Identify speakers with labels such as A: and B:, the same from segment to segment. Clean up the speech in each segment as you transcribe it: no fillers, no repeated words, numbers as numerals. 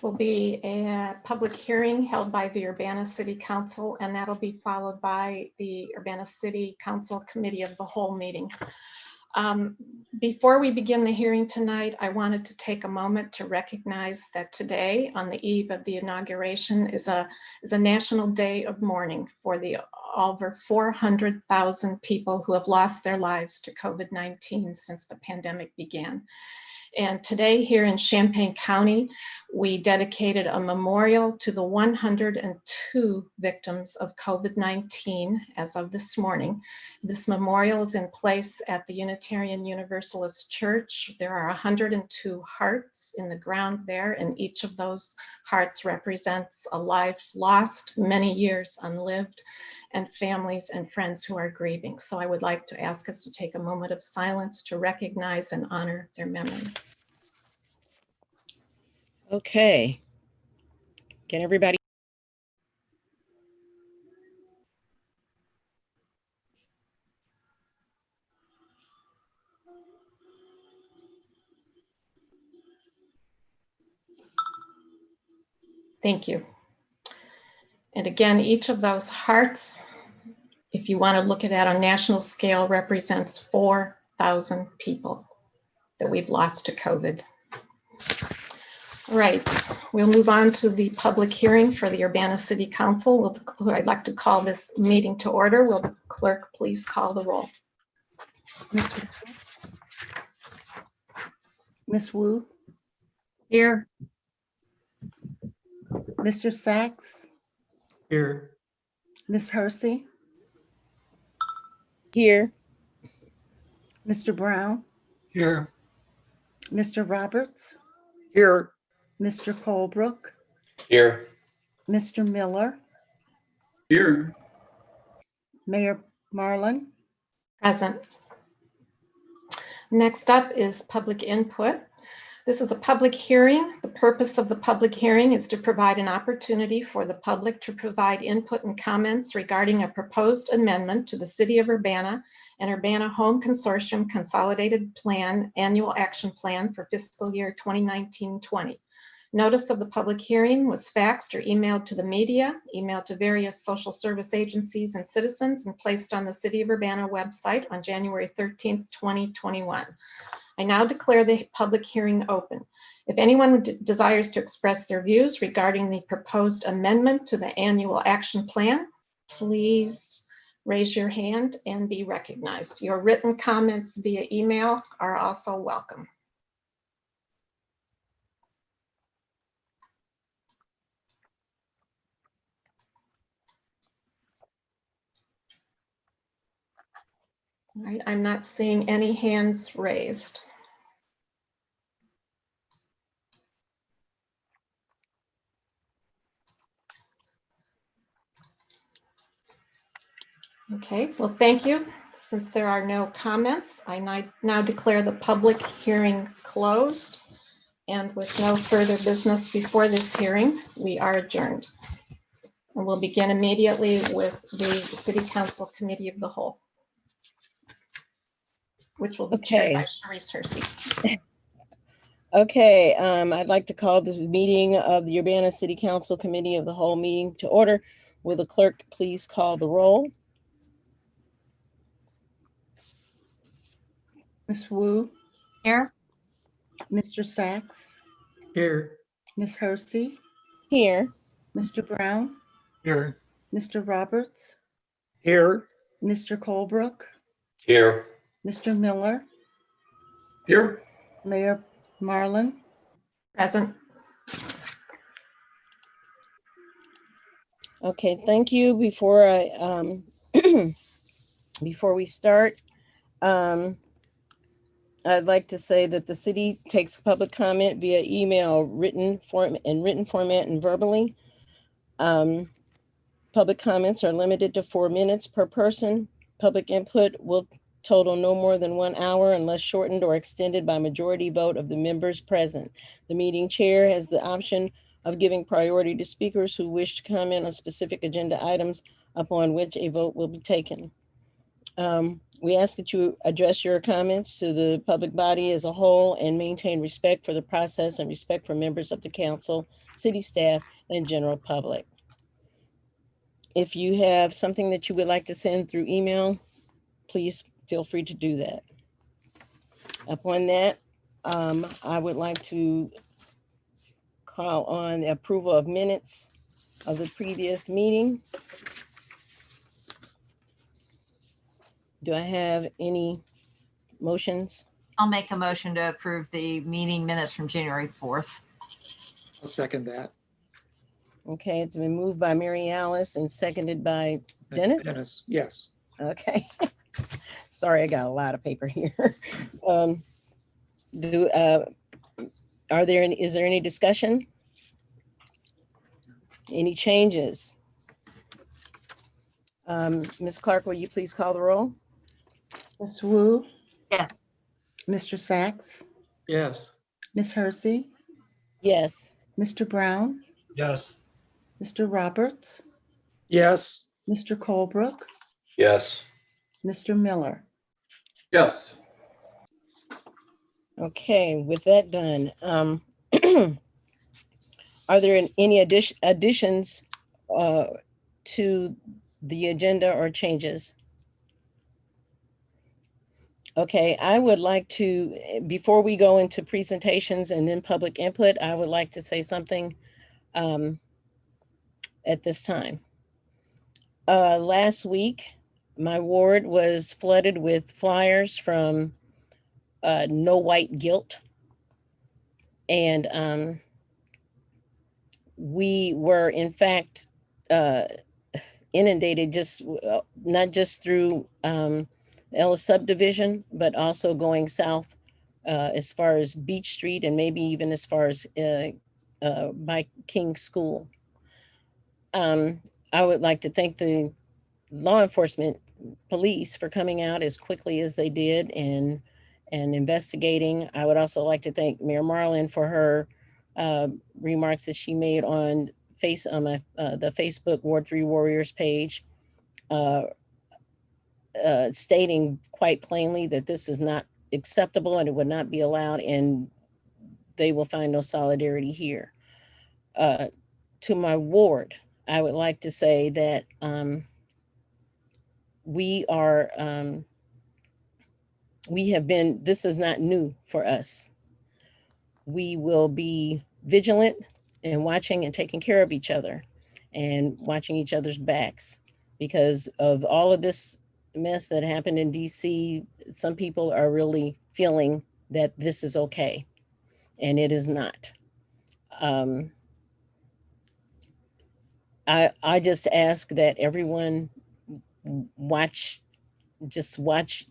A: Will be a public hearing held by the Urbana City Council, and that'll be followed by the Urbana City Council Committee of the Whole meeting. Before we begin the hearing tonight, I wanted to take a moment to recognize that today, on the eve of the inauguration, is a national day of mourning for the over 400,000 people who have lost their lives to COVID-19 since the pandemic began. And today here in Champaign County, we dedicated a memorial to the 102 victims of COVID-19 as of this morning. This memorial is in place at the Unitarian Universalist Church. There are 102 hearts in the ground there, and each of those hearts represents a life lost, many years unlived, and families and friends who are grieving. So I would like to ask us to take a moment of silence to recognize and honor their memories.
B: Okay. Can everybody?
A: Thank you. And again, each of those hearts, if you want to look at it on a national scale, represents 4,000 people that we've lost to COVID. All right, we'll move on to the public hearing for the Urbana City Council. I'd like to call this meeting to order. Will the clerk please call the roll?
C: Ms. Wu?
A: Here.
C: Mr. Sachs?
D: Here.
C: Ms. Hersey?
B: Here.
C: Mr. Brown?
D: Here.
C: Mr. Roberts?
D: Here.
C: Mr. Colebrook?
D: Here.
C: Mr. Miller?
D: Here.
C: Mayor Marlin?
A: Present. Next up is public input. This is a public hearing. The purpose of the public hearing is to provide an opportunity for the public to provide input and comments regarding a proposed amendment to the City of Urbana and Urbana Home Consortium Consolidated Plan Annual Action Plan for fiscal year 2019-20. Notice of the public hearing was faxed or emailed to the media, emailed to various social service agencies and citizens, and placed on the City of Urbana website on January 13th, 2021. I now declare the public hearing open. If anyone desires to express their views regarding the proposed amendment to the annual action plan, please raise your hand and be recognized. Your written comments via email are also welcome. All right, I'm not seeing any hands raised. Okay, well, thank you. Since there are no comments, I now declare the public hearing closed. And with no further business before this hearing, we are adjourned. And we'll begin immediately with the City Council Committee of the Whole, which will be chaired by Sharice Hersey.
B: Okay, I'd like to call this meeting of the Urbana City Council Committee of the Whole meeting to order. Will the clerk please call the roll?
C: Ms. Wu?
A: Here.
C: Mr. Sachs?
D: Here.
C: Ms. Hersey?
B: Here.
C: Mr. Brown?
D: Here.
C: Mr. Roberts?
D: Here.
C: Mr. Colebrook?
D: Here.
C: Mr. Miller?
D: Here.
C: Mayor Marlin?
A: Present.
B: Okay, thank you. Before I before we start, I'd like to say that the city takes public comment via email, written format, and verbally. Public comments are limited to 4 minutes per person. Public input will total no more than 1 hour unless shortened or extended by majority vote of the members present. The meeting chair has the option of giving priority to speakers who wish to comment on specific agenda items upon which a vote will be taken. We ask that you address your comments to the public body as a whole and maintain respect for the process and respect for members of the council, city staff, and general public. If you have something that you would like to send through email, please feel free to do that. Upon that, I would like to call on the approval of minutes of the previous meeting. Do I have any motions?
E: I'll make a motion to approve the meeting minutes from January 4th.
F: I'll second that.
B: Okay, it's been moved by Mary Alice and seconded by Dennis.
F: Dennis, yes.
B: Okay. Sorry, I got a lot of paper here. Is there any discussion? Any changes? Ms. Clark, will you please call the roll?
C: Ms. Wu,
E: Yes.
C: Mr. Sachs,
F: Yes.
C: Ms. Hersey,
B: Yes.
C: Mr. Brown,
D: Yes.
C: Mr. Roberts,
F: Yes.
C: Mr. Colebrook,
D: Yes.
C: Mr. Miller.
D: Yes.
B: Okay, with that done, are there any additions to the agenda or changes? Okay, I would like to, before we go into presentations and then public input, I would like to say something at this time. Last week, my ward was flooded with flyers from No White Guilt. And we were in fact inundated, not just through Ellis subdivision, but also going south as far as Beach Street and maybe even as far as by King School. I would like to thank the law enforcement police for coming out as quickly as they did and investigating. I would also like to thank Mayor Marlin for her remarks that she made on the Facebook Ward 3 Warriors page, stating quite plainly that this is not acceptable and it would not be allowed, and they will find no solidarity here. To my ward, I would like to say that this is not new for us. We will be vigilant and watching and taking care of each other and watching each other's backs because of all of this mess that happened in DC. Some people are really feeling that this is okay, and it is not. I just ask that everyone watch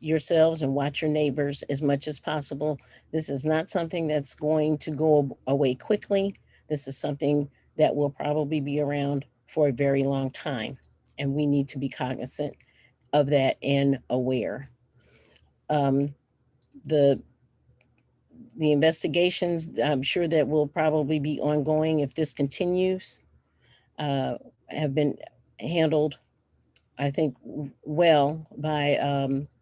B: yourselves and watch your neighbors as much as possible. This is not something that's going to go away quickly. This is something that will probably be around for a very long time, and we need to be cognizant of that and aware. The investigations, I'm sure that will probably be ongoing if this continues, have been handled, I think, well by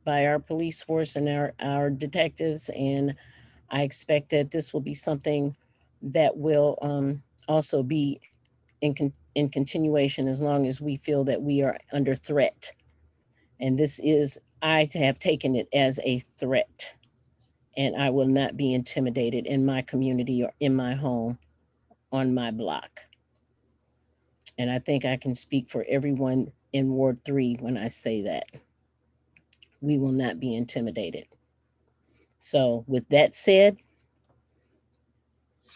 B: our police force and our detectives, and I expect that this will be something that will also be in continuation as long as we feel that we are under threat. And I have taken it as a threat, and I will not be intimidated in my community or in my home, on my block. And I think I can speak for everyone in Ward 3 when I say that. We will not be intimidated. So with that said,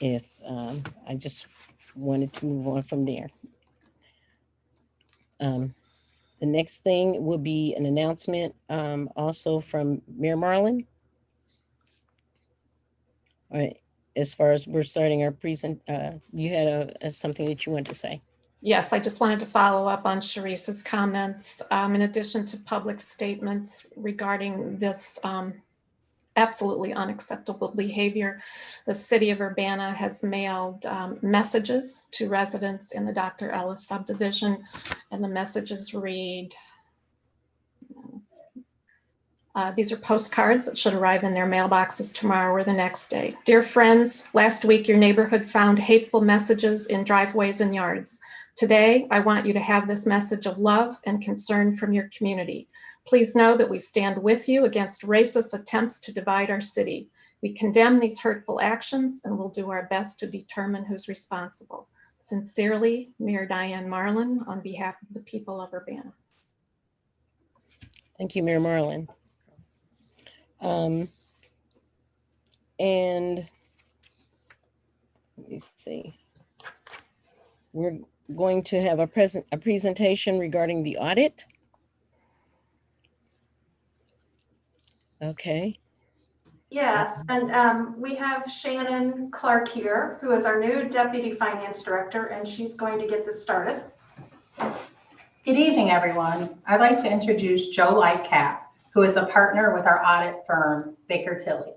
B: I just wanted to move on from there. The next thing will be an announcement also from Mayor Marlin. All right, as far as we're starting our you had something that you wanted to say.
A: Yes, I just wanted to follow up on Sharice's comments. In addition to public statements regarding this absolutely unacceptable behavior, the city of Urbana has mailed messages to residents in the Dr. Ellis subdivision, and the messages read, These are postcards that should arrive in their mailboxes tomorrow or the next day. Dear friends, last week your neighborhood found hateful messages in driveways and yards. Today, I want you to have this message of love and concern from your community. Please know that we stand with you against racist attempts to divide our city. We condemn these hurtful actions and will do our best to determine who's responsible. Sincerely, Mayor Diane Marlin, on behalf of the people of Urbana.
B: Thank you, Mayor Marlin. And let me see. We're going to have a presentation regarding the audit. Okay.
G: Yes, and we have Shannon Clark here, who is our new Deputy Finance Director, and she's going to get this started.
H: Good evening, everyone. I'd like to introduce Joe Lightcap, who is a partner with our audit firm, Baker Tilly.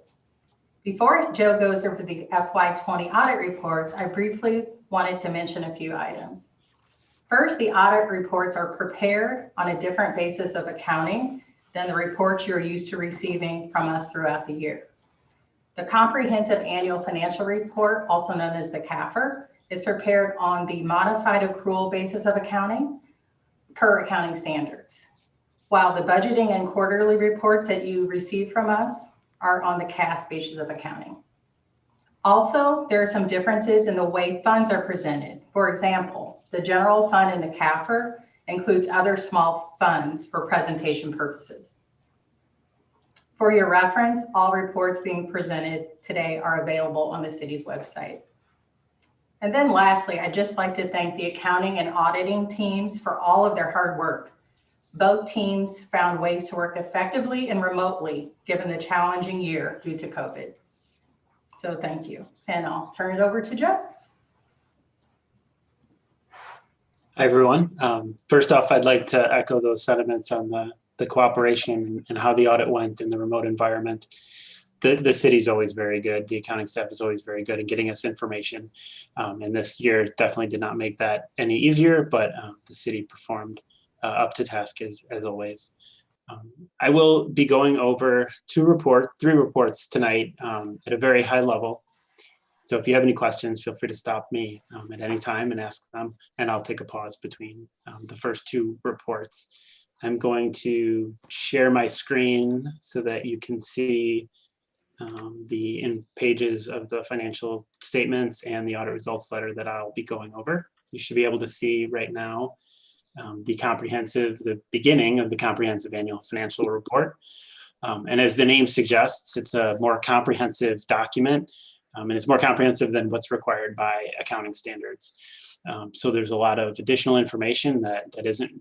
H: Before Joe goes over the FY20 audit reports, I briefly wanted to mention a few items. First, the audit reports are prepared on a different basis of accounting than the reports you're used to receiving from us throughout the year. The Comprehensive Annual Financial Report, also known as the CAFR, is prepared on the modified accrual basis of accounting per accounting standards, while the budgeting and quarterly reports that you receive from us are on the CAS basis of accounting. Also, there are some differences in the way funds are presented. For example, the general fund in the CAFR includes other small funds for presentation purposes. For your reference, all reports being presented today are available on the city's website. And then lastly, I'd just like to thank the accounting and auditing teams for all of their hard work. Both teams found ways to work effectively and remotely given the challenging year due to COVID. So thank you. And I'll turn it over to Joe.
I: Hi, everyone. First off, I'd like to echo those sentiments on the cooperation and how the audit went in the remote environment. The city's always very good. The accounting staff is always very good in getting us information. And this year definitely did not make that any easier, but the city performed up to task as always. I will be going over three reports tonight at a very high level. So if you have any questions, feel free to stop me at any time and ask them, and I'll take a pause between the first two reports. I'm going to share my screen so that you can see the pages of the financial statements and the audit results letter that I'll be going over. You should be able to see right now the beginning of the comprehensive annual financial report. And as the name suggests, it's a more comprehensive document, and it's more comprehensive than what's required by accounting standards. So there's a lot of additional information that isn't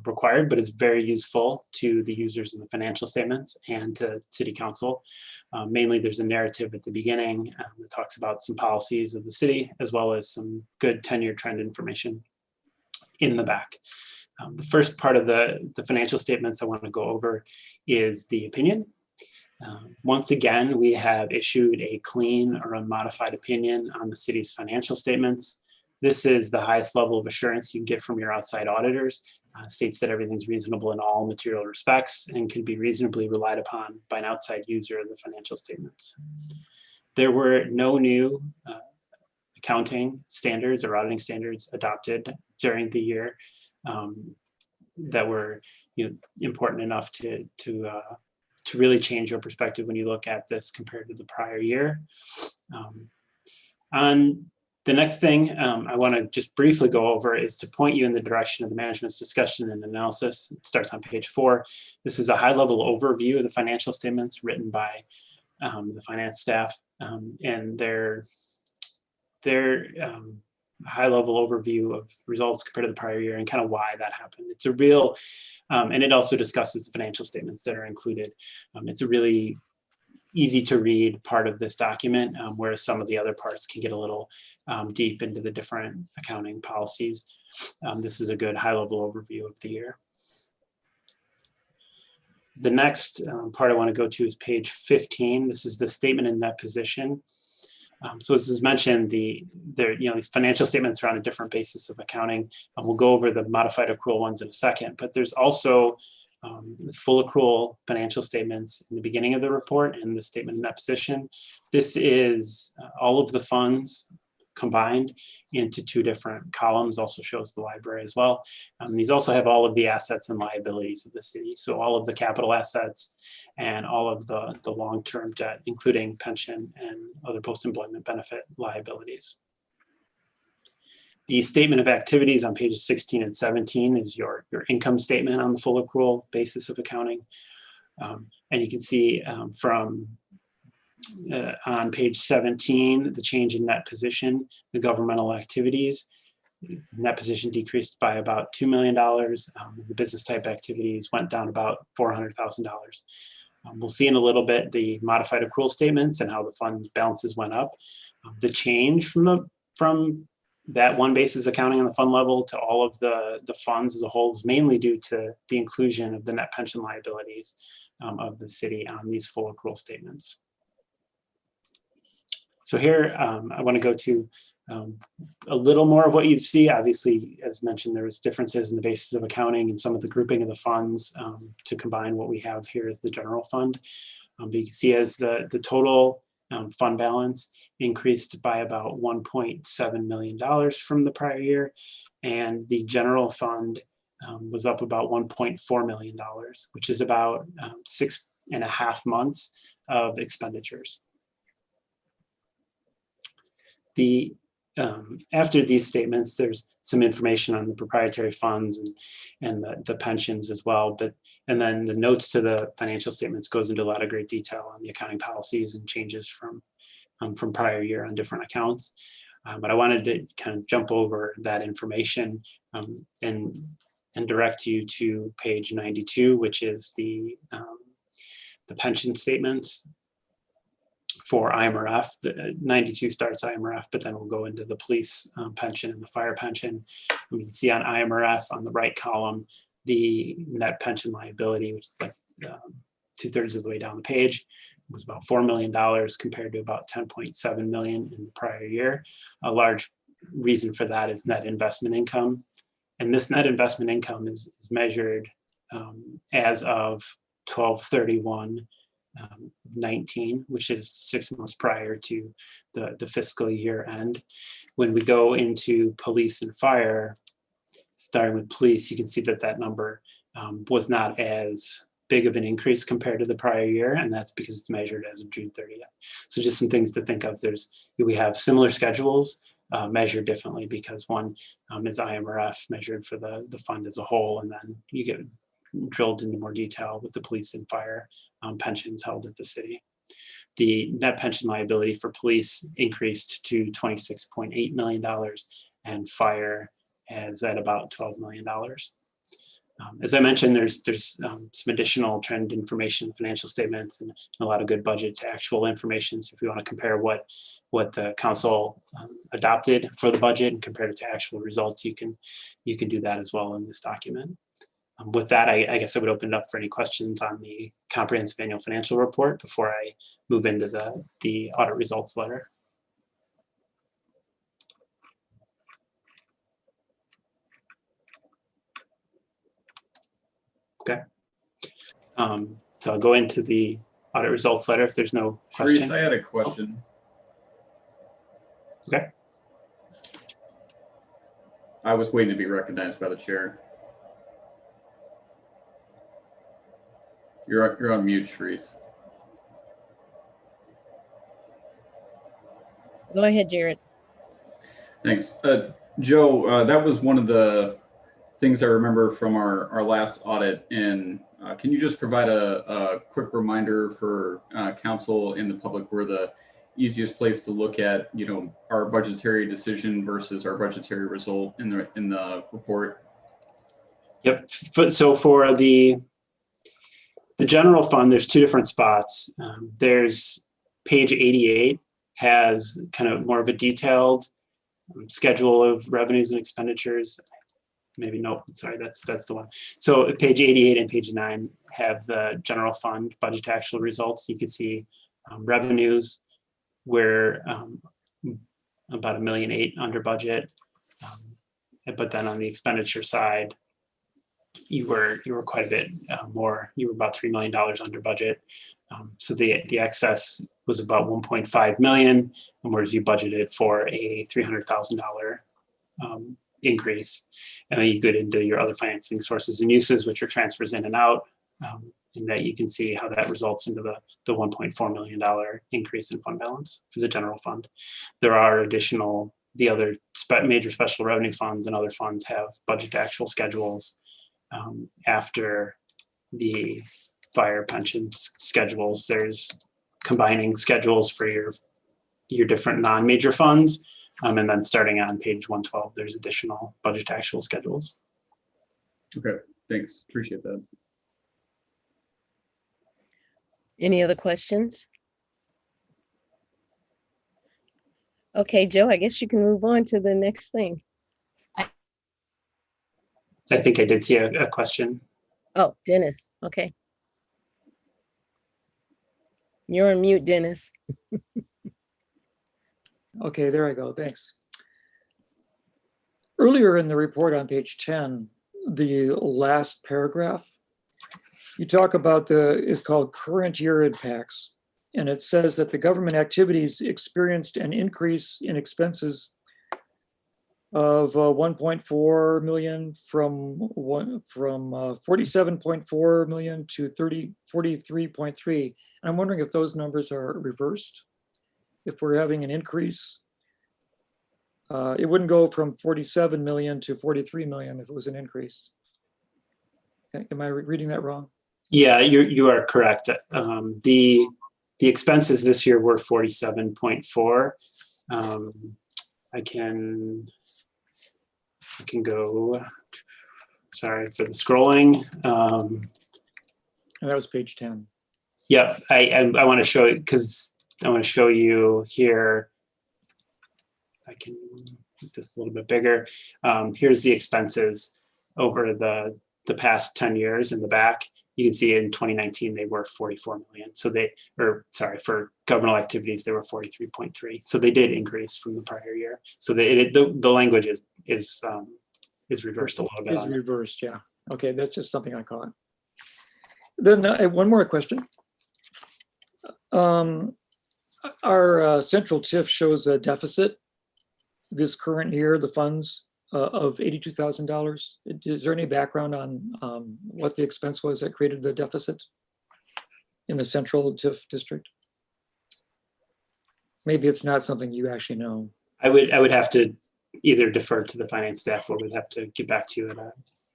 I: required, but it's very useful to the users of the financial statements and to City Council. Mainly there's a narrative at the beginning that talks about some policies of the city, as well as some good 10-year trend information in the back. The first part of the financial statements I want to go over is the opinion. Once again, we have issued a clean or unmodified opinion on the city's financial statements. This is the highest level of assurance you can get from your outside auditors. States that everything's reasonable in all material respects and can be reasonably relied upon by an outside user of the financial statements. There were no new accounting standards or auditing standards adopted during the year that were important enough to really change your perspective when you look at this compared to the prior year. On the next thing I want to just briefly go over is to point you in the direction of the management's discussion and analysis. It starts on page 4. This is a high-level overview of the financial statements written by the finance staff and their high-level overview of results compared to the prior year and kind of why that happened. It's a real, and it also discusses the financial statements that are included. It's a really easy to read part of this document, whereas some of the other parts can get a little deep into the different accounting policies. This is a good high-level overview of the year. The next part I want to go to is page 15. This is the statement in net position. So as was mentioned, these financial statements are on a different basis of accounting. We'll go over the modified accrual ones in a second, but there's also the full accrual financial statements in the beginning of the report and the statement of net position. This is all of the funds combined into two different columns, also shows the library as well. These also have all of the assets and liabilities of the city. So all of the capital assets and all of the long-term debt, including pension and other post-employment benefit liabilities. The statement of activities on pages 16 and 17 is your income statement on the full accrual basis of accounting. And you can see from on page 17, the change in net position, the governmental activities, net position decreased by about $2 million. The business type activities went down about $400,000. We'll see in a little bit the modified accrual statements and how the fund balances went up. The change from that one basis accounting on the fund level to all of the funds as a whole is mainly due to the inclusion of the net pension liabilities of the city on these full accrual statements. So here, I want to go to a little more of what you see. Obviously, as mentioned, there's differences in the basis of accounting and some of the grouping of the funds to combine what we have here as the general fund. But you can see as the total fund balance increased by about $1.7 million from the prior year. And the general fund was up about $1.4 million, which is about 6.5 months of expenditures. After these statements, there's some information on the proprietary funds and the pensions as well. And then the notes to the financial statements goes into a lot of great detail on the accounting policies and changes from prior year on different accounts. But I wanted to kind of jump over that information and direct you to page 92, which is the pension statements for IMRF. The 92 starts IMRF, but then we'll go into the police pension and the fire pension. And we can see on IMRF on the right column, the net pension liability, which is like 2/3 of the way down the page, was about $4 million compared to about $10.7 million in the prior year. A large reason for that is net investment income. And this net investment income is measured as of 12/31/19, which is 6 months prior to the fiscal year end. When we go into police and fire, starting with police, you can see that number was not as big of an increase compared to the prior year, and that's because it's measured as of June 30th. So just some things to think of. We have similar schedules measured differently because one is IMRF measured for the fund as a whole, and then you get drilled into more detail with the police and fire pensions held at the city. The net pension liability for police increased to $26.8 million, and fire is at about $12 million. As I mentioned, there's some additional trend information, financial statements, and a lot of good budget to actual information. So if you want to compare what the council adopted for the budget and compare it to actual results, you can do that as well in this document. With that, I guess I would open it up for any questions on the comprehensive annual financial report before I move into the audit results letter. Okay. So I'll go into the audit results letter if there's no question.
D: Sharice, I had a question.
I: Okay.
D: I was waiting to be recognized by the chair. You're on mute, Sharice.
B: Go ahead, Jared.
D: Thanks. Joe, that was one of the things I remember from our last audit. And can you just provide a quick reminder for council and the public where the easiest place to look at, our budgetary decision versus our budgetary result in the report?
I: Yep. So for the general fund, there's two different spots. There's page 88 has kind of more of a detailed schedule of revenues and expenditures. Maybe no, sorry, that's the one. So page 88 and page 9 have the general fund budget to actual results. You can see revenues were about $1.8 million under budget. But then on the expenditure side, you were quite a bit more. You were about $3 million under budget. So the excess was about 1.5 million, and whereas you budgeted for a $300,000 increase. And then you get into your other financing sources and uses, which are transfers in and out. And that you can see how that results into the $1.4 million increase in fund balance for the general fund. There are additional, the other major special revenue funds and other funds have budget to actual schedules after the fire pensions schedules. There's combining schedules for your different non-major funds. And then starting on page 112, there's additional budget to actual schedules.
D: Okay, thanks. Appreciate that.
B: Any other questions? Okay, Joe, I guess you can move on to the next thing.
I: I think I did see a question.
B: Oh, Dennis. Okay. You're on mute, Dennis.
F: Okay, there I go. Thanks. Earlier in the report on page 10, the last paragraph, you talk about it's called current year impacts. And it says that the government activities experienced an increase in expenses of 1.4 million from 47.4 million to 43.3. And I'm wondering if those numbers are reversed. If we're having an increase, it wouldn't go from 47 million to 43 million if it was an increase. Am I reading that wrong?
I: Yeah, you are correct. The expenses this year were 47.4. I can go, sorry for the scrolling.
F: And that was page 10.
I: Yep, I want to show it because I want to show you here. I can make this a little bit bigger. Here's the expenses over the past 10 years in the back. You can see in 2019, they were 44 million. So for governmental activities, they were 43.3. So they did increase from the prior year. So the language is reversed a little bit.
F: Is reversed, yeah. Okay, that's just something I caught. Then I have one more question. Our central TIF shows a deficit this current year, the funds of $82,000. Is there any background on what the expense was that created the deficit in the central TIF district? Maybe it's not something you actually know.
I: I would have to either defer to the finance staff or we'd have to get back to you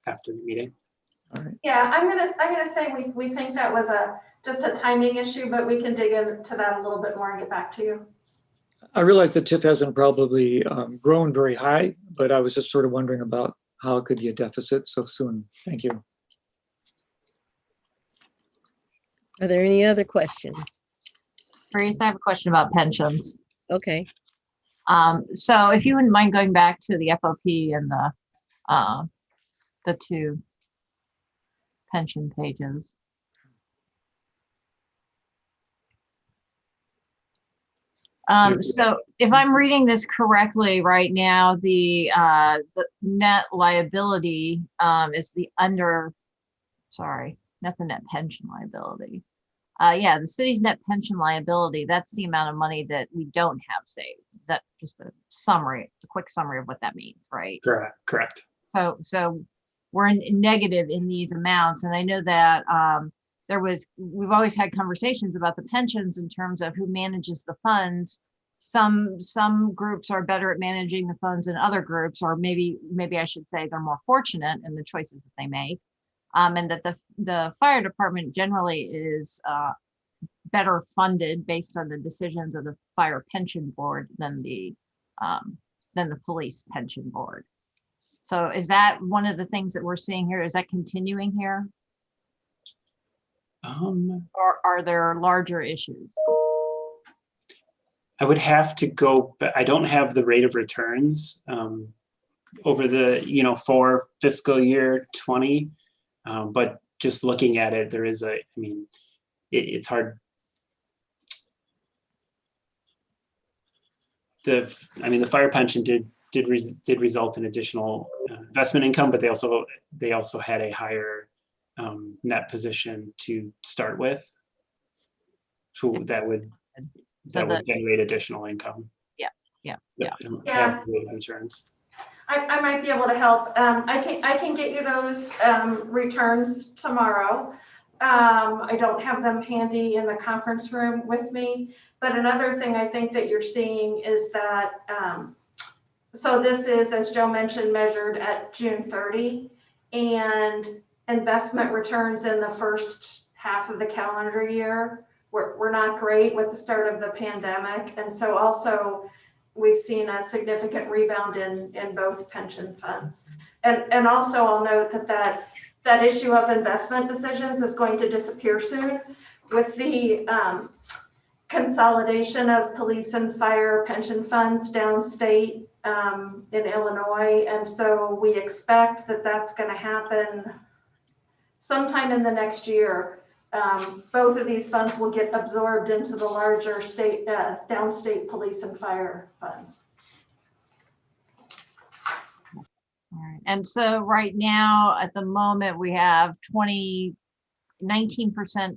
I: after the meeting.
F: All right.
G: Yeah, I'm gonna say we think that was just a timing issue, but we can dig into that a little bit more and get back to you.
F: I realize the TIF hasn't probably grown very high, but I was just sort of wondering about how it could be a deficit so soon. Thank you.
B: Are there any other questions?
E: Grace, I have a question about pensions.
B: Okay.
E: So if you wouldn't mind going back to the FOP and the two pension pages. So if I'm reading this correctly right now, the net liability is not the net pension liability. Yeah, the city's net pension liability, that's the amount of money that we don't have saved. Is that just a quick summary of what that means, right?
I: Correct.
E: So we're in negative in these amounts. And I know that we've always had conversations about the pensions in terms of who manages the funds. Some groups are better at managing the funds than other groups, or maybe I should say they're more fortunate in the choices that they make. And that the fire department generally is better funded based on the decisions of the fire pension board than the police pension board. So is that one of the things that we're seeing here? Is that continuing here? Or are there larger issues?
I: I would have to go, but I don't have the rate of returns over the, for fiscal year 20. But just looking at it, there is it's hard. The fire pension did did result in additional investment income, but they also had a higher net position to start with. So that would generate additional income.
E: Yeah.
I: And
G: Yeah.
I: have rate of returns.
G: I might be able to help. I can get you those returns tomorrow. I don't have them handy in the conference room with me. But another thing I think that you're seeing is that, so this is, as Joe mentioned, measured at June 30, and investment returns in the first half of the calendar year were not great with the start of the pandemic. And so also, we've seen a significant rebound in both pension funds. And also I'll note that issue of investment decisions is going to disappear soon with the consolidation of police and fire pension funds downstate in Illinois. And so we expect that that's going to happen sometime in the next year. Both of these funds will get absorbed into the larger state, downstate police and fire funds.
E: All right. And so right now, at the moment, we have 19%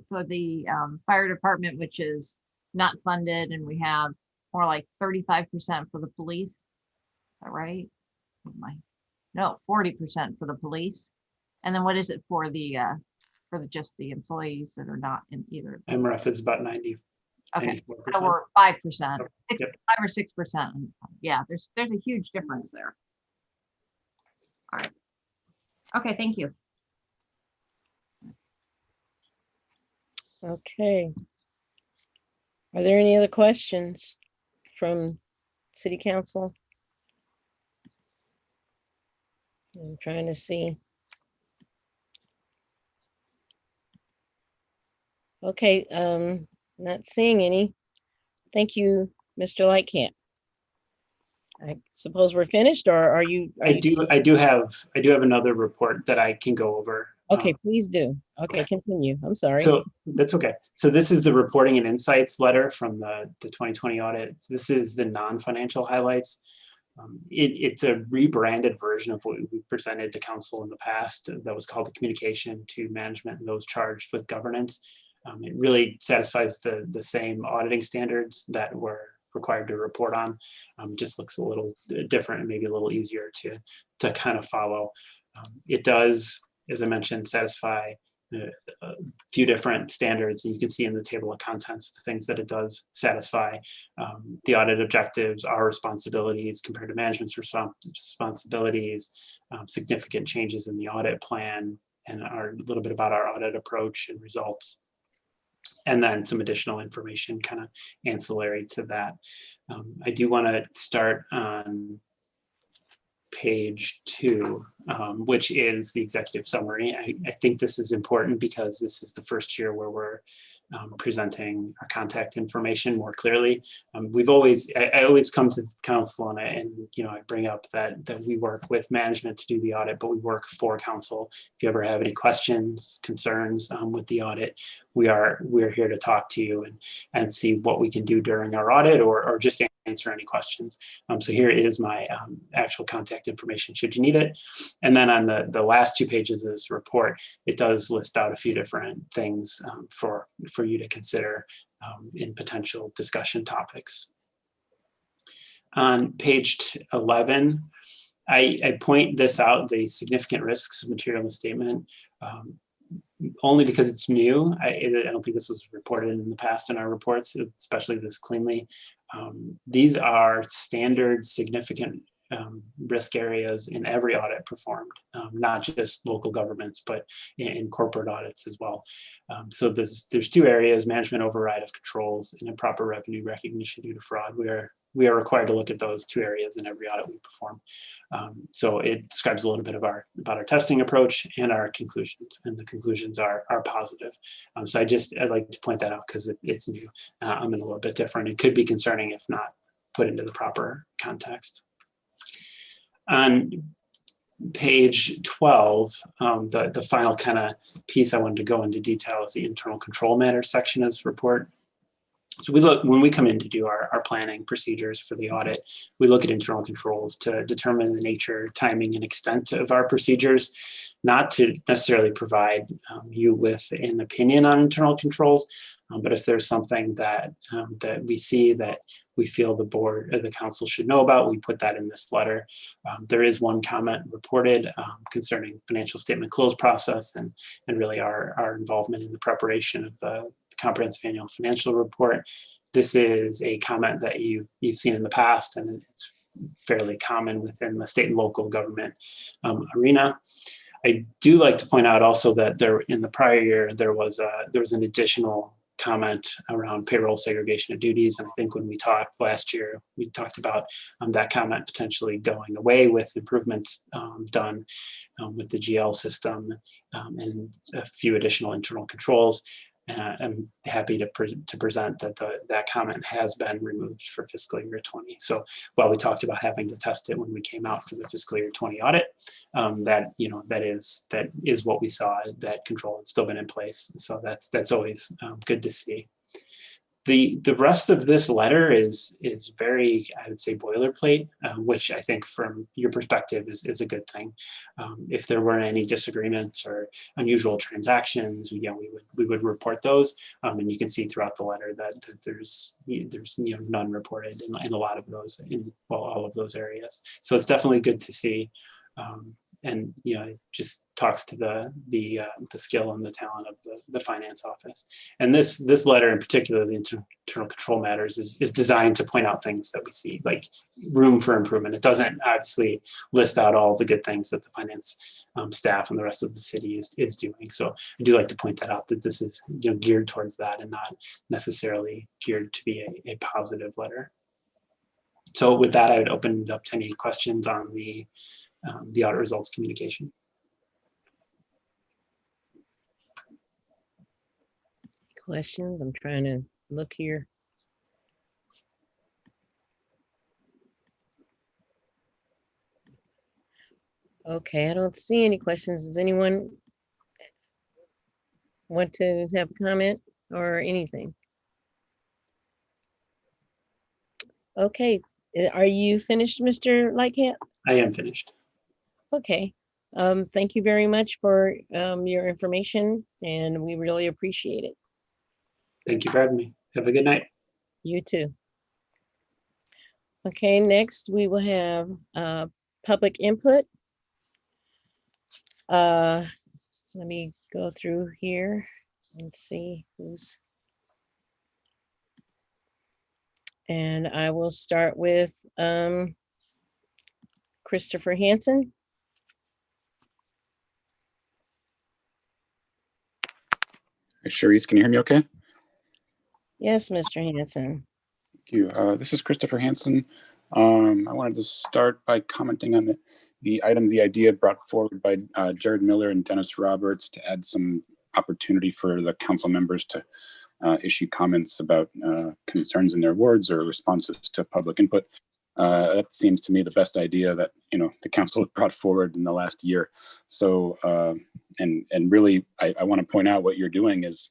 E: for the fire department, which is not funded, and we have more like 35% for the police. Is that right? No, 40% for the police. And then what is it for the just the employees that are not in either?
I: MRF is about 90.
E: Okay,
I: 94%.
E: so we're 5%, 5
I: Yep.
E: or 6%. Yeah, there's a huge difference there. All right. Okay, thank you.
B: Okay. Are there any other questions from City Council? I'm trying to see. Okay, not seeing any. Thank you, Mr. Lightcap. I suppose we're finished, or are you?
I: I do have another report that I can go over.
B: Okay, please do. Okay, continue. I'm sorry.
I: So that's okay. So this is the reporting and insights letter from the 2020 audit. This is the non-financial highlights. It's a rebranded version of what we presented to council in the past that was called the communication to management and those charged with governance. It really satisfies the same auditing standards that we're required to report on. Just looks a little different and maybe a little easier to kind of follow. It does, as I mentioned, satisfy a few different standards, and you can see in the table of contents the things that it does satisfy. The audit objectives, our responsibilities compared to management's responsibilities, significant changes in the audit plan, and a little bit about our audit approach and results. And then some additional information kind of ancillary to that. I do want to start on page 2, which is the executive summary. I think this is important because this is the first year where we're presenting our contact information more clearly. I always come to council and I bring up that we work with management to do the audit, but we work for council. If you ever have any questions, concerns with the audit, we're here to talk to you and see what we can do during our audit or just answer any questions. So here is my actual contact information should you need it. And then on the last 2 pages of this report, it does list out a few different things for you to consider in potential discussion topics. On page 11, I point this out, the significant risks of material misstatement, only because it's new. I don't think this was reported in the past in our reports, especially this cleanly. These are standard significant risk areas in every audit performed, not just local governments, but in corporate audits as well. So there's 2 areas: management override of controls and improper revenue recognition due to fraud. We are required to look at those 2 areas in every audit we perform. So it describes a little bit about our testing approach and our conclusions, and the conclusions are positive. So I'd like to point that out because it's new. I'm in a little bit different. It could be concerning if not put into the proper context. On page 12, the final kind of piece I wanted to go into detail is the internal control matters section of this report. So when we come in to do our planning procedures for the audit, we look at internal controls to determine the nature, timing, and extent of our procedures, not to necessarily provide you with an opinion on internal controls, but if there's something that we see that we feel the board or the council should know about, we put that in this letter. There is one comment reported concerning financial statement close process and really our involvement in the preparation of the comprehensive annual financial report. This is a comment that you've seen in the past, and it's fairly common within the state and local government arena. I do like to point out also that in the prior year there was an additional comment around payroll segregation of duties. And I think when we talked last year, we talked about that comment potentially going away with improvements done with the GL system and a few additional internal controls. I'm happy to present that that comment has been removed for fiscal year 20. So while we talked about having to test it when we came out for the fiscal year 20 audit, that is what we saw. That control had still been in place. So that's always good to see. The rest of this letter is very, I would say, boilerplate, which I think from your perspective is a good thing. If there weren't any disagreements or unusual transactions, we would report those. And you can see throughout the letter that there's none reported in a lot of those, all of those areas. So it's definitely good to see. And it just talks to the skill and the talent of the finance office. And this letter in particular, the internal control matters, is designed to point out things that we see, like room for improvement. It doesn't obviously list out all the good things that the finance staff and the rest of the city is doing. So I do like to point that out, that this is geared towards that and not necessarily geared to be a positive letter. So with that, I would open it up to any questions on the audit results communication.
B: Questions? I'm trying to look here. Okay, I don't see any questions. Does anyone want to have a comment or anything? Okay, are you finished, Mr. Lightcap?
I: I am finished.
B: Okay, thank you very much for your information, and we really appreciate it.
I: Thank you for having me. Have a good night.
B: You too. Okay, next we will have public input. Let me go through here and see who's. And I will start with Christopher Hansen.
J: Charisse, can you hear me okay?
B: Yes, Mr. Hansen.
J: Thank you. This is Christopher Hansen. I wanted to start by commenting on the idea brought forward by Jared Miller and Dennis Roberts to add some opportunity for the council members to issue comments about concerns in their wards or responses to public input. That seems to me the best idea that the council brought forward in the last year. So and really, I want to point out what you're doing is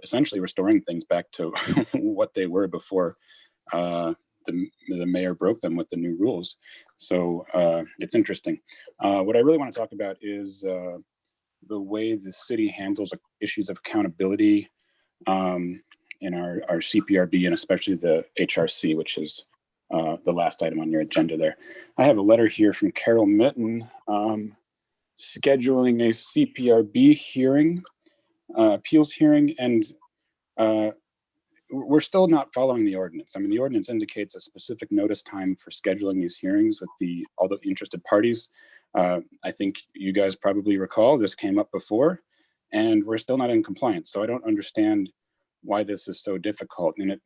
J: essentially restoring things back to what they were before the mayor broke them with the new rules. So it's interesting. What I really want to talk about is the way the city handles issues of accountability in our CPRB and especially the HRC, which is the last item on your agenda there. I have a letter here from Carol Mitten scheduling a CPRB hearing, appeals hearing, and we're still not following the ordinance. I mean, the ordinance indicates a specific notice time for scheduling these hearings with all the interested parties. I think you guys probably recall this came up before, and we're still not in compliance. So I don't understand why this is so difficult. And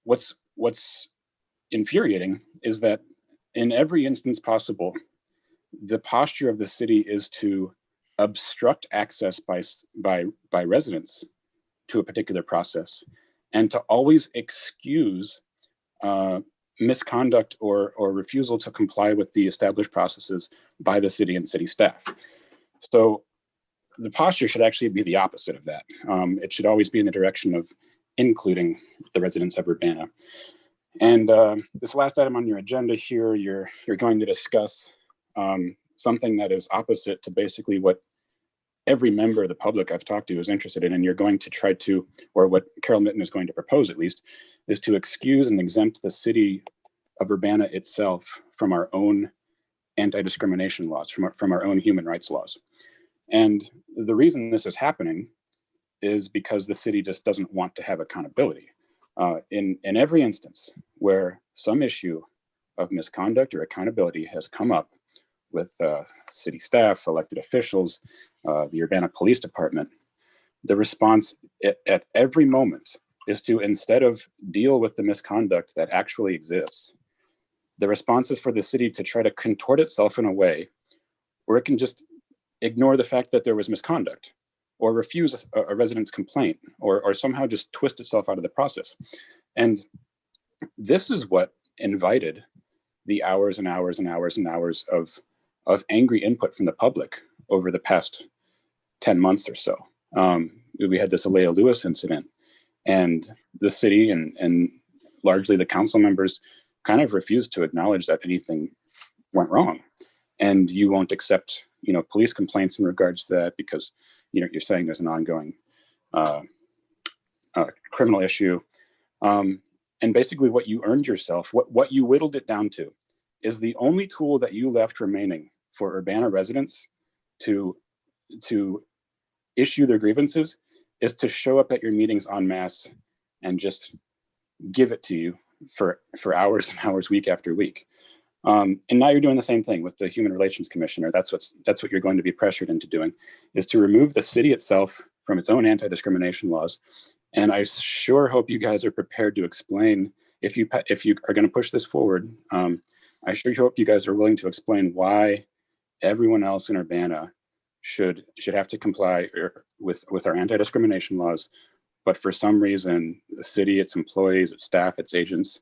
J: what's infuriating is that in every instance possible, the posture of the city is to obstruct access by residents to a particular process, and to always excuse misconduct or refusal to comply with the established processes by the city and city staff. So the posture should actually be the opposite of that. It should always be in the direction of including the residents of Urbana. And this last item on your agenda here, you're going to discuss something that is opposite to basically what every member of the public I've talked to is interested in, and you're going to try to, or what Carol Mitten is going to propose at least, is to excuse and exempt the city of Urbana itself from our own anti-discrimination laws, from our own human rights laws. And the reason this is happening is because the city just doesn't want to have accountability. In every instance where some issue of misconduct or accountability has come up with city staff, elected officials, the Urbana Police Department, the response at every moment is to, instead of deal with the misconduct that actually exists, the response is for the city to try to contort itself in a way where it can just ignore the fact that there was misconduct, or refuse a resident's complaint, or somehow just twist itself out of the process. And this is what invited the hours and hours and hours and hours of angry input from the public over the past 10 months or so. We had this Alea Lewis incident, and the city and largely the council members kind of refused to acknowledge that anything went wrong. And you won't accept, police complaints in regards to that because, you're saying there's an ongoing criminal issue. And basically what you earned yourself, what you whittled it down to, is the only tool that you left remaining for Urbana residents to issue their grievances is to show up at your meetings en masse and just give it to you for hours and hours, week after week. And now you're doing the same thing with the Human Relations Commissioner. That's what you're going to be pressured into doing, is to remove the city itself from its own anti-discrimination laws. And I sure hope you guys are prepared to explain, if you are going to push this forward, I sure hope you guys are willing to explain why everyone else in Urbana should have to comply with our anti-discrimination laws, but for some reason, the city, its employees, its staff, its agents,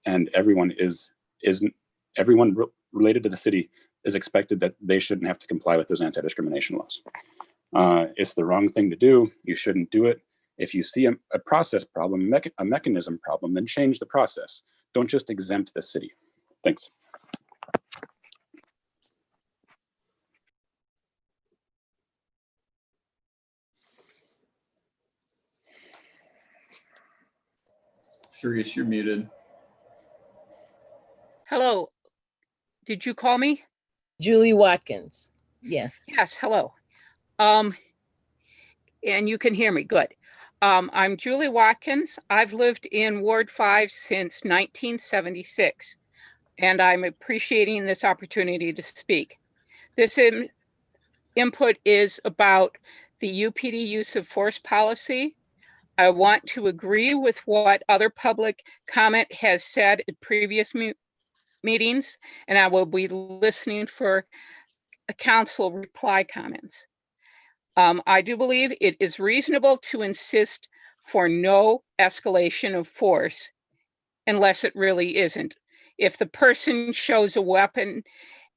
J: and everyone related to the city is expected that they shouldn't have to comply with those anti-discrimination laws. It's the wrong thing to do. You shouldn't do it. If you see a process problem, a mechanism problem, then change the process. Don't just exempt the city. Thanks.
D: Sharice, you're muted.
K: Hello. Did you call me?
B: Julie Watkins. Yes.
K: Yes, hello. And you can hear me, good. I'm Julie Watkins. I've lived in Ward 5 since 1976, and I'm appreciating this opportunity to speak. This input is about the UPD use of force policy. I want to agree with what other public comment has said at previous meetings, and I will be listening for council reply comments. I do believe it is reasonable to insist for no escalation of force unless it really isn't. If the person shows a weapon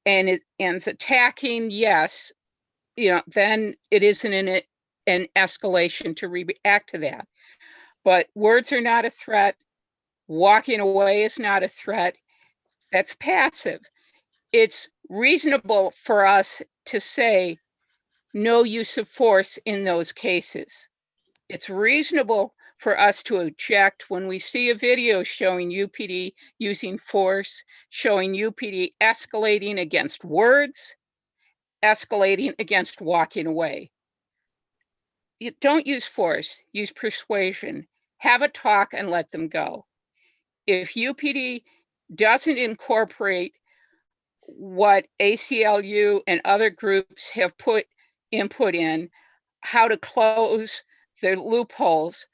K: and is attacking, yes, then it isn't an escalation to react to that. But words are not a threat. Walking away is not a threat. That's passive. It's reasonable for us to say no use of force in those cases. It's reasonable for us to object when we see a video showing UPD using force, showing UPD escalating against words, escalating against walking away. You don't use force, use persuasion. Have a talk and let them go. If UPD doesn't incorporate what ACLU and other groups have put input in, how to close the loopholes,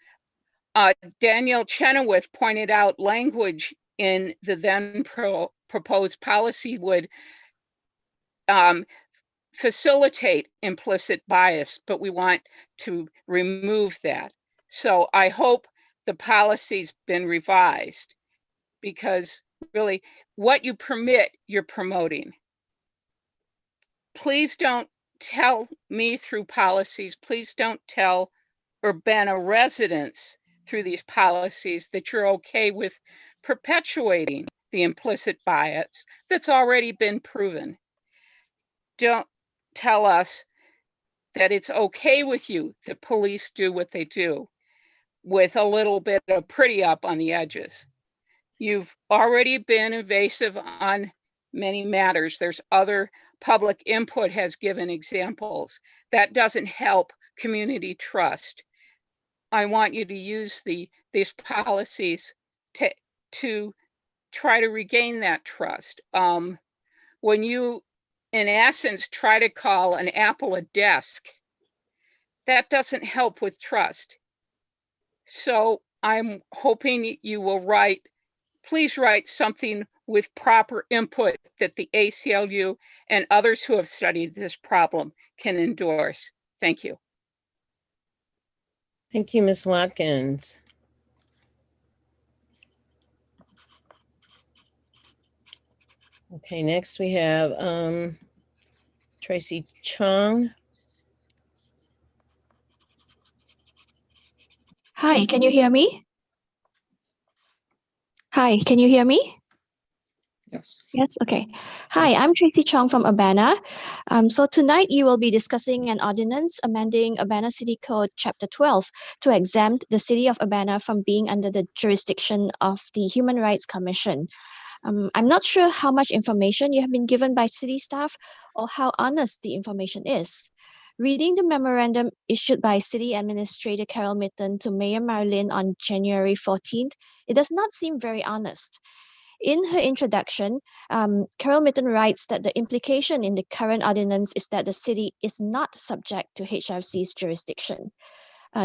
K: Danielle Chenoweth pointed out language in the then proposed policy would facilitate implicit bias, but we want to remove that. So I hope the policy's been revised, because really what you permit, you're promoting. Please don't tell me through policies, please don't tell Urbana residents through these policies that you're okay with perpetuating the implicit bias that's already been proven. Don't tell us that it's okay with you that police do what they do with a little bit of pretty up on the edges. You've already been evasive on many matters. There's other public input has given examples. That doesn't help community trust. I want you to use these policies to try to regain that trust. When you, in essence, try to call an apple a desk, that doesn't help with trust. So I'm hoping you will please write something with proper input that the ACLU and others who have studied this problem can endorse. Thank you.
B: Thank you, Ms. Watkins. Okay, next we have Tracy Chong.
L: Hi, can you hear me? Hi, can you hear me?
F: Yes.
L: Yes, okay. Hi, I'm Tracy Chong from Urbana. So tonight you will be discussing an ordinance amending Urbana City Code Chapter 12 to exempt the city of Urbana from being under the jurisdiction of the Human Rights Commission. I'm not sure how much information you have been given by city staff or how honest the information is. Reading the memorandum issued by City Administrator Carol Mitten to Mayor Marlin on January 14th, it does not seem very honest. In her introduction, Carol Mitten writes that the implication in the current ordinance is that the city is not subject to HRC's jurisdiction.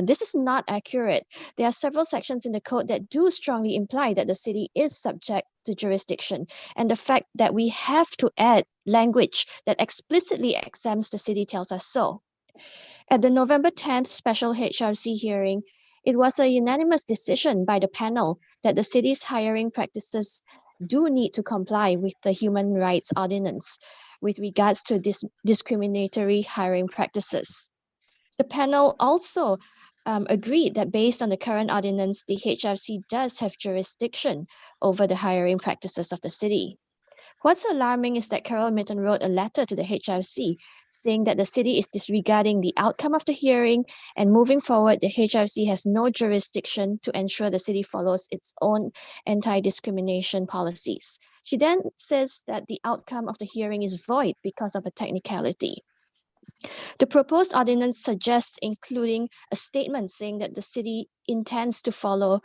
L: This is not accurate. There are several sections in the code that do strongly imply that the city is subject to jurisdiction, and the fact that we have to add language that explicitly exempts the city tells us so. At the November 10th special HRC hearing, it was a unanimous decision by the panel that the city's hiring practices do need to comply with the Human Rights Ordinance with regards to discriminatory hiring practices. The panel also agreed that based on the current ordinance, the HRC does have jurisdiction over the hiring practices of the city. What's alarming is that Carol Mitten wrote a letter to the HRC saying that the city is disregarding the outcome of the hearing, and moving forward, the HRC has no jurisdiction to ensure the city follows its own anti-discrimination policies. She then says that the outcome of the hearing is void because of a technicality. The proposed ordinance suggests including a statement saying that the city intends to follow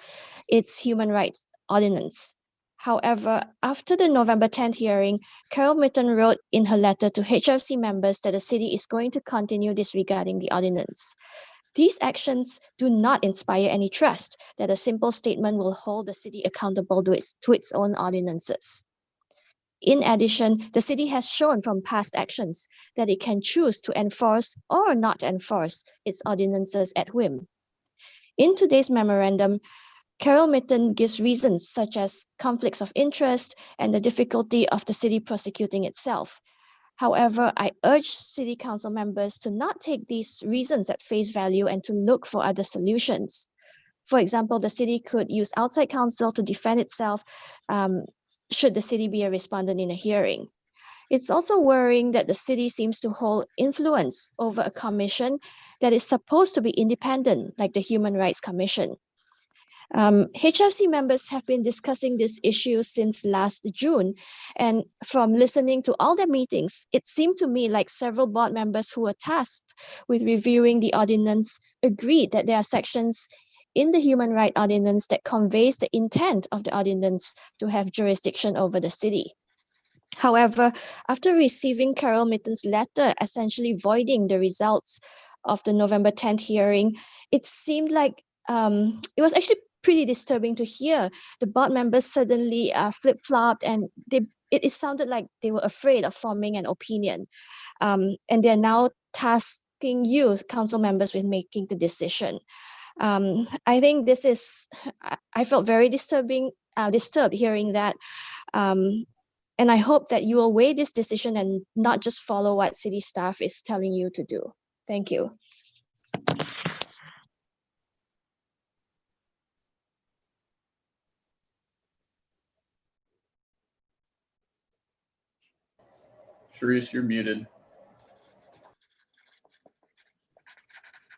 L: its human rights ordinance. However, after the November 10th hearing, Carol Mitten wrote in her letter to HRC members that the city is going to continue disregarding the ordinance. These actions do not inspire any trust that a simple statement will hold the city accountable to its own ordinances. In addition, the city has shown from past actions that it can choose to enforce or not enforce its ordinances at whim. In today's memorandum, Carol Mitten gives reasons such as conflicts of interest and the difficulty of the city prosecuting itself. However, I urge City Council members to not take these reasons at face value and to look for other solutions. For example, the city could use outside counsel to defend itself should the city be a respondent in a hearing. It's also worrying that the city seems to hold influence over a commission that is supposed to be independent, like the Human Rights Commission. HRC members have been discussing this issue since last June, and from listening to all their meetings, it seemed to me like several board members who were tasked with reviewing the ordinance agreed that there are sections in the Human Rights Ordinance that conveys the intent of the ordinance to have jurisdiction over the city. However, after receiving Carol Mitten's letter essentially voiding the results of the November 10th hearing, it seemed like it was actually pretty disturbing to hear the board members suddenly flip-flopped, and it sounded like they were afraid of forming an opinion. And they're now tasking you, council members, with making the decision. I think this is, I felt very disturbed hearing that. And I hope that you will weigh this decision and not just follow what city staff is telling you to do. Thank you.
D: Sharice, you're muted.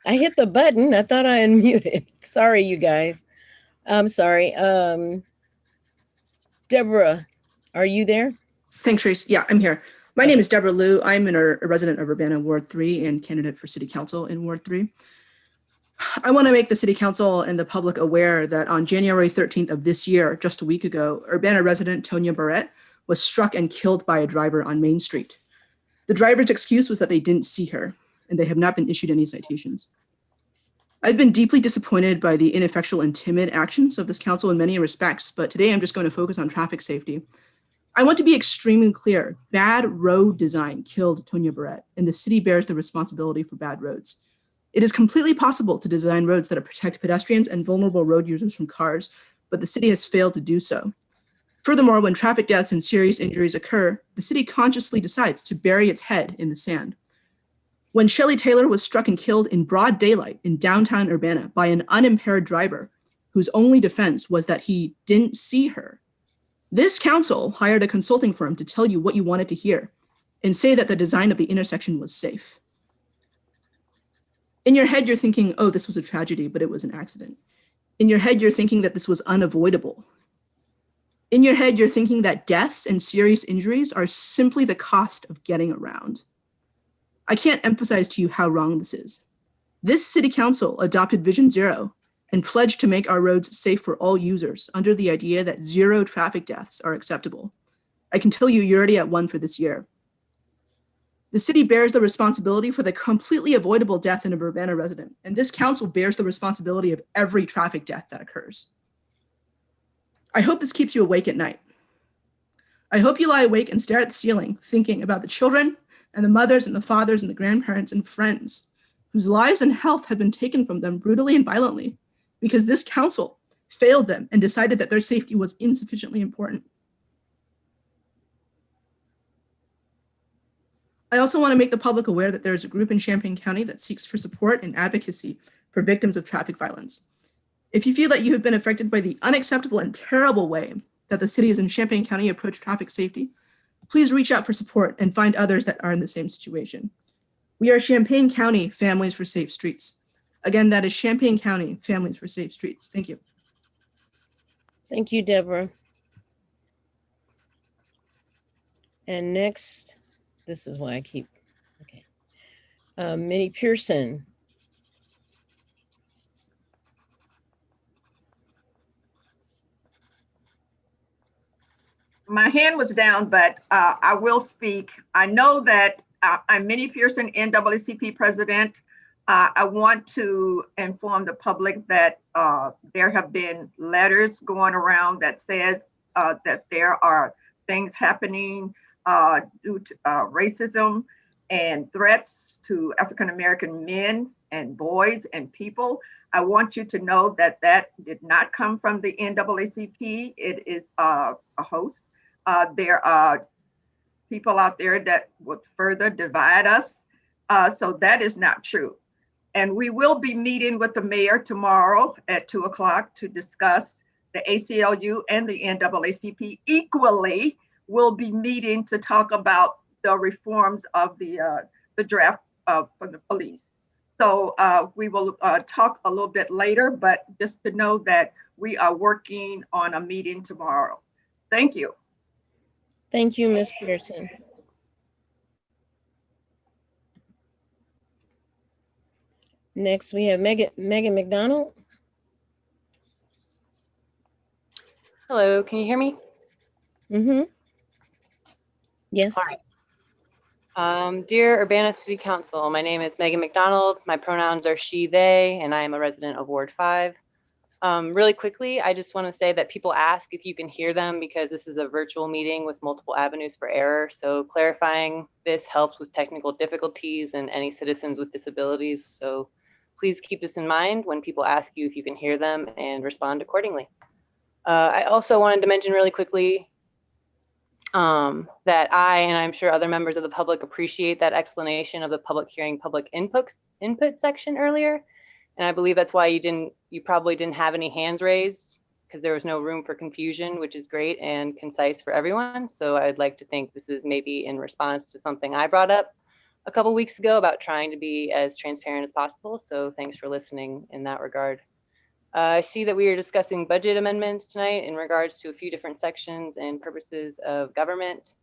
B: I hit the button. I thought I unmuted. Sorry, you guys. I'm sorry. Deborah, are you there?
M: Thanks, Trace. Yeah, I'm here. My name is Deborah Liu. I'm a resident of Urbana Ward 3 and candidate for City Council in Ward 3. I want to make the City Council and the public aware that on January 13th of this year, just a week ago, Urbana resident Tonya Barrett was struck and killed by a driver on Main Street. The driver's excuse was that they didn't see her, and they have not been issued any citations. I've been deeply disappointed by the ineffectual and timid actions of this council in many respects, but today I'm just going to focus on traffic safety. I want to be extremely clear. Bad road design killed Tonya Barrett, and the city bears the responsibility for bad roads. It is completely possible to design roads that protect pedestrians and vulnerable road users from cars, but the city has failed to do so. Furthermore, when traffic deaths and serious injuries occur, the city consciously decides to bury its head in the sand. When Shelley Taylor was struck and killed in broad daylight in downtown Urbana by an unimpaired driver whose only defense was that he didn't see her, this council hired a consulting firm to tell you what you wanted to hear and say that the design of the intersection was safe. In your head, you're thinking, oh, this was a tragedy, but it was an accident. In your head, you're thinking that this was unavoidable. In your head, you're thinking that deaths and serious injuries are simply the cost of getting around. I can't emphasize to you how wrong this is. This city council adopted Vision Zero and pledged to make our roads safe for all users under the idea that 0 traffic deaths are acceptable. I can tell you, you're already at 1 for this year. The city bears the responsibility for the completely avoidable death in a Urbana resident, and this council bears the responsibility of every traffic death that occurs. I hope this keeps you awake at night. I hope you lie awake and stare at the ceiling, thinking about the children and the mothers and the fathers and the grandparents and friends whose lives and health have been taken from them brutally and violently because this council failed them and decided that their safety was insufficiently important. I also want to make the public aware that there is a group in Champaign County that seeks for support and advocacy for victims of traffic violence. If you feel that you have been affected by the unacceptable and terrible way that the cities in Champaign County approach traffic safety, please reach out for support and find others that are in the same situation. We are Champaign County Families for Safe Streets. Again, that is Champaign County Families for Safe Streets. Thank you.
B: Thank you, Deborah. And next, this is why I keep, okay. Minnie Pearson.
N: My hand was down, but I will speak. I know that I'm Minnie Pearson, NAACP president. I want to inform the public that there have been letters going around that says that there are things happening due to racism and threats to African-American men and boys and people. I want you to know that that did not come from the NAACP. It is a host. There are people out there that would further divide us. So that is not true. And we will be meeting with the mayor tomorrow at 2 o'clock to discuss the ACLU and the NAACP equally will be meeting to talk about the reforms of the draft for the police. So we will talk a little bit later, but just to know that we are working on a meeting tomorrow. Thank you.
B: Thank you, Ms. Pearson. Next, we have Megan McDonald.
O: Hello, can you hear me?
B: Mm-hmm. Yes.
O: All right. Dear Urbana City Council, my name is Megan McDonald. My pronouns are she, they, and I am a resident of Ward 5. Really quickly, I just want to say that people ask if you can hear them because this is a virtual meeting with multiple avenues for error. So clarifying this helps with technical difficulties and any citizens with disabilities. So please keep this in mind when people ask you if you can hear them and respond accordingly. I also wanted to mention really quickly that I, and I'm sure other members of the public, appreciate that explanation of the public hearing public input section earlier. And I believe that's why you probably didn't have any hands raised because there was no room for confusion, which is great and concise for everyone. So I'd like to think this is maybe in response to something I brought up a couple weeks ago about trying to be as transparent as possible. So thanks for listening in that regard. I see that we are discussing budget amendments tonight in regards to a few different sections and purposes of government.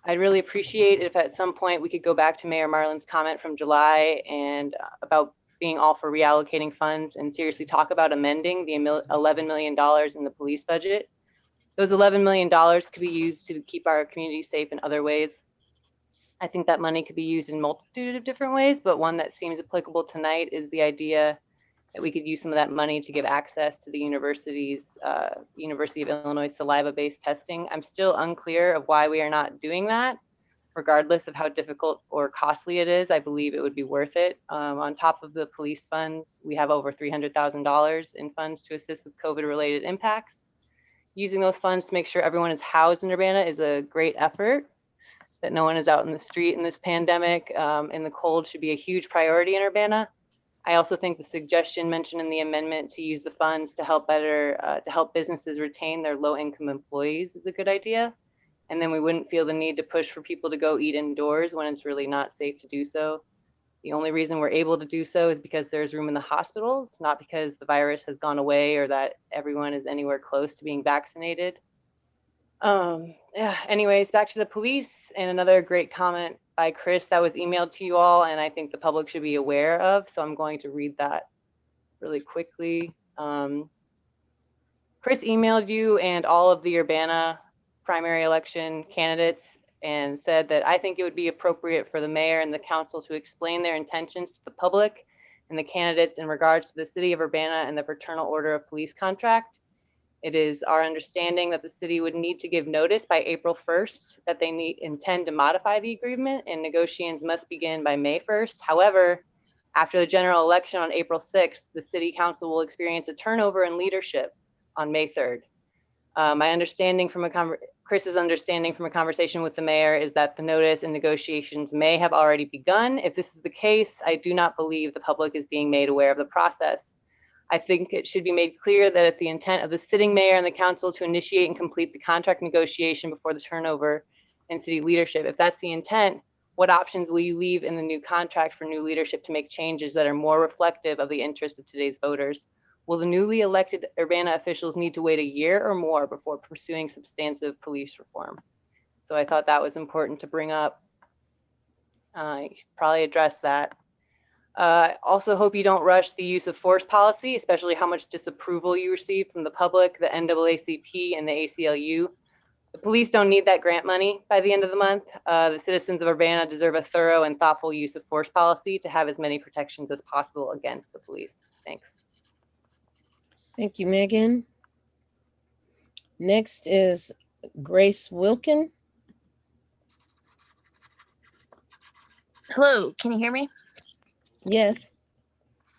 O: I'd really appreciate if at some point we could go back to Mayor Marlin's comment from July and about being all for reallocating funds and seriously talk about amending the $11 million in the police budget. Those $11 million could be used to keep our community safe in other ways. I think that money could be used in multitude of different ways, but one that seems applicable tonight is the idea that we could use some of that money to give access to the University of Illinois saliva-based testing. I'm still unclear of why we are not doing that. Regardless of how difficult or costly it is, I believe it would be worth it. On top of the police funds, we have over $300,000 in funds to assist with COVID-related impacts. Using those funds to make sure everyone is housed in Urbana is a great effort. That no one is out in the street in this pandemic and the cold should be a huge priority in Urbana. I also think the suggestion mentioned in the amendment to use the funds to help businesses retain their low-income employees is a good idea. And then we wouldn't feel the need to push for people to go eat indoors when it's really not safe to do so. The only reason we're able to do so is because there's room in the hospitals, not because the virus has gone away or that everyone is anywhere close to being vaccinated. Anyways, back to the police, and another great comment by Chris that was emailed to you all, and I think the public should be aware of. So I'm going to read that really quickly. Chris emailed you and all of the Urbana primary election candidates and said that I think it would be appropriate for the mayor and the council to explain their intentions to the public and the candidates in regards to the city of Urbana and the Fraternal Order of Police contract. It is our understanding that the city would need to give notice by April 1st that they intend to modify the agreement, and negotiations must begin by May 1st. However, after the general election on April 6th, the city council will experience a turnover in leadership on May 3rd. My understanding from Chris's understanding from a conversation with the mayor is that the notice and negotiations may have already begun. If this is the case, I do not believe the public is being made aware of the process. I think it should be made clear that it's the intent of the sitting mayor and the council to initiate and complete the contract negotiation before the turnover in city leadership. If that's the intent, what options will you leave in the new contract for new leadership to make changes that are more reflective of the interest of today's voters? Will the newly elected Urbana officials need to wait a year or more before pursuing substantive police reform? So I thought that was important to bring up. You should probably address that. Also hope you don't rush the use of force policy, especially how much disapproval you receive from the public, the NAACP, and the ACLU. The police don't need that grant money by the end of the month. The citizens of Urbana deserve a thorough and thoughtful use of force policy to have as many protections as possible against the police. Thanks.
B: Thank you, Megan. Next is Grace Wilkin.
P: Hello, can you hear me?
B: Yes.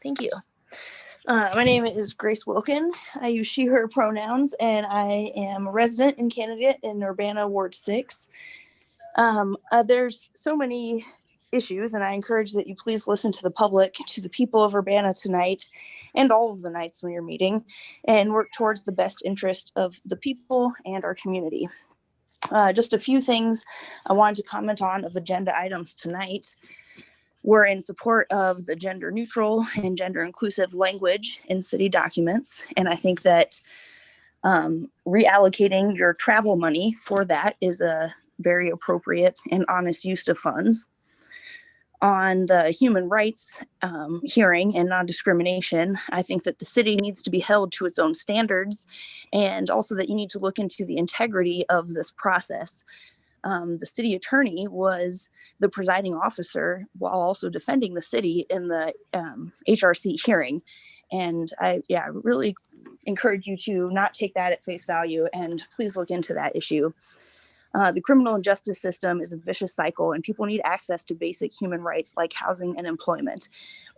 P: Thank you. My name is Grace Wilkin. I use she, her pronouns, and I am a resident and candidate in Urbana Ward 6. There's so many issues, and I encourage that you please listen to the public, to the people of Urbana tonight, and all of the nights when you're meeting, and work towards the best interest of the people and our community. Just a few things I wanted to comment on of agenda items tonight. We're in support of the gender neutral and gender inclusive language in city documents. And I think that reallocating your travel money for that is a very appropriate and honest use of funds. On the human rights hearing and non-discrimination, I think that the city needs to be held to its own standards, and also that you need to look into the integrity of this process. The city attorney was the presiding officer while also defending the city in the HRC hearing. And I really encourage you to not take that at face value and please look into that issue. The criminal justice system is a vicious cycle, and people need access to basic human rights like housing and employment.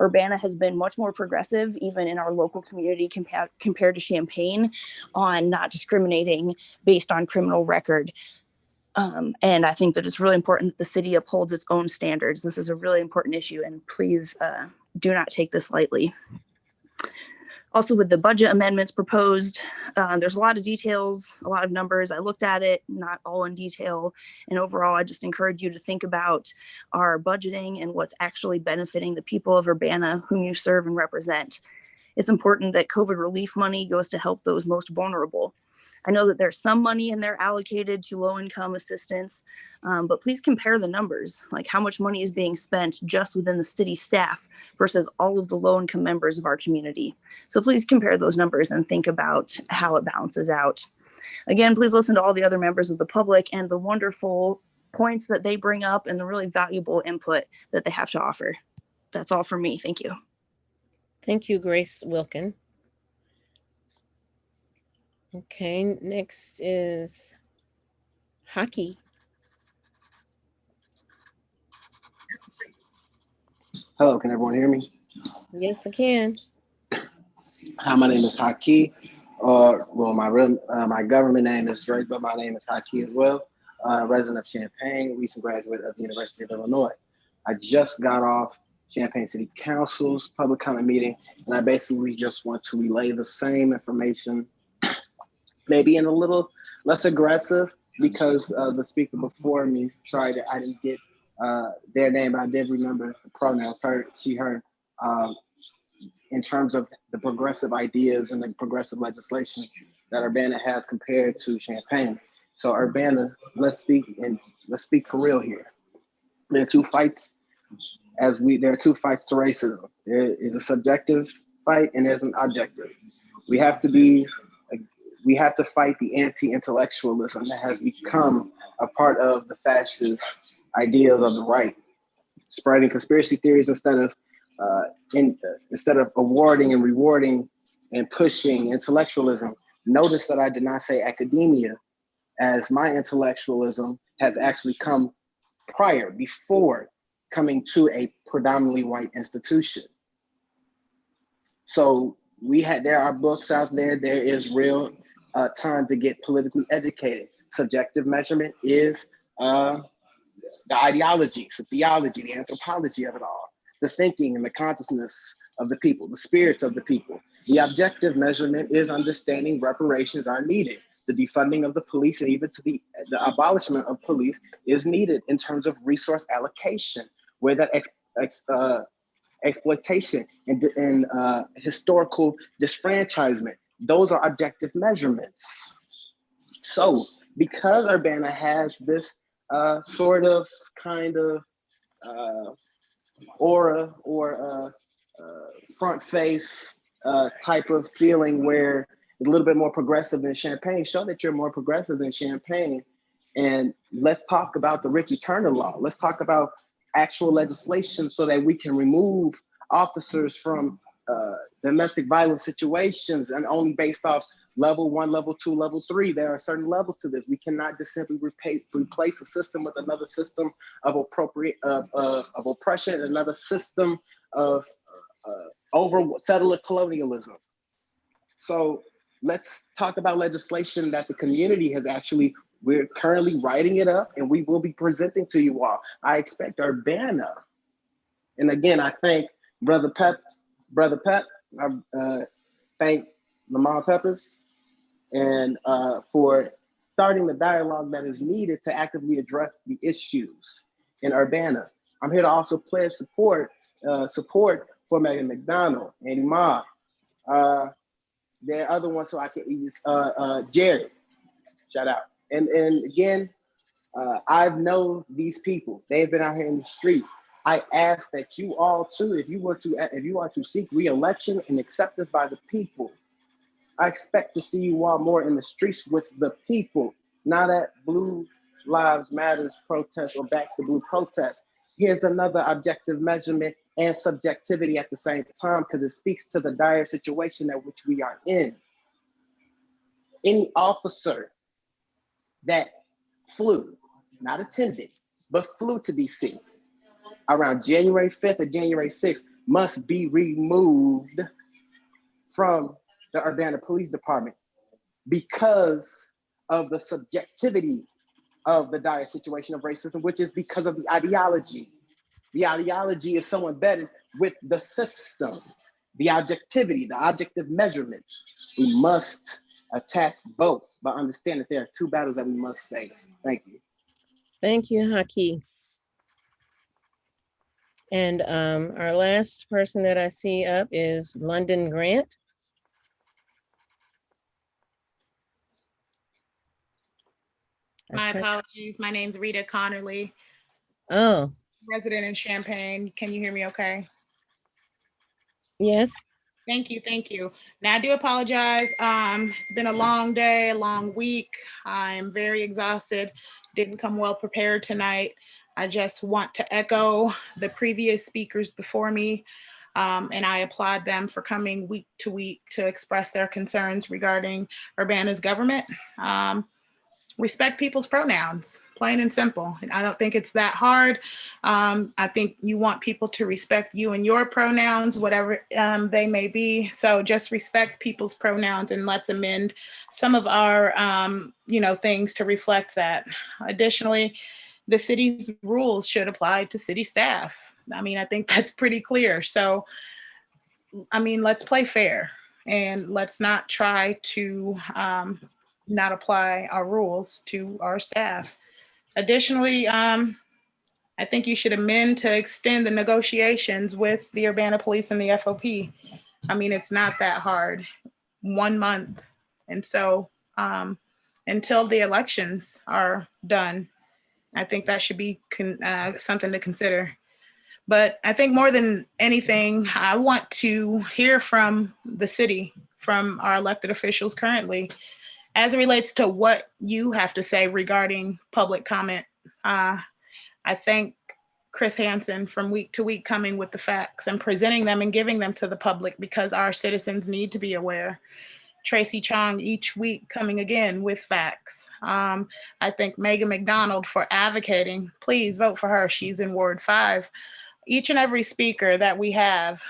P: Urbana has been much more progressive, even in our local community compared to Champaign, on not discriminating based on criminal record. And I think that it's really important that the city upholds its own standards. This is a really important issue, and please do not take this lightly. Also, with the budget amendments proposed, there's a lot of details, a lot of numbers. I looked at it, not all in detail. And overall, I just encourage you to think about our budgeting and what's actually benefiting the people of Urbana whom you serve and represent. It's important that COVID relief money goes to help those most vulnerable. I know that there's some money in there allocated to low-income assistance, but please compare the numbers, like how much money is being spent just within the city staff versus all of the low-income members of our community. So please compare those numbers and think about how it balances out. Again, please listen to all the other members of the public and the wonderful points that they bring up and the really valuable input that they have to offer. That's all from me. Thank you.
B: Thank you, Grace Wilkin. Okay, next is hockey.
Q: Hello, can everyone hear me?
B: Yes, I can.
Q: Hi, my name is Haki. My government name is Drake, but my name is Haki as well. Resident of Champaign, recent graduate of the University of Illinois. I just got off Champaign City Council's public comment meeting, and I basically just want to relay the same information, maybe in a little less aggressive, because the speaker before me, sorry that I didn't get their name, but I did remember the pronouns, her, she, her, in terms of the progressive ideas and the progressive legislation that Urbana has compared to Champaign. So Urbana, let's speak for real here. There are two fights there are two fights to racism. There is a subjective fight and there's an objective. We have to fight the anti-intellectualism that has become a part of the fascist ideas of the right, spreading conspiracy theories instead of awarding and rewarding and pushing intellectualism. Notice that I did not say academia, as my intellectualism has actually come before coming to a predominantly white institution. So there are books out there. There is real time to get politically educated. Subjective measurement is the ideologies, the theology, the anthropology of it all, the thinking and the consciousness of the people, the spirits of the people. The objective measurement is understanding reparations are needed. The defunding of the police and even to the abolishment of police is needed in terms of resource allocation, where that exploitation and historical disfranchisement, those are objective measurements. So because Urbana has this sort of kind of aura or front face type of feeling where it's a little bit more progressive than Champaign, show that you're more progressive than Champaign. And let's talk about the Richie Turner law. Let's talk about actual legislation so that we can remove officers from domestic violence situations and only based off level 1, level 2, level 3. There are certain levels to this. We cannot just simply replace a system with another system of oppression, another system of settler colonialism. So let's talk about legislation that the community has we're currently writing it up and we will be presenting to you all. I expect Urbana, and again, I thank Brother Pep, I thank Lamont Peppers, and for starting the dialogue that is needed to actively address the issues in Urbana. I'm here to also pledge support for Megan McDonald, Andy Ma, there are other ones, so I can use Jared, shout out. And again, I know these people. They've been out here in the streets. I ask that you all too, if you are to seek re-election and acceptance by the people, I expect to see you all more in the streets with the people, not at Blue Lives Matters protests or Back to Blue protests. Here's another objective measurement and subjectivity at the same time, because it speaks to the dire situation at which we are in. Any officer that flew, not attended, but flew to DC around January 5th or January 6th must be removed from the Urbana Police Department because of the subjectivity of the dire situation of racism, which is because of the ideology. The ideology is so embedded with the system. the objectivity, the objective measurement. We must attack both, but understand that there are two battles that we must face. Thank you.
B: Thank you, Haki. And our last person that I see up is London Grant.
R: My apologies. My name's Rita Connerly,
B: Oh,
R: resident in Champaign. Can you hear me okay?
B: yes.
R: Thank you. Thank you. Now I do apologize. It's been a long day, a long week. I'm very exhausted. Didn't come well prepared tonight. I just want to echo the previous speakers before me. And I applaud them for coming week to week to express their concerns regarding Urbana's government. Respect people's pronouns, plain and simple. And I don't think it's that hard. I think you want people to respect you and your pronouns, whatever they may be. So just respect people's pronouns and let's amend some of our, things to reflect that. Additionally, the city's rules should apply to city staff. I mean, I think that's pretty clear. So, I mean, let's play fair and let's not try to not apply our rules to our staff. Additionally, I think you should amend to extend the negotiations with the Urbana Police and the FOP. I mean, it's not that hard, 1 month. And so until the elections are done, I think that should be something to consider. But I think more than anything, I want to hear from the city, from our elected officials currently, as it relates to what you have to say regarding public comment. I thank Chris Hansen from week to week coming with the facts and presenting them and giving them to the public because our citizens need to be aware. Tracy Chong each week coming again with facts. I thank Megan McDonald for advocating. Please vote for her. She's in Ward 5. Each and every speaker that we have,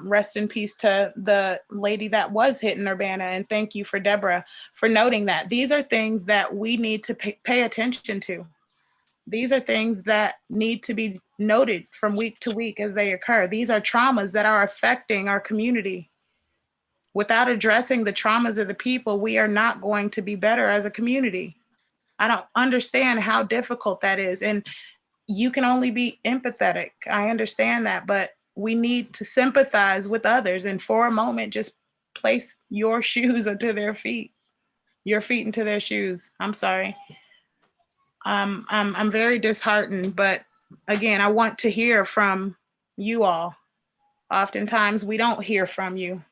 R: rest in peace to the lady that was hit in Urbana. And thank you for Deborah for noting that. These are things that we need to pay attention to. These are things that need to be noted from week to week as they occur. These are traumas that are affecting our community. Without addressing the traumas of the people, we are not going to be better as a community. I don't understand how difficult that is. And you can only be empathetic. I understand that, but we need to sympathize with others. And for a moment, just place your shoes into their feet, your feet into their shoes. I'm sorry. I'm very disheartened, but again, I want to hear from you all. Oftentimes we don't hear from you.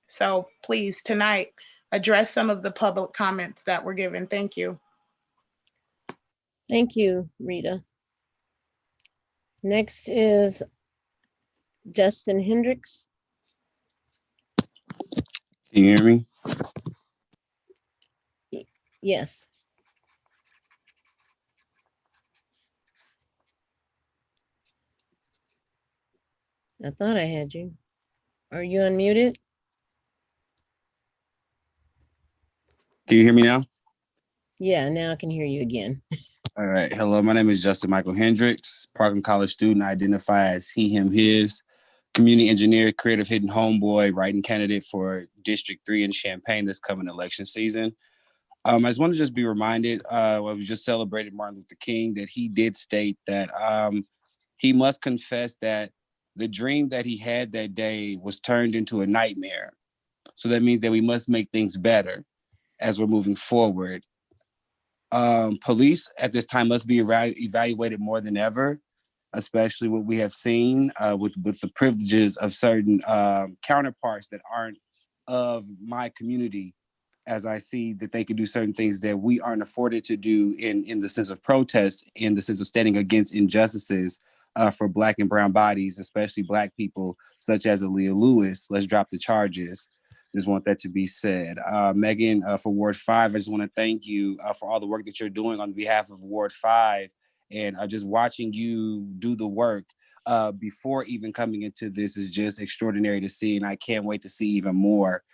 R: So please tonight, address some of the public comments that were given. Thank you.
B: Thank you, Rita. Next is Justin Hendricks.
S: Can you hear me?
B: Yes. I thought I had you. Are you unmuted?
S: Can you hear me now?
B: Yeah, now I can hear you again.
S: All right. Hello, my name is Justin Michael Hendricks, Parkland College student. I identify as he, him, his, community engineer, creative hidden homeboy, writing candidate for District 3 in Champaign this coming election season. I just want to just be reminded, we just celebrated Martin Luther King, that he did state that he must confess that the dream that he had that day was turned into a nightmare. So that means that we must make things better as we're moving forward. Police at this time must be evaluated more than ever, especially what we have seen with the privileges of certain counterparts that aren't of my community, as I see that they can do certain things that we aren't afforded to do in the sense of protest, in the sense of standing against injustices for Black and brown bodies, especially Black people, such as Aaliyah Lewis. Let's drop the charges. Just want that to be said. Megan, for Ward 5, I just want to thank you for all the work that you're doing on behalf of Ward 5. And just watching you do the work before even coming into this is just extraordinary to see. And I can't wait to see even more.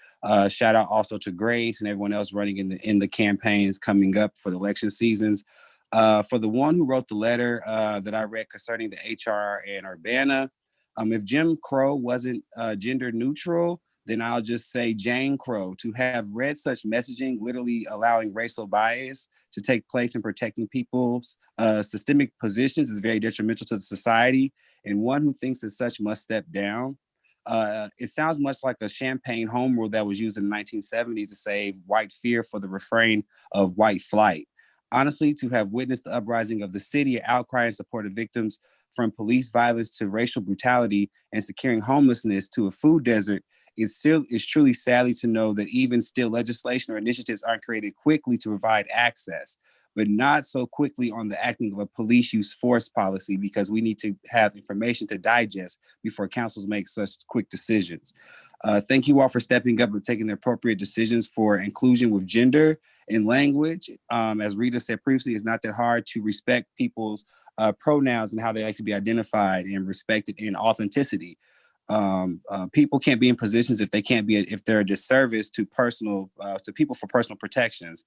S: Shout out also to Grace and everyone else running in the campaigns coming up for the election seasons. For the one who wrote the letter that I read concerning the HR in Urbana, If Jim Crow wasn't gender neutral, then I'll just say Jane Crow. To have read such messaging, literally allowing racial bias to take place in protecting people's systemic positions is very detrimental to the society, and one who thinks that such must step down. It sounds much like a Champagne home rule that was used in the 1970s to save white fear for the refrain of white flight. Honestly, to have witnessed the uprising of the city, outcry in support of victims from police violence to racial brutality and securing homelessness to a food desert, it's truly sadly to know that even still legislation or initiatives aren't created quickly to provide access, but not so quickly on the acting of a police use force policy, because we need to have information to digest before councils make such quick decisions. Thank you all for stepping up and taking the appropriate decisions for inclusion with gender and language. As Rita said previously, it's not that hard to respect people's pronouns and how they like to be identified and respected in authenticity. People can't be in positions if they can't be, if they're a disservice to people for personal protections.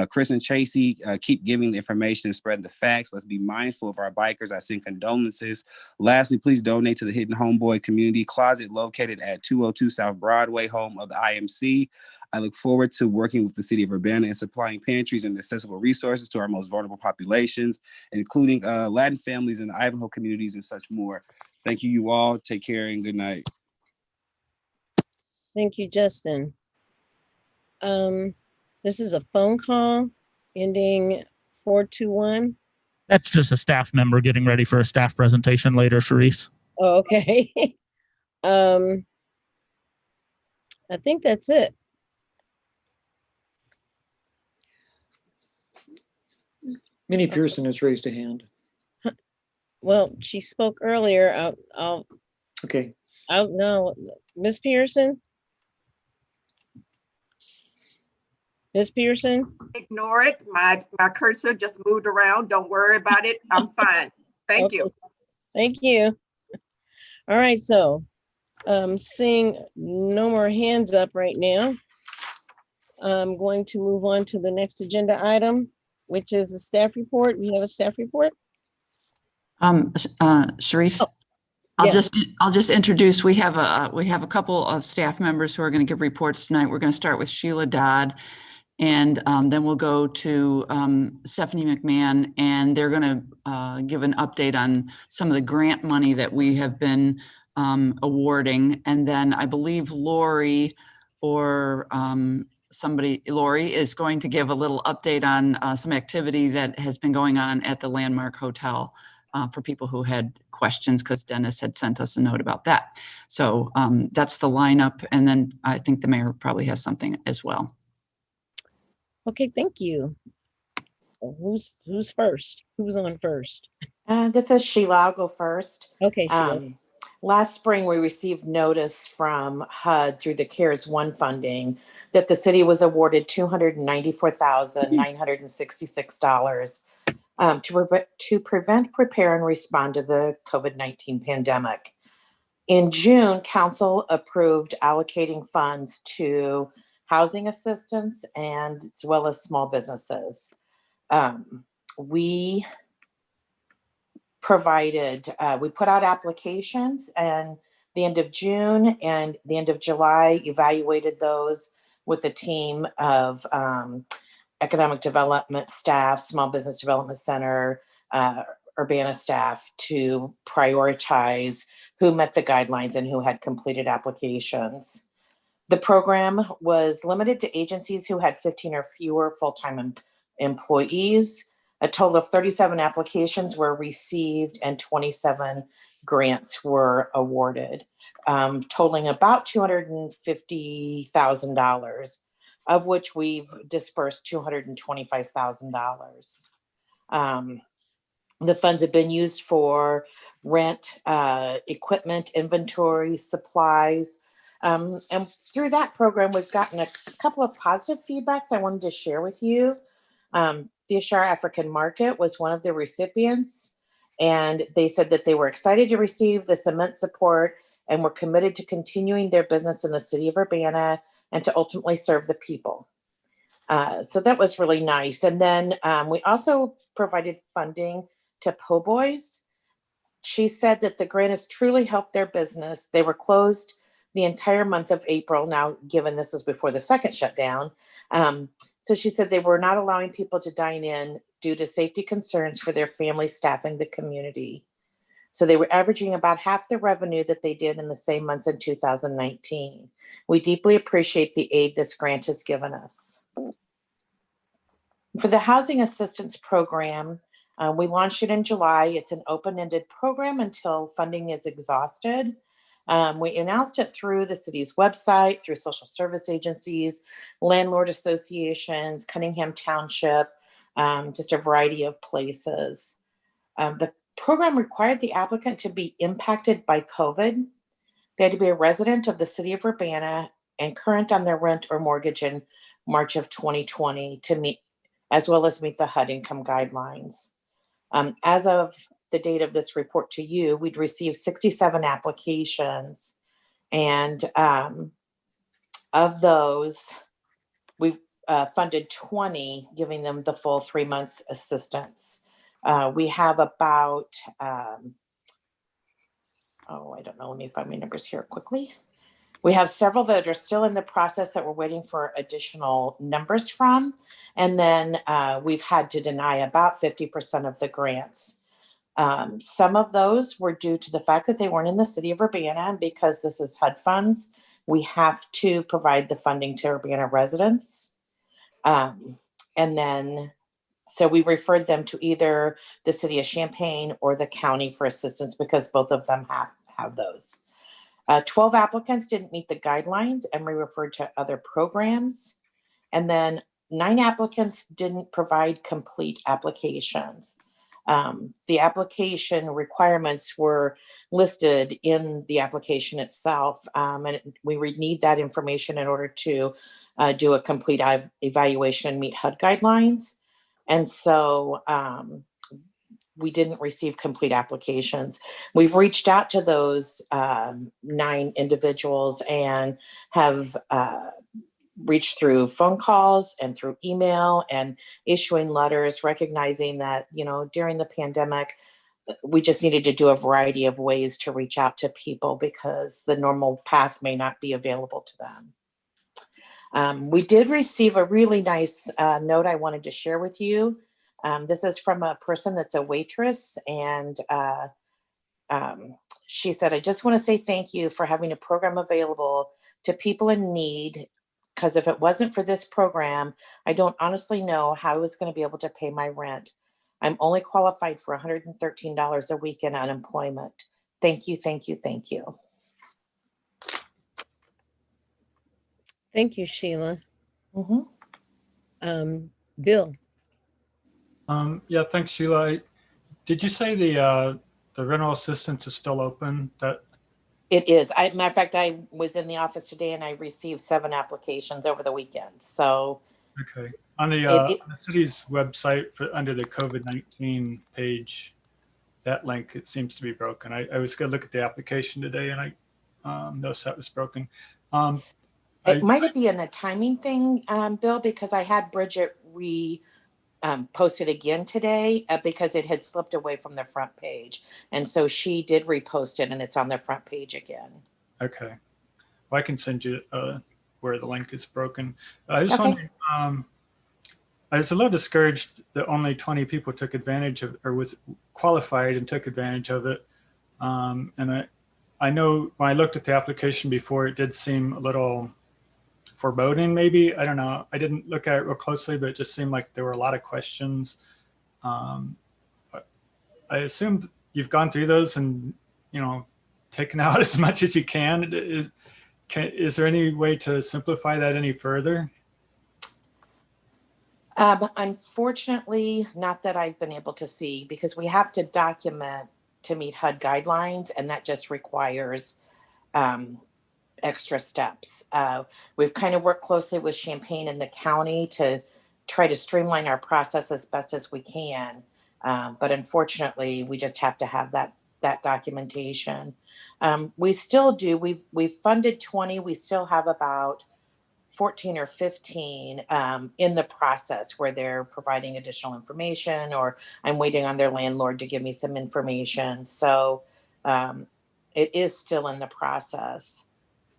S: Chris and Tracy, keep giving the information and spreading the facts. Let's be mindful of our bikers. I send condolences. Lastly, please donate to the Hidden Homeboy Community Closet located at 202 South Broadway, home of the IMC. I look forward to working with the city of Urbana and supplying pantries and accessible resources to our most vulnerable populations, including Latin families in the Ivanhoe communities and such more. Thank you all. Take care and good night.
B: Thank you, Justin. This is a phone call ending 421.
T: That's just a staff member getting ready for a staff presentation later, Sharice.
B: Oh, okay. I think that's it.
F: Minnie Pearson has raised a hand.
B: Well, she spoke earlier.
F: Okay.
B: No, Miss Pearson? Miss Pearson?
N: Ignore it. My cursor just moved around. Don't worry about it. I'm fine. Thank you.
B: Thank you. All right, so seeing no more hands up right now, I'm going to move on to the next agenda item, which is a staff report. We have a staff report.
U: Sharice, I'll just introduce. We have a couple of staff members who are going to give reports tonight. We're going to start with Sheila Dodd, and then we'll go to Stephanie McMahon, and they're going to give an update on some of the grant money that we have been awarding. And then I believe Lori or Lori is going to give a little update on some activity that has been going on at the Landmark Hotel for people who had questions, because Dennis had sent us a note about that. So that's the lineup. And then I think the mayor probably has something as well.
B: Okay, thank you. Who's first? Who's on first?
V: This is Sheila. I'll go first.
B: Okay, Sheila.
V: Last spring, we received notice from HUD through the CARES 1 funding that the city was awarded $294,966 to prevent, prepare, and respond to the COVID-19 pandemic. In June, council approved allocating funds to housing assistance and as well as small businesses. We put out applications and the end of June and the end of July, evaluated those with a team of economic development staff, small business development center, Urbana staff to prioritize who met the guidelines and who had completed applications. The program was limited to agencies who had 15 or fewer full-time employees. A total of 37 applications were received and 27 grants were awarded, totaling about $250,000, of which we've dispersed $225,000. The funds have been used for rent, equipment, inventory, supplies. And through that program, we've gotten a couple of positive feedbacks I wanted to share with you. The Ashara African Market was one of the recipients, and they said that they were excited to receive this immense support and were committed to continuing their business in the city of Urbana and to ultimately serve the people. So that was really nice. And then we also provided funding to Po' Boys She said that the grant has truly helped their business. They were closed the entire month of April. Now, given this was before the second shutdown. So she said they were not allowing people to dine in due to safety concerns for their family staffing the community. So they were averaging about half the revenue that they did in the same months in 2019. We deeply appreciate the aid this grant has given us. For the Housing Assistance Program, we launched it in July. It's an open-ended program until funding is exhausted. We announced it through the city's website, through social service agencies, landlord associations, Cunningham Township, just a variety of places. The program required the applicant to be impacted by COVID. They had to be a resident of the city of Urbana and current on their rent or mortgage in March of 2020 to meet, as well as meet the HUD income guidelines. As of the date of this report to you, we'd received 67 applications. And of those, we've funded 20, giving them the full 3 months assistance. We have about, I don't know, let me find my numbers here quickly. We have several that are still in the process that we're waiting for additional numbers from. And then we've had to deny about 50% of the grants. Some of those were due to the fact that they weren't in the city of Urbana, and because this is HUD funds, we have to provide the funding to Urbana residents. And then, so we referred them to either the city of Champaign or the county for assistance because both of them have those. 12 applicants didn't meet the guidelines and we referred to other programs. And then 9 applicants didn't provide complete applications. The application requirements were listed in the application itself, and we would need that information in order to do a complete evaluation and meet HUD guidelines. And so we didn't receive complete applications. We've reached out to those 9 individuals and have reached through phone calls and through email and issuing letters, recognizing that, during the pandemic, we just needed to do a variety of ways to reach out to people because the normal path may not be available to them. We did receive a really nice note I wanted to share with you. This is from a person that's a waitress, and she said, I just want to say thank you for having a program available to people in need, because if it wasn't for this program, I don't honestly know how I was going to be able to pay my rent. I'm only qualified for $113 a week in unemployment. Thank you, thank you, thank you.
B: Thank you, Sheila.
V: Mm-hmm.
B: Bill.
A: Yeah, thanks, Sheila. Did you say the rental assistance is still open?
V: It is. Matter of fact, I was in the office today and I received 7 applications over the weekend. So,
A: okay. On the city's website under the COVID-19 page, that link, it seems to be broken. I was going to look at the application today and I noticed that was broken.
V: It might be in a timing thing, Bill, because I had Bridget posted again today because it had slipped away from the front page. And so she did repost it and it's on the front page again.
A: Okay. Well, I can send you where the link is broken. I was wondering, I was a little discouraged that only 20 people took advantage of, or was qualified and took advantage of it. And I know when I looked at the application before, it did seem a little foreboding, maybe. I don't know. I didn't look at it real closely, but it just seemed like there were a lot of questions. I assume you've gone through those and, taken out as much as you can. Is there any way to simplify that any further?
V: Unfortunately, not that I've been able to see, because we have to document to meet HUD guidelines, and that just requires extra steps. We've kind of worked closely with Champaign and the county to try to streamline our process as best as we can. But unfortunately, we just have to have that documentation. We still do. We've funded 20. We still have about 14 or 15 in the process where they're providing additional information, or I'm waiting on their landlord to give me some information. So it is still in the process.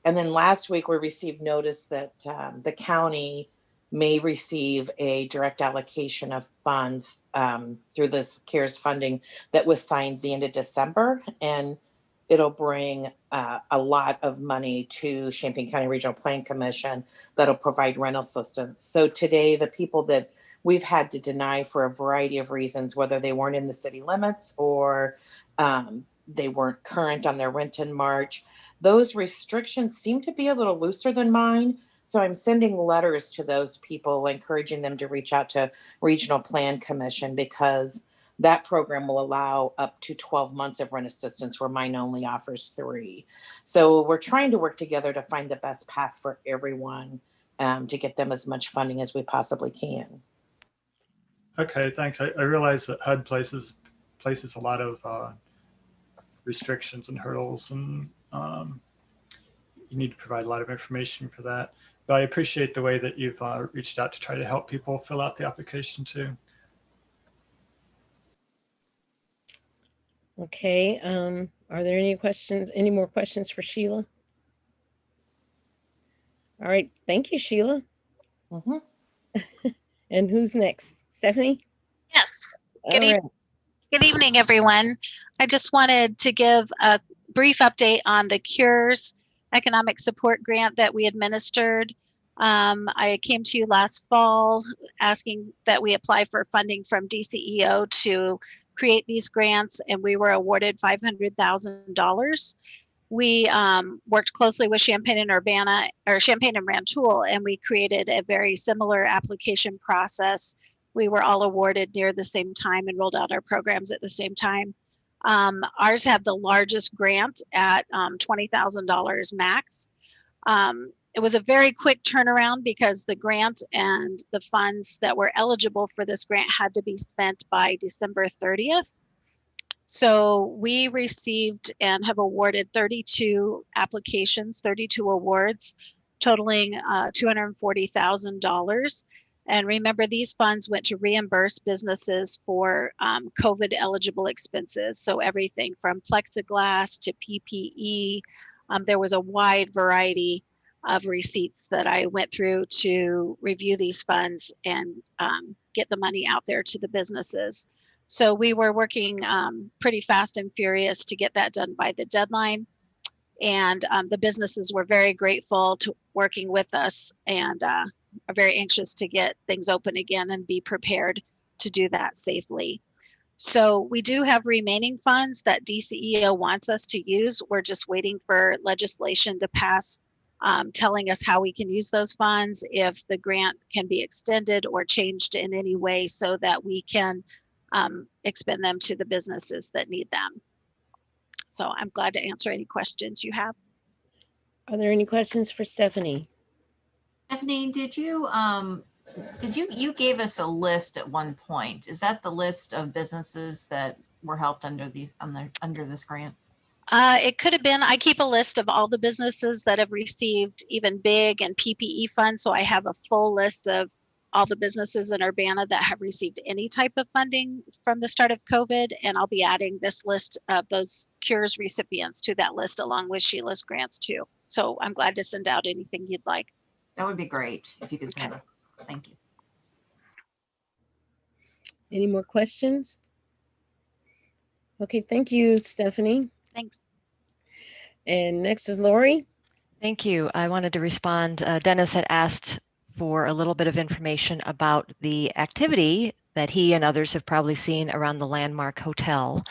V: And then last week we received notice that the county may receive a direct allocation of funds through this CARES funding that was signed the end of December. And it'll bring a lot of money to Champaign County Regional Plan Commission that'll provide rental assistance. So today, the people that we've had to deny for a variety of reasons, whether they weren't in the city limits or they weren't current on their rent in March, those restrictions seem to be a little looser than mine. So I'm sending letters to those people, encouraging them to reach out to Regional Plan Commission, because that program will allow up to 12 months of rent assistance where mine only offers 3. So we're trying to work together to find the best path for everyone to get them as much funding as we possibly can.
A: Okay, thanks. I realize that HUD places a lot of restrictions and hurdles, and you need to provide a lot of information for that. But I appreciate the way that you've reached out to try to help people fill out the application too.
B: Okay, are there any more questions for Sheila? All right, thank you, Sheila. And who's next? Stephanie?
C: Yes.
B: All right.
C: Good evening, everyone. I just wanted to give a brief update on the CURES economic support grant that we administered. I came to you last fall asking that we apply for funding from DCEO to create these grants, and we were awarded $500,000. We worked closely with Champaign and Urbana, or Champaign and Rantoul, and we created a very similar application process. We were all awarded near the same time and rolled out our programs at the same time. Ours had the largest grant at $20,000 max. It was a very quick turnaround because the grant and the funds that were eligible for this grant had to be spent by December 30th. So we received and have awarded 32 applications, 32 awards, totaling $240,000. And remember, these funds went to reimburse businesses for COVID eligible expenses. So everything from plexiglass to PPE. There was a wide variety of receipts that I went through to review these funds and get the money out there to the businesses. So we were working pretty fast and furious to get that done by the deadline. And the businesses were very grateful to working with us and are very anxious to get things open again and be prepared to do that safely. So we do have remaining funds that DCEO wants us to use. We're just waiting for legislation to pass telling us how we can use those funds, if the grant can be extended or changed in any way so that we can expend them to the businesses that need them. So I'm glad to answer any questions you have.
B: Are there any questions for Stephanie?
E: Stephanie, you gave us a list at one point. Is that the list of businesses that were helped under this grant?
C: It could have been. I keep a list of all the businesses that have received even big and PPE funds. So I have a full list of all the businesses in Urbana that have received any type of funding from the start of COVID. And I'll be adding this list of those CURES recipients to that list along with Sheila's grants too. So I'm glad to send out anything you'd like.
E: That would be great if you could send us. Thank you.
B: Any more questions? Okay, thank you, Stephanie.
C: Thanks.
B: And next is Lori.
H: Thank you. I wanted to respond. Dennis had asked for a little bit of information about the activity that he and others have probably seen around the Landmark Hotel.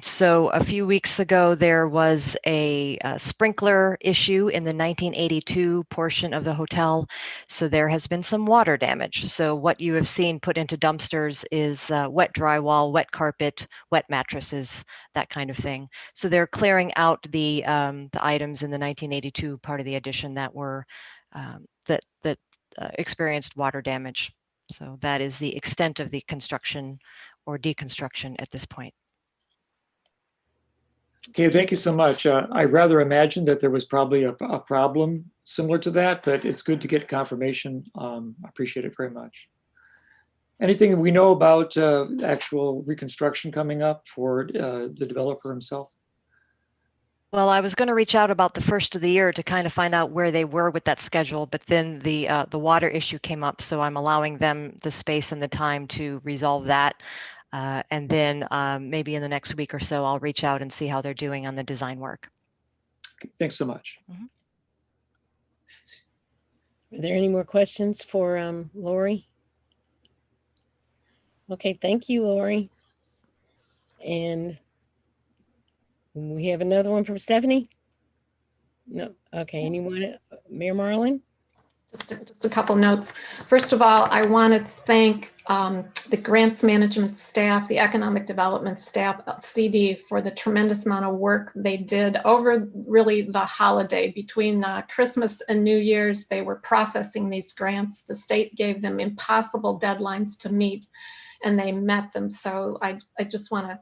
H: So a few weeks ago, there was a sprinkler issue in the 1982 portion of the hotel. So there has been some water damage. So what you have seen put into dumpsters is wet drywall, wet carpet, wet mattresses, that kind of thing. So they're clearing out the items in the 1982 part of the addition that were that experienced water damage. So that is the extent of the construction or deconstruction at this point.
F: Okay, thank you so much. I rather imagine that there was probably a problem similar to that, but it's good to get confirmation. I appreciate it very much. Anything we know about actual reconstruction coming up for the developer himself?
H: Well, I was going to reach out about the first of the year to kind of find out where they were with that schedule, but then the water issue came up, so I'm allowing them the space and the time to resolve that. And then maybe in the next week or so, I'll reach out and see how they're doing on the design work.
F: Thanks so much.
B: Are there any more questions for Lori? Okay, thank you, Lori. And we have another one from Stephanie? No, okay, anyone? Mayor Marlin?
G: Just a couple notes. First of all, I want to thank the grants management staff, the economic development staff, CD, for the tremendous amount of work they did over really the holiday between Christmas and New Year's. They were processing these grants. The state gave them impossible deadlines to meet, and they met them. So I just want to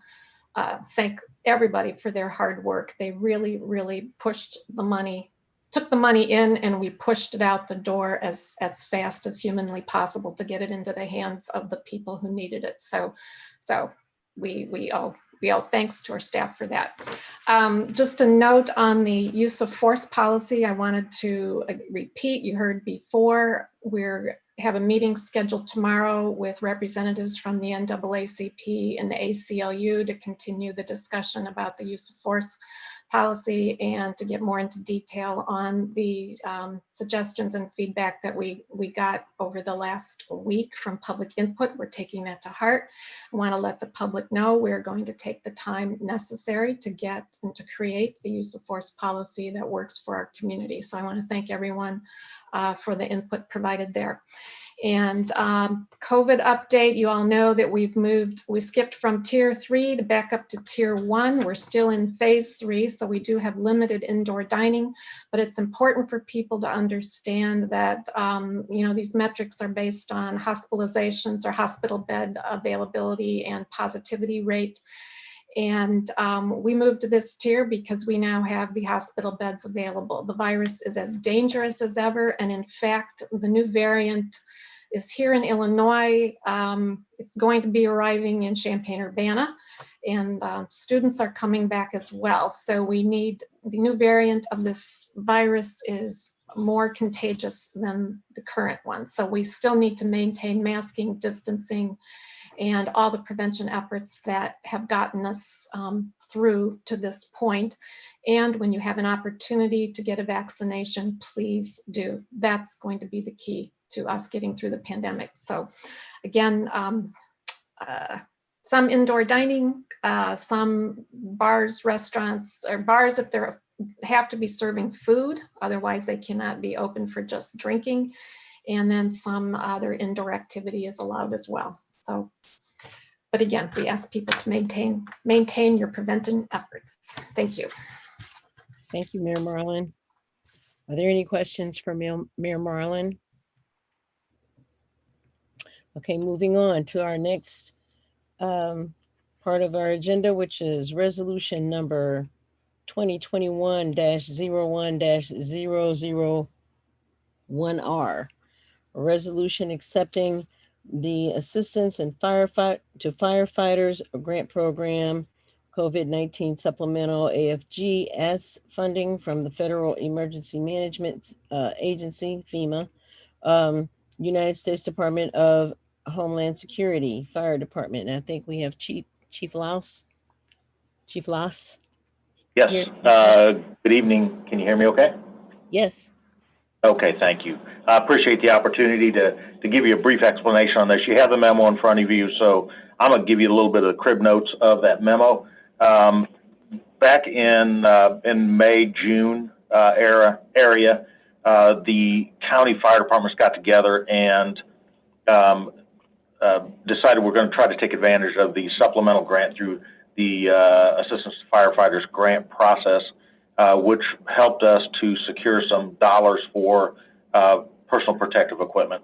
G: thank everybody for their hard work. They really, really pushed the money, took the money in, and we pushed it out the door as fast as humanly possible to get it into the hands of the people who needed it. So we owe thanks to our staff for that. Just a note on the use of force policy, I wanted to repeat, you heard before, we have a meeting scheduled tomorrow with representatives from the NAACP and the ACLU to continue the discussion about the use of force policy and to get more into detail on the suggestions and feedback that we got over the last week from public input. We're taking that to heart. I want to let the public know we're going to take the time necessary to get and to create a use of force policy that works for our community. So I want to thank everyone for the input provided there. And COVID update, you all know that we skipped from tier 3 to back up to tier 1. We're still in phase 3, so we do have limited indoor dining, but it's important for people to understand that these metrics are based on hospitalizations or hospital bed availability and positivity rate. And we moved to this tier because we now have the hospital beds available. The virus is as dangerous as ever, and in fact, the new variant is here in Illinois. It's going to be arriving in Champaign-Urbana, and students are coming back as well. So we need, the new variant of this virus is more contagious than the current one. So we still need to maintain masking, distancing, and all the prevention efforts that have gotten us through to this point. And when you have an opportunity to get a vaccination, please do. That's going to be the key to us getting through the pandemic. So again, some indoor dining, some bars, restaurants, or bars if they have to be serving food, otherwise they cannot be open for just drinking. And then some other indoor activity is allowed as well. So, but again, we ask people to maintain your prevention efforts. Thank you.
B: Thank you, Mayor Marlin. Are there any questions for Mayor Marlin? Okay, moving on to our next part of our agenda, which is resolution number 2021-01-001R. A resolution accepting the assistance and firefighters grant program COVID-19 supplemental AFGS funding from the Federal Emergency Management Agency, FEMA, United States Department of Homeland Security, Fire Department. And I think we have Chief Laus. Chief Laus.
I: Yes. Good evening. Can you hear me okay?
B: Yes.
I: Okay, thank you. I appreciate the opportunity to give you a brief explanation on this. You have the memo in front of you, so I'm going to give you a little bit of the crib notes of that memo. Back in May, June area, the county fire departments got together and decided we're going to try to take advantage of the supplemental grant through the Assistance to Firefighters grant process, which helped us to secure some dollars for personal protective equipment.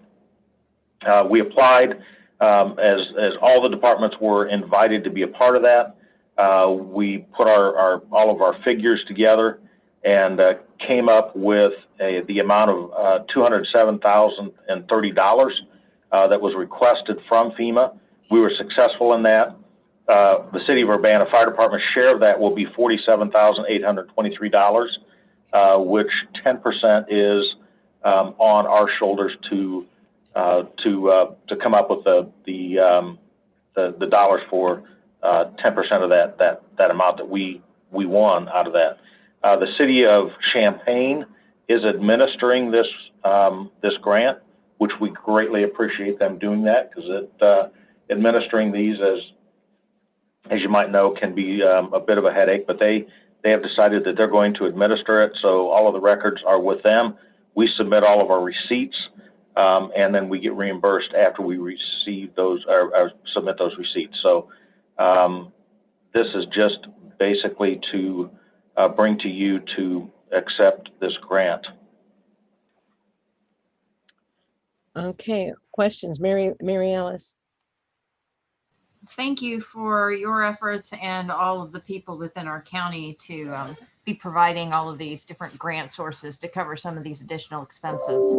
I: We applied as all the departments were invited to be a part of that. We put all of our figures together. and came up with the amount of $207,030 that was requested from FEMA. We were successful in that. The City of Urbana Fire Department's share of that will be $47,823, which 10% is on our shoulders to come up with the dollars for 10% of that amount that we won out of that. The City of Champaign is administering this grant, which we greatly appreciate them doing that, because administering these, as you might know, can be a bit of a headache, but they have decided that they're going to administer it. So all of the records are with them. We submit all of our receipts, and then we get reimbursed after we receive those or submit those receipts. So this is just basically to bring to you to accept this grant.
B: Okay, questions, Mary Alice?
E: Thank you for your efforts and all of the people within our county to be providing all of these different grant sources to cover some of these additional expenses.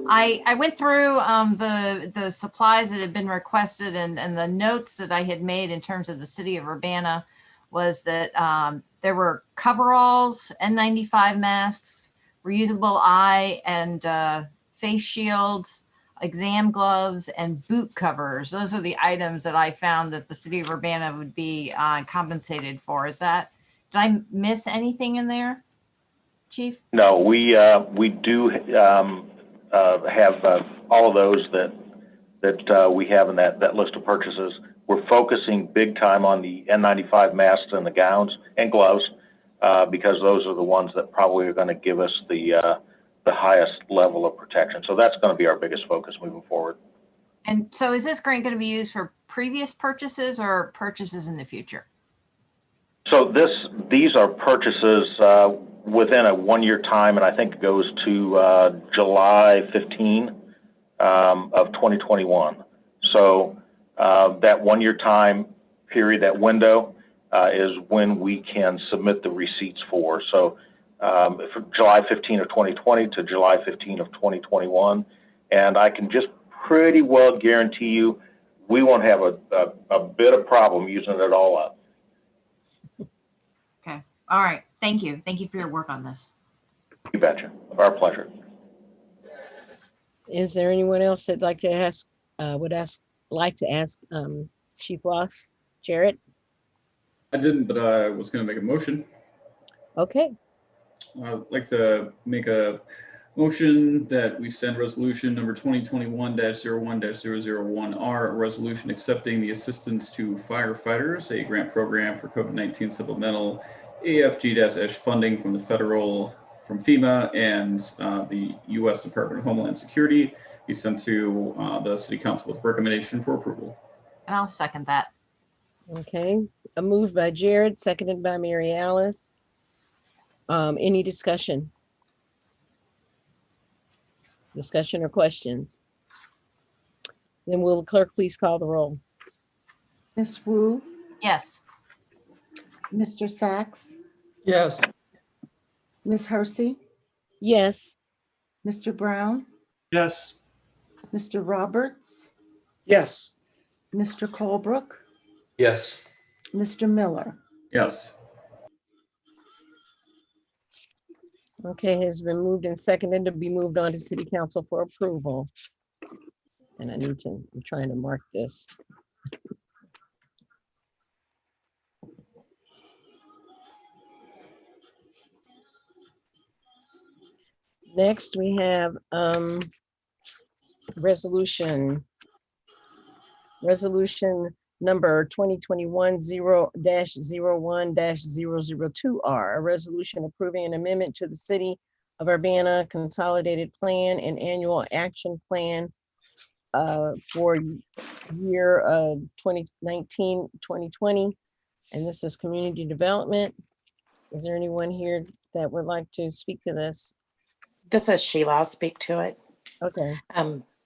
E: I went through the supplies that had been requested, and the notes that I had made in terms of the City of Urbana was that there were coveralls, N95 masks, reusable eye and face shields, exam gloves, and boot covers. Those are the items that I found that the City of Urbana would be compensated for. Did I miss anything in there, Chief?
I: No, we do have all of those that we have in that list of purchases. We're focusing big time on the N95 masks and the gowns and gloves because those are the ones that probably are going to give us the highest level of protection. So that's going to be our biggest focus moving forward.
E: And so is this grant going to be used for previous purchases or purchases in the future?
I: So these are purchases within a 1-year time, and I think it goes to July 15 of 2021. So that 1-year time period, that window, is when we can submit the receipts for. So from July 15 of 2020 to July 15 of 2021. And I can just pretty well guarantee you we won't have a bit of problem using it all up.
E: Okay. All right. Thank you. Thank you for your work on this.
I: You betcha. Our pleasure.
B: Is there anyone else that'd like to ask, Chief Ross? Jarrett?
D: I didn't, but I was going to make a motion.
B: Okay.
D: I'd like to make a motion that we send resolution number 2021-01-001R, a resolution accepting the assistance to firefighters, a grant program for COVID-19 supplemental AFG-H funding from from FEMA and the U.S. Department of Homeland Security, be sent to the City Council with recommendation for approval.
E: And I'll second that.
B: Okay. A move by Jared, seconded by Mary Alice. Any discussion? Discussion or questions? Then will the clerk please call the roll?
J: Ms. Wu,
E: Yes.
J: Mr. Sachs,
F: Yes.
J: Ms. Hersey,
B: Yes.
J: Mr. Brown,
A: Yes.
J: Mr. Roberts,
F: Yes.
J: Mr. Colebrook,
K: Yes.
J: Mr. Miller.
D: Yes.
B: Okay, has been moved and seconded to be moved on to City Council for approval. And I'm trying to mark this. Next, we have resolution number 2021-0-01-002R, a resolution approving an amendment to the City of Urbana Consolidated Plan and Annual Action Plan for year 2019-2020. And this is community development. Is there anyone here that would like to speak to this?
V: This is Sheila. I'll speak to it.
B: Okay.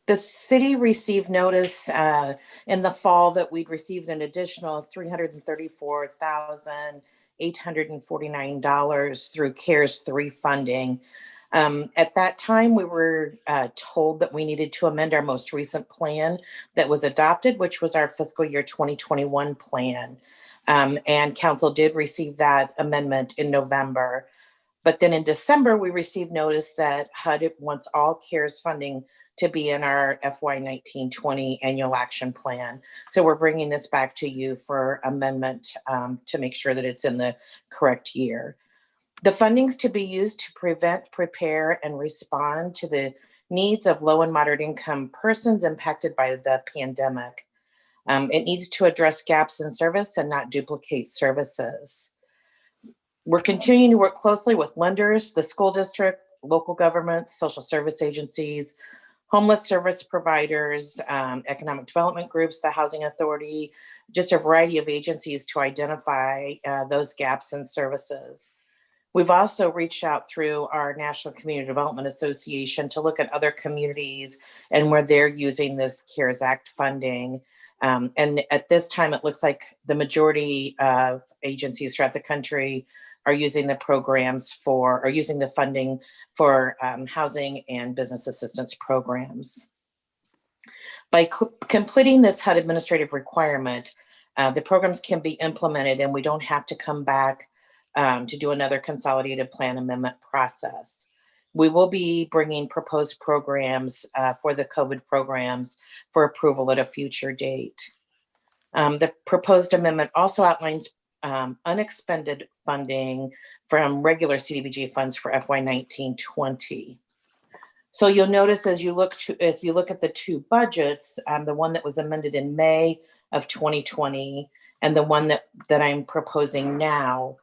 V: The city received notice in the fall that we'd received an additional $334,000 $849 through CARES 3 funding. At that time, we were told that we needed to amend our most recent plan that was adopted, which was our fiscal year 2021 plan. And council did receive that amendment in November. But then in December, we received notice that HUD wants all CARES funding to be in our FY 19-20 annual action plan. So we're bringing this back to you for amendment to make sure that it's in the correct year. The funding's to be used to prevent, prepare, and respond to the needs of low and moderate income persons impacted by the pandemic. It needs to address gaps in service and not duplicate services. We're continuing to work closely with lenders, the school district, local governments, social service agencies, homeless service providers, economic development groups, the Housing Authority, just a variety of agencies to identify those gaps in services. We've also reached out through our National Community Development Association to look at other communities and where they're using this CARES Act funding. And at this time, it looks like the majority of agencies throughout the country are using the programs for, or using the funding for housing and business assistance programs. By completing this HUD administrative requirement, the programs can be implemented and we don't have to come back to do another consolidated plan amendment process. We will be bringing proposed programs for the COVID programs for approval at a future date. The proposed amendment also outlines unexpended funding from regular CDBG funds for FY 19-20. So you'll notice as you look to, if you look at the two budgets, the one that was amended in May of 2020 and the one that I'm proposing now,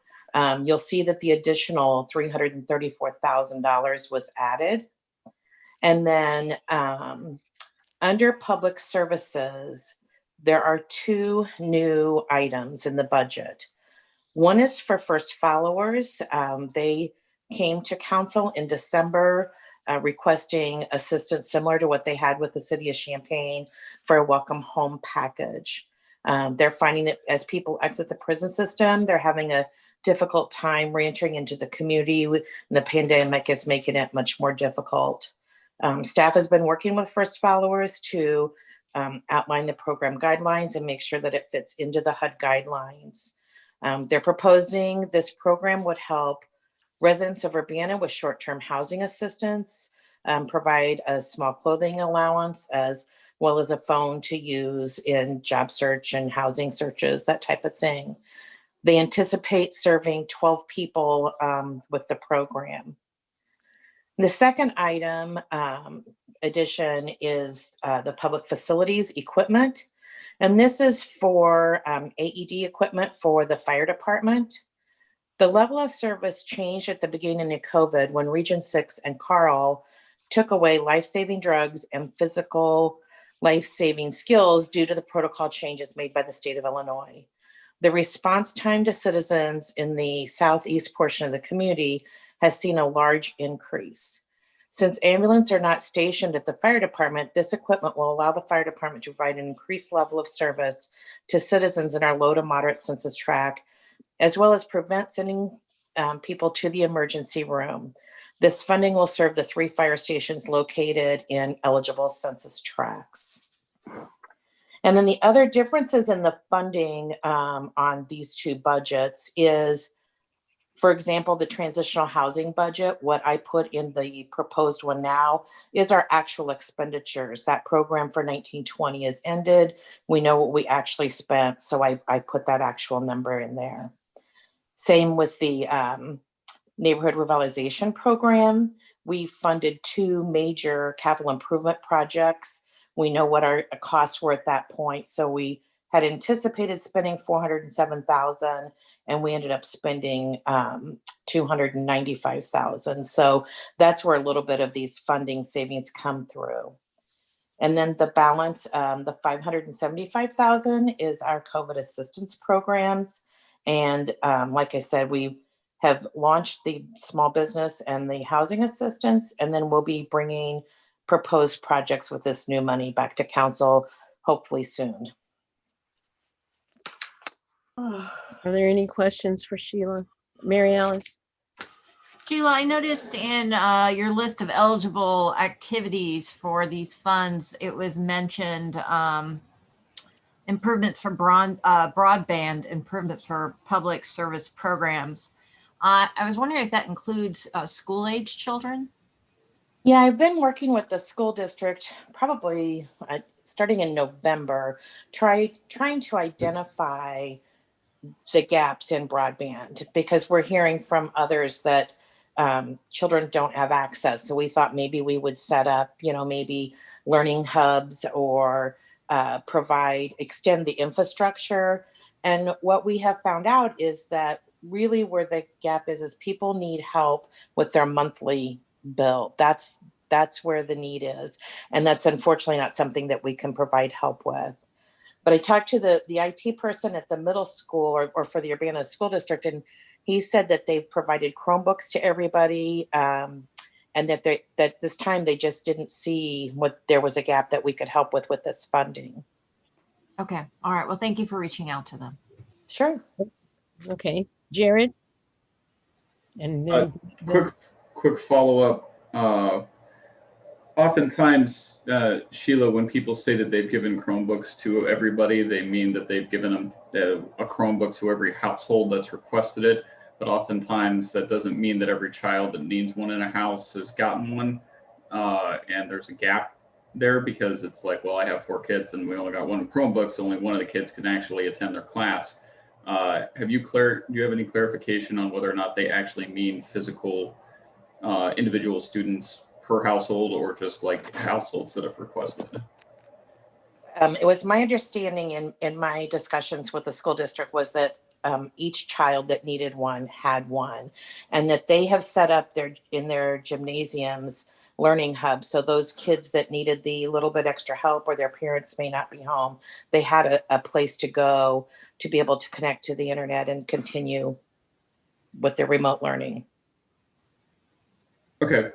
V: you'll see that the additional $334,000 was added. And then under public services, there are two new items in the budget. One is for first followers. They came to council in December requesting assistance similar to what they had with the city of Champaign for a welcome home package. They're finding that as people exit the prison system, they're having a difficult time reentering into the community. The pandemic is making it much more difficult. Staff has been working with first followers to outline the program guidelines and make sure that it fits into the HUD guidelines. They're proposing this program would help residents of Urbana with short-term housing assistance, provide a small clothing allowance, as well as a phone to use in job search and housing searches, that type of thing. They anticipate serving 12 people with the program. The second item addition is the public facilities equipment. And this is for AED equipment for the fire department. The level of service changed at the beginning of COVID when Region 6 and Carl took away life-saving drugs and physical life-saving skills due to the protocol changes made by the state of Illinois. The response time to citizens in the southeast portion of the community has seen a large increase. Since ambulances are not stationed at the fire department, this equipment will allow the fire department to provide an increased level of service to citizens in our low to moderate census tract, as well as prevent sending people to the emergency room. This funding will serve the 3 fire stations located in eligible census tracts. And then the other differences in the funding on these two budgets is, for example, the transitional housing budget, what I put in the proposed one now is our actual expenditures. That program for 19-20 is ended. We know what we actually spent, so I put that actual number in there. Same with the neighborhood revitalization program. We funded 2 major capital improvement projects. We know what our costs were at that point, so we had anticipated spending $407,000 and we ended up spending $295,000. So that's where a little bit of these funding savings come through. And then the balance, the $575,000 is our COVID assistance programs. And like I said, we have launched the small business and the housing assistance, and then we'll be bringing proposed projects with this new money back to council, hopefully soon.
B: Are there any questions for Sheila? Mary Alice?
E: Sheila, I noticed in your list of eligible activities for these funds, it was mentioned improvements for broadband, improvements for public service programs. I was wondering if that includes school-age children?
V: Yeah, I've been working with the school district probably starting in November, trying to identify the gaps in broadband because we're hearing from others that children don't have access. So we thought maybe we would set up, maybe learning hubs or extend the infrastructure. And what we have found out is that really where the gap is people need help with their monthly bill. That's where the need is. And that's unfortunately not something that we can provide help with. But I talked to the IT person at the middle school or for the Urbana School District, and he said that they've provided Chromebooks to everybody, and that this time they just didn't see what there was a gap that we could help with this funding.
E: Okay. All right. Well, thank you for reaching out to them.
V: Sure.
B: Okay. Jared? And then
D: Quick follow-up. Oftentimes, Sheila, when people say that they've given Chromebooks to everybody, they mean that they've given them a Chromebook to every household that's requested it. But oftentimes that doesn't mean that every child that needs one in a house has gotten one. And there's a gap there because it's like, well, I have 4 kids and we only got one Chromebook, so only one of the kids can actually attend their class. Do you have any clarification on whether or not they actually mean physical individual students per household or just like households that have requested?
V: It was my understanding in my discussions with the school district was that each child that needed one had one, and that they have set up in their gymnasiums learning hubs. So those kids that needed the little bit extra help or their parents may not be home, they had a place to go to be able to connect to the internet and continue with their remote learning.
D: Okay,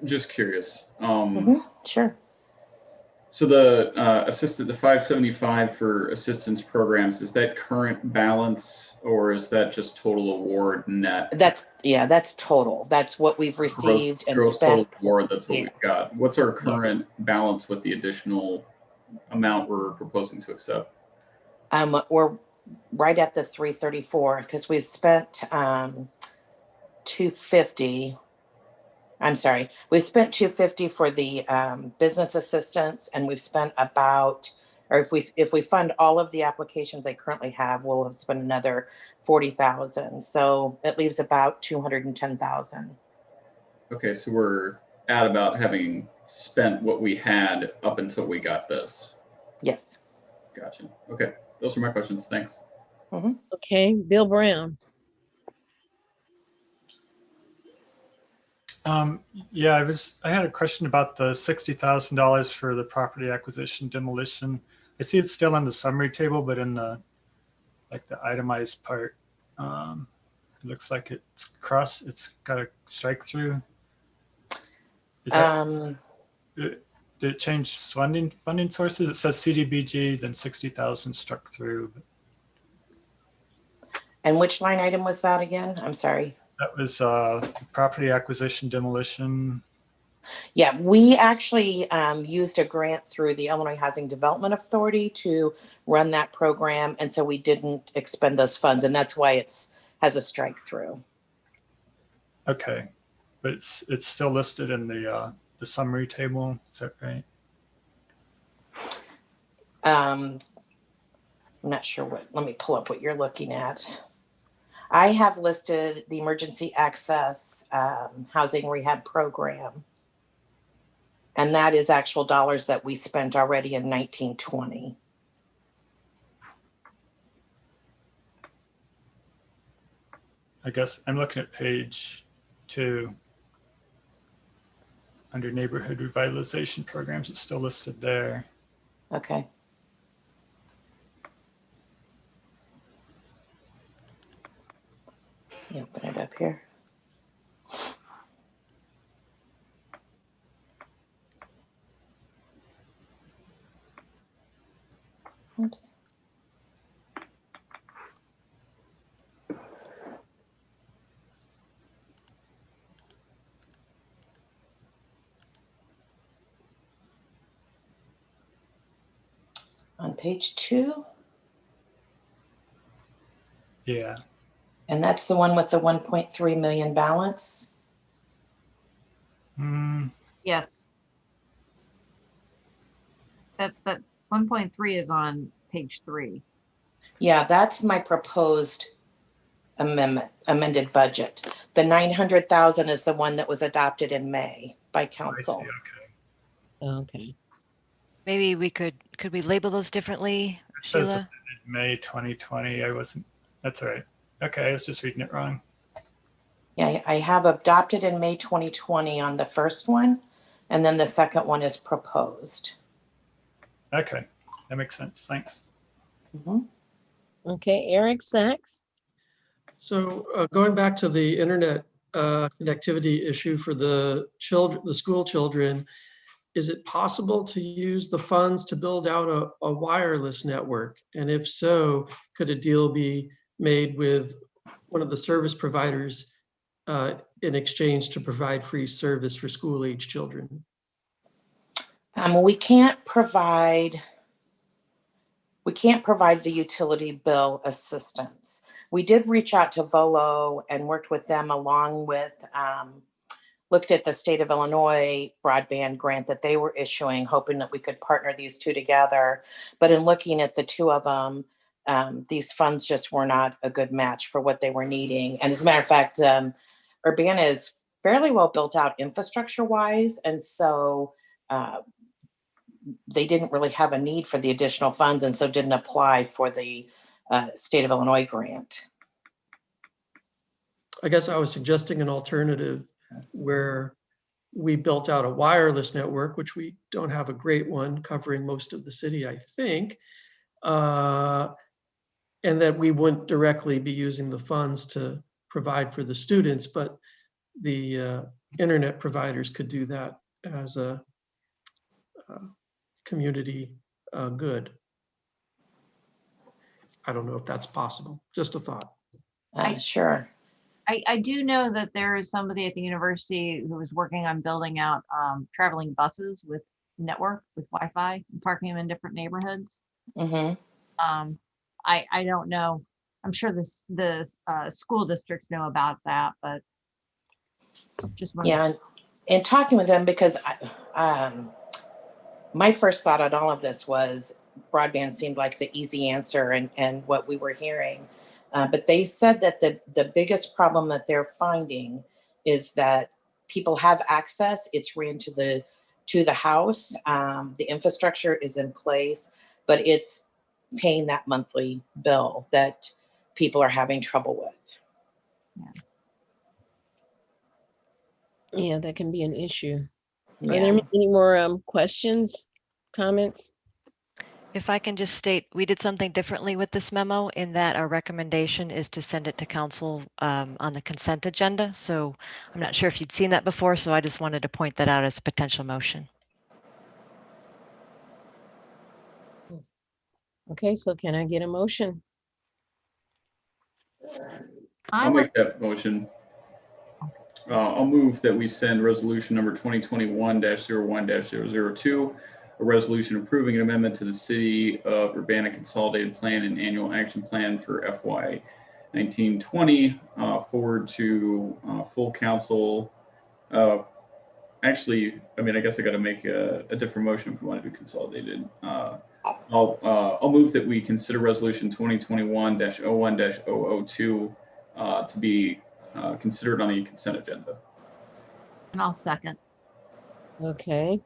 D: just curious.
V: Sure.
D: So the the 575 for assistance programs, is that current balance or is that just total award net?
V: That's total. That's what we've received and
D: gross
V: spent.
D: Total award, that's what we've got. What's our current balance with the additional amount we're proposing to accept?
V: We're right at the 334 because we've spent 250. I'm sorry, we've spent 250 for the business assistance, and we've spent about, or if we fund all of the applications I currently have, we'll have spent another 40,000. So it leaves about 210,000.
D: Okay, so we're at about having spent what we had up until we got this.
V: Yes.
D: Gotcha. Okay, those are my questions. Thanks.
B: Okay, Bill Brown.
A: Yeah, I had a question about the $60,000 for the property acquisition demolition. I see it's still on the summary table, but in the itemized part, it looks like it's got a strike through. Is that, did it change funding sources? It says CDBG, then 60,000 struck through.
V: And which line item was that again? I'm sorry.
A: That was property acquisition demolition.
V: Yeah, we actually used a grant through the Illinois Housing Development Authority to run that program. And so we didn't expend those funds, and that's why has a strike through.
A: Okay, but it's still listed in the summary table. Is that right?
V: I'm not sure let me pull up what you're looking at. I have listed the emergency access housing rehab program. And that is actual dollars that we spent already in 1920.
A: I guess I'm looking at page 2 under neighborhood revitalization programs. It's still listed there.
V: Okay. You open it up here. Oops. On page 2.
A: Yeah.
V: And that's the one with the 1.3 million balance.
E: Yes. That 1.3 is on page 3.
V: Yeah, that's my proposed amended budget. The 900,000 is the one that was adopted in May by council.
B: Okay.
H: Maybe we could we label those differently,
A: It says
H: Sheila?
A: May 2020. That's all right. Okay, I was just reading it wrong.
V: Yeah, I have adopted in May 2020 on the first one, and then the second one is proposed.
A: Okay, that makes sense. Thanks.
B: Okay, Eric Sachs.
K: So going back to the internet connectivity issue for the school children, is it possible to use the funds to build out a wireless network? And if so, could a deal be made with one of the service providers in exchange to provide free service for school-age children?
V: We can't provide the utility bill assistance. We did reach out to Volo and worked with them along with, looked at the state of Illinois broadband grant that they were issuing, hoping that we could partner these two together. But in looking at the two of them, these funds just were not a good match for what they were needing. And as a matter of fact, Urbana is fairly well built out infrastructure wise. And so they didn't really have a need for the additional funds and so didn't apply for the state of Illinois grant.
K: I guess I was suggesting an alternative where we built out a wireless network, which we don't have a great one covering most of the city, I think, and that we wouldn't directly be using the funds to provide for the students, but the internet providers could do that as a community good. I don't know if that's possible. Just a thought.
V: Sure.
E: I do know that there is somebody at the university who is working on building out traveling buses with network, with Wi-Fi, and parking them in different neighborhoods.
V: Mm-hmm.
E: I don't know. I'm sure the school districts know about that, but just
V: yeah, and talking with them, because my first thought on all of this was broadband seemed like the easy answer and what we were hearing. But they said that the biggest problem that they're finding is that people have access. It's ran to the house. The infrastructure is in place, but it's paying that monthly bill that people are having trouble with.
B: Yeah, that can be an issue. Are
V: Yeah.
B: there any more questions, comments?
H: If I can just state, we did something differently with this memo in that our recommendation is to send it to council on the consent agenda. So I'm not sure if you'd seen that before, so I just wanted to point that out as a potential motion.
B: Okay, so can I get a motion?
D: I'll make that motion. I'll move that we send resolution number 2021-01-002, a resolution approving an amendment to the City of Urbana Consolidated Plan and Annual Action Plan for FY 1920, forward to full council. Actually, I mean, I guess I got to make a different motion if we want to do consolidated. I'll move that we consider resolution 2021-01-002 to be considered on the consent agenda.
E: And I'll second.
B: Okay.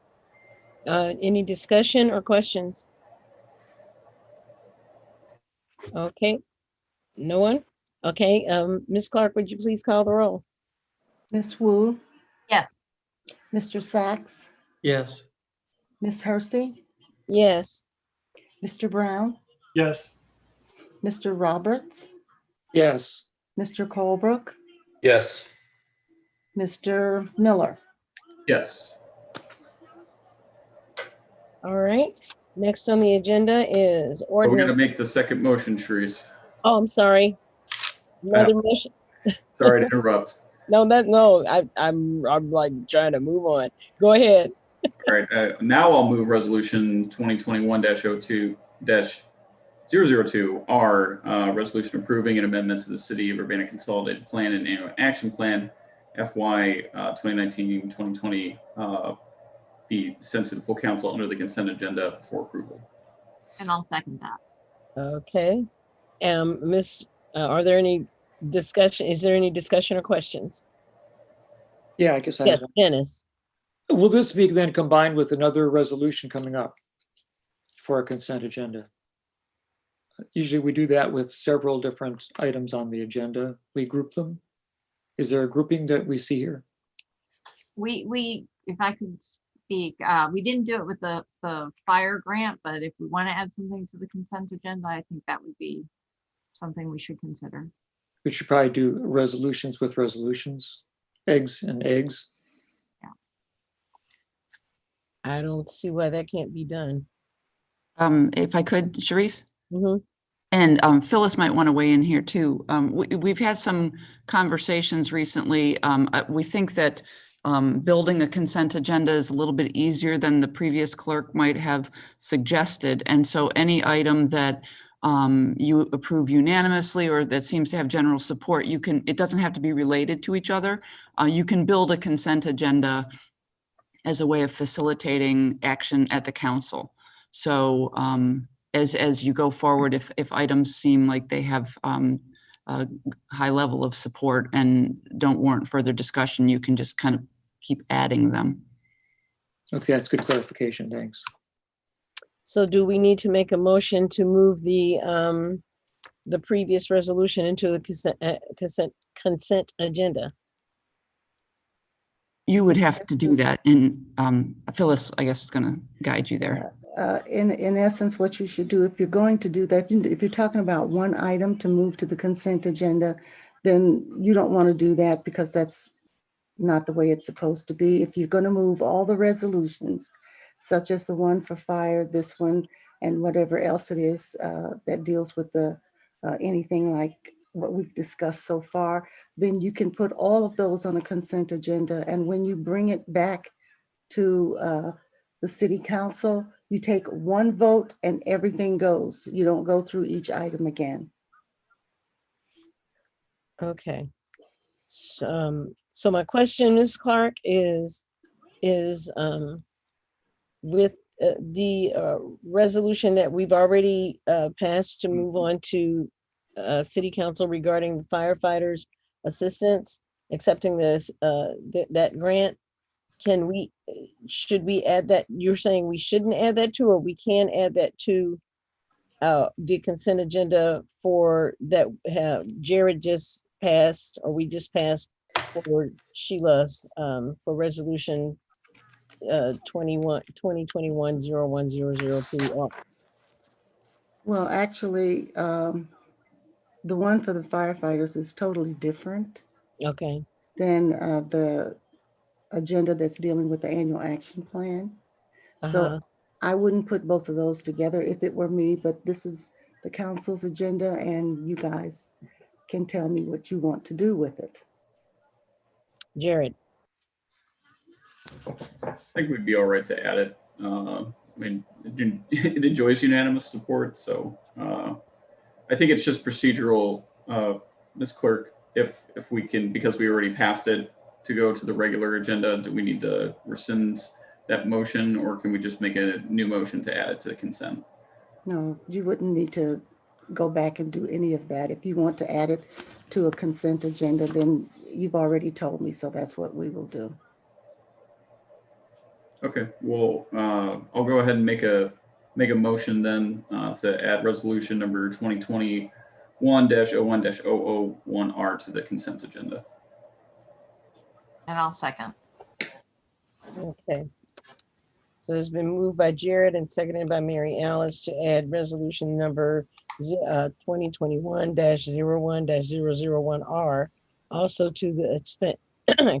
B: Any discussion or questions? Okay. No one? Okay. Ms. Clark, would you please call the roll?
J: Ms. Wu,
E: Yes.
J: Mr. Sachs,
K: Yes.
J: Ms. Hersey,
B: Yes.
J: Mr. Brown,
A: Yes.
J: Mr. Roberts,
F: Yes.
J: Mr. Colebrook,
L: Yes.
J: Mr. Miller.
D: Yes.
B: All right. Next on the agenda is
D: But we're going to
B: ordinance.
D: make the second motion, Sharice.
B: Oh, I'm sorry. Another motion.
D: Sorry to interrupt.
B: No, I'm like trying to move on. Go ahead.
D: All right. Now I'll move resolution 2021-02 2021-002R, resolution approving an amendment to the City of Urbana Consolidated Plan and Annual Action Plan FY 2019-2020 be sent to the full council under the consent agenda for approval.
E: And I'll second that.
B: Okay. Are there any discussion? Is there any discussion or questions?
F: Yeah, I guess I
B: Yes,
F: have
B: Dennis.
F: one. Will this be then combined with another resolution coming up for a consent agenda? Usually we do that with several different items on the agenda. We group them. Is there a grouping that we see here?
E: We, if I could speak, we didn't do it with the fire grant, but if we want to add something to the consent agenda, I think that would be something we should consider.
F: We should probably do resolutions with resolutions, eggs and eggs.
B: I don't see why that can't be done.
U: If I could, Sharice?
B: Mm-hmm.
U: And Phyllis might want to weigh in here too. We've had some conversations recently. We think that building a consent agenda is a little bit easier than the previous clerk might have suggested. And so any item that you approve unanimously or that seems to have general support, it doesn't have to be related to each other. You can build a consent agenda as a way of facilitating action at the council. So as you go forward, if items seem like they have a high level of support and don't warrant further discussion, you can just kind of keep adding them.
F: Okay, that's good clarification. Thanks.
B: So do we need to make a motion to move the previous resolution into the consent agenda?
U: You would have to do that, and Phyllis, I guess, is going to guide you there.
J: In essence, what you should do, if you're going to do that, if you're talking about one item to move to the consent agenda, then you don't want to do that because that's not the way it's supposed to be. If you're going to move all the resolutions, such as the one for fire, this one, and whatever else it is that deals with the anything like what we've discussed so far, then you can put all of those on a consent agenda. And when you bring it back to the city council, you take one vote and everything goes. You don't go through each item again.
B: Okay. So my question, Ms. Clark, is with the resolution that we've already passed to move on to city council regarding firefighters assistance, accepting this that grant, should we add that? You're saying we shouldn't add that to, or we can add that to the consent agenda for that Jared just passed, or we just passed for Sheila's for resolution 2021-01002.
J: Well, actually, the one for the firefighters is totally different.
B: Okay.
J: Than the agenda that's dealing with the annual action plan. So I wouldn't put both of those together if it were me, but this is the council's agenda and you guys can tell me what you want to do with it.
B: Jared.
D: I think we'd be all right to add it. I mean, it enjoys unanimous support, so I think it's just procedural, Ms. Clerk, if we can, because we already passed it, to go to the regular agenda, do we need to rescind that motion, or can we just make a new motion to add it to the consent?
J: No, you wouldn't need to go back and do any of that. If you want to add it to a consent agenda, then you've already told me, so that's what we will do.
D: Okay, well, I'll go ahead and make a motion then to add resolution number 2021-01-001R to the consent agenda.
E: And I'll second.
B: Okay. So it's been moved by Jared and seconded by Mary Alice to add resolution number 2021-01-001R also to the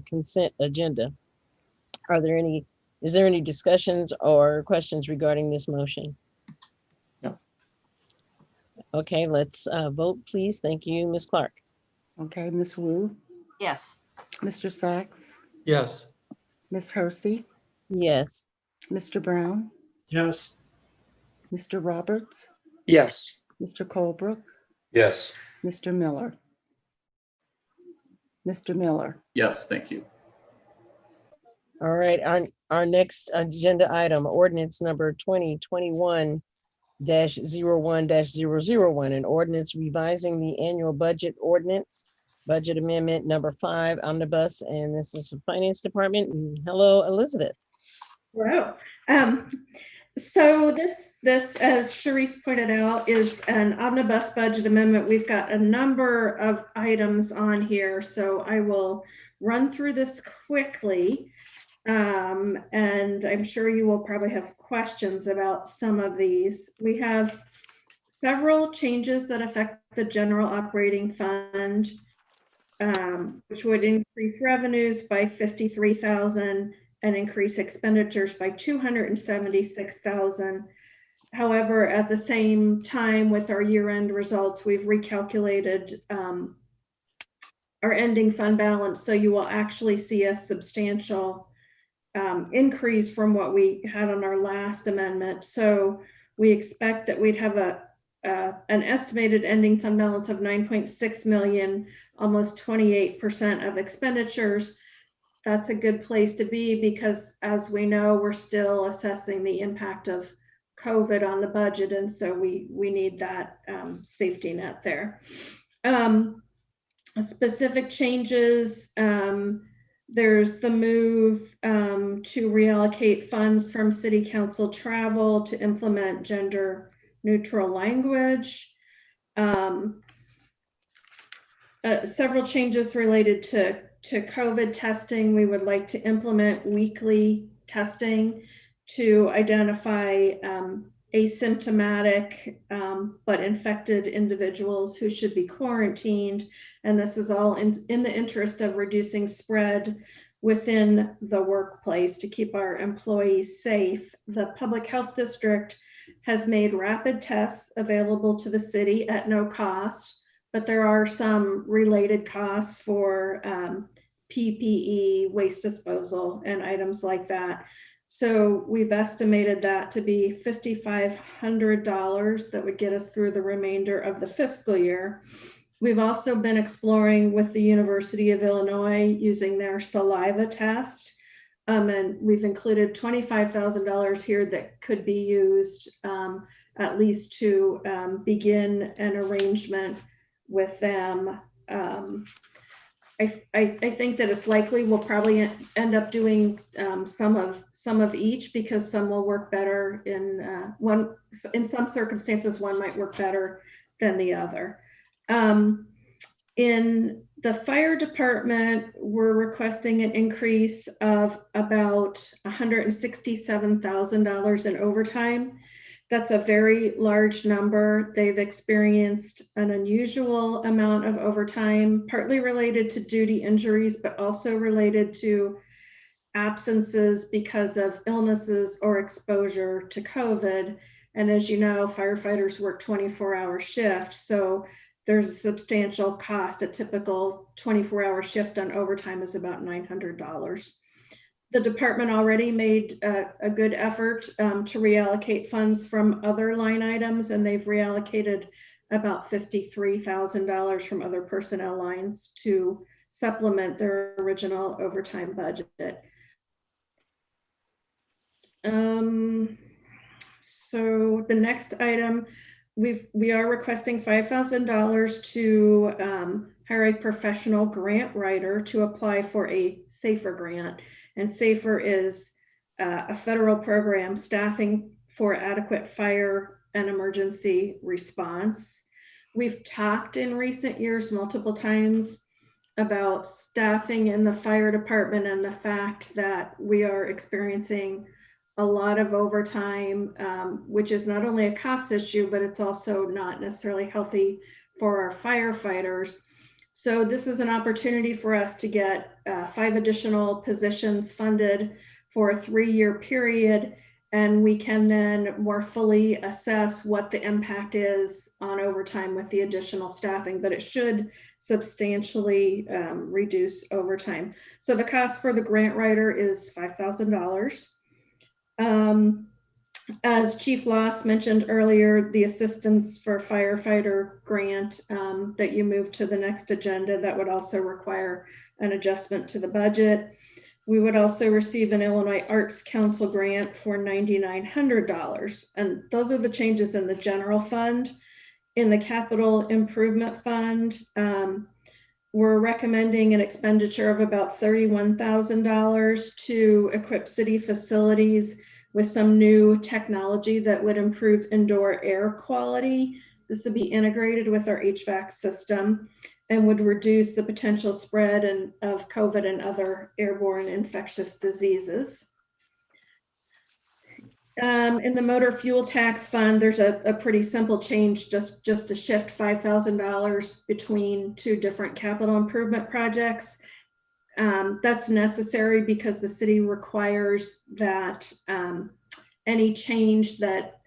B: consent agenda. Is there any discussions or questions regarding this motion?
F: No.
B: Okay, let's vote, please. Thank you, Ms. Clark.
J: Okay, Ms. Wu,
E: Yes.
J: Mr. Sachs,
K: Yes.
J: Ms. Hersey,
B: Yes.
J: Mr. Brown,
A: Yes.
J: Mr. Roberts,
F: Yes.
J: Mr. Colebrook,
L: Yes.
J: Mr. Miller. Mr. Miller.
D: Yes, thank you.
B: All right, our next agenda item, ordinance number 2021-01-001, an ordinance revising the annual budget ordinance, budget amendment number 5, omnibus, and this is the Finance Department. And hello, Elizabeth.
M: Wow. So this, as Sharice pointed out, is an omnibus budget amendment. We've got a number of items on here, so I will run through this quickly. And I'm sure you will probably have questions about some of these. We have several changes that affect the general operating fund, which would increase revenues by 53,000 and increase expenditures by 276,000. However, at the same time, with our year-end results, we've recalculated our ending fund balance, so you will actually see a substantial increase from what we had on our last amendment. So we expect that we'd have an estimated ending fund balance of 9.6 million, almost 28% of expenditures. That's a good place to be because, as we know, we're still assessing the impact of COVID on the budget, and so we need that safety net there. Specific changes, there's the move to reallocate funds from city council travel to implement gender neutral language. Several changes related to COVID testing. We would like to implement weekly testing to identify asymptomatic but infected individuals who should be quarantined. And this is all in the interest of reducing spread within the workplace to keep our employees safe. The Public Health District has made rapid tests available to the city at no cost, but there are some related costs for PPE, waste disposal, and items like that. So we've estimated that to be $5,500 that would get us through the remainder of the fiscal year. We've also been exploring with the University of Illinois using their saliva test. And we've included $25,000 here that could be used at least to begin an arrangement with them. I think that it's likely we'll probably end up doing some of each, because some will work better in some circumstances. One might work better than the other. In the fire department, we're requesting an increase of about $167,000 in overtime. That's a very large number. They've experienced an unusual amount of overtime, partly related to duty injuries, but also related to absences because of illnesses or exposure to COVID. And as you know, firefighters work 24-hour shifts. So there's a substantial cost. A typical 24-hour shift on overtime is about $900. The department already made a good effort to reallocate funds from other line items, and they've reallocated about $53,000 from other personnel lines to supplement their original overtime budget. So the next item, we are requesting $5,000 to hire a professional grant writer to apply for a SAFER grant. And SAFER is a federal program, staffing for adequate fire and emergency response. We've talked in recent years multiple times about staffing in the fire department and the fact that we are experiencing a lot of overtime, which is not only a cost issue, but it's also not necessarily healthy for our firefighters. So this is an opportunity for us to get 5 additional positions funded for a 3-year period, and we can then more fully assess what the impact is on overtime with the additional staffing, but it should substantially reduce overtime. So the cost for the grant writer is $5,000. As Chief Loss mentioned earlier, the assistance for firefighter grant that you moved to the next agenda, that would also require an adjustment to the budget. We would also receive an Illinois Arts Council grant for $9,900. And those are the changes in the general fund. In the capital improvement fund, we're recommending an expenditure of about $31,000 to equip city facilities with some new technology that would improve indoor air quality. This would be integrated with our HVAC system and would reduce the potential spread of COVID and other airborne infectious diseases. In the motor fuel tax fund, there's a pretty simple change, just to shift $5,000 between two different capital improvement projects. That's necessary because the city requires that any change that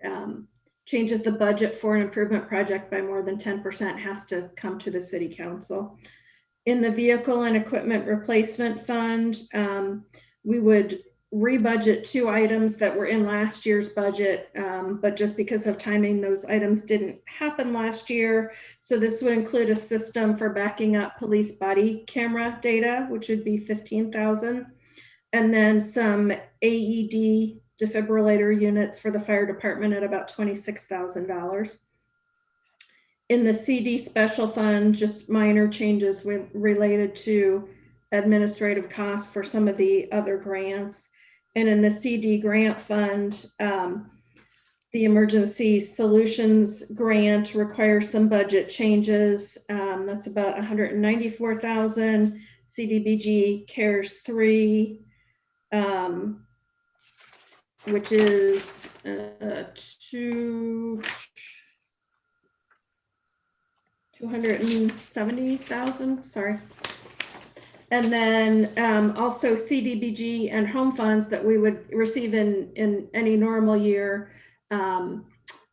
M: changes the budget for an improvement project by more than 10% has to come to the city council. In the vehicle and equipment replacement fund, we would rebudget two items that were in last year's budget, but just because of timing, those items didn't happen last year. So this would include a system for backing up police body camera data, which would be $15,000, and then some AED defibrillator units for the fire department at about $26,000. In the CD special fund, just minor changes related to administrative costs for some of the other grants. And in the CD grant fund, the emergency solutions grant requires some budget changes. That's about $194,000. CDBG CARES 3, which is $270,000, sorry. And then also CDBG and home funds that we would receive in any normal year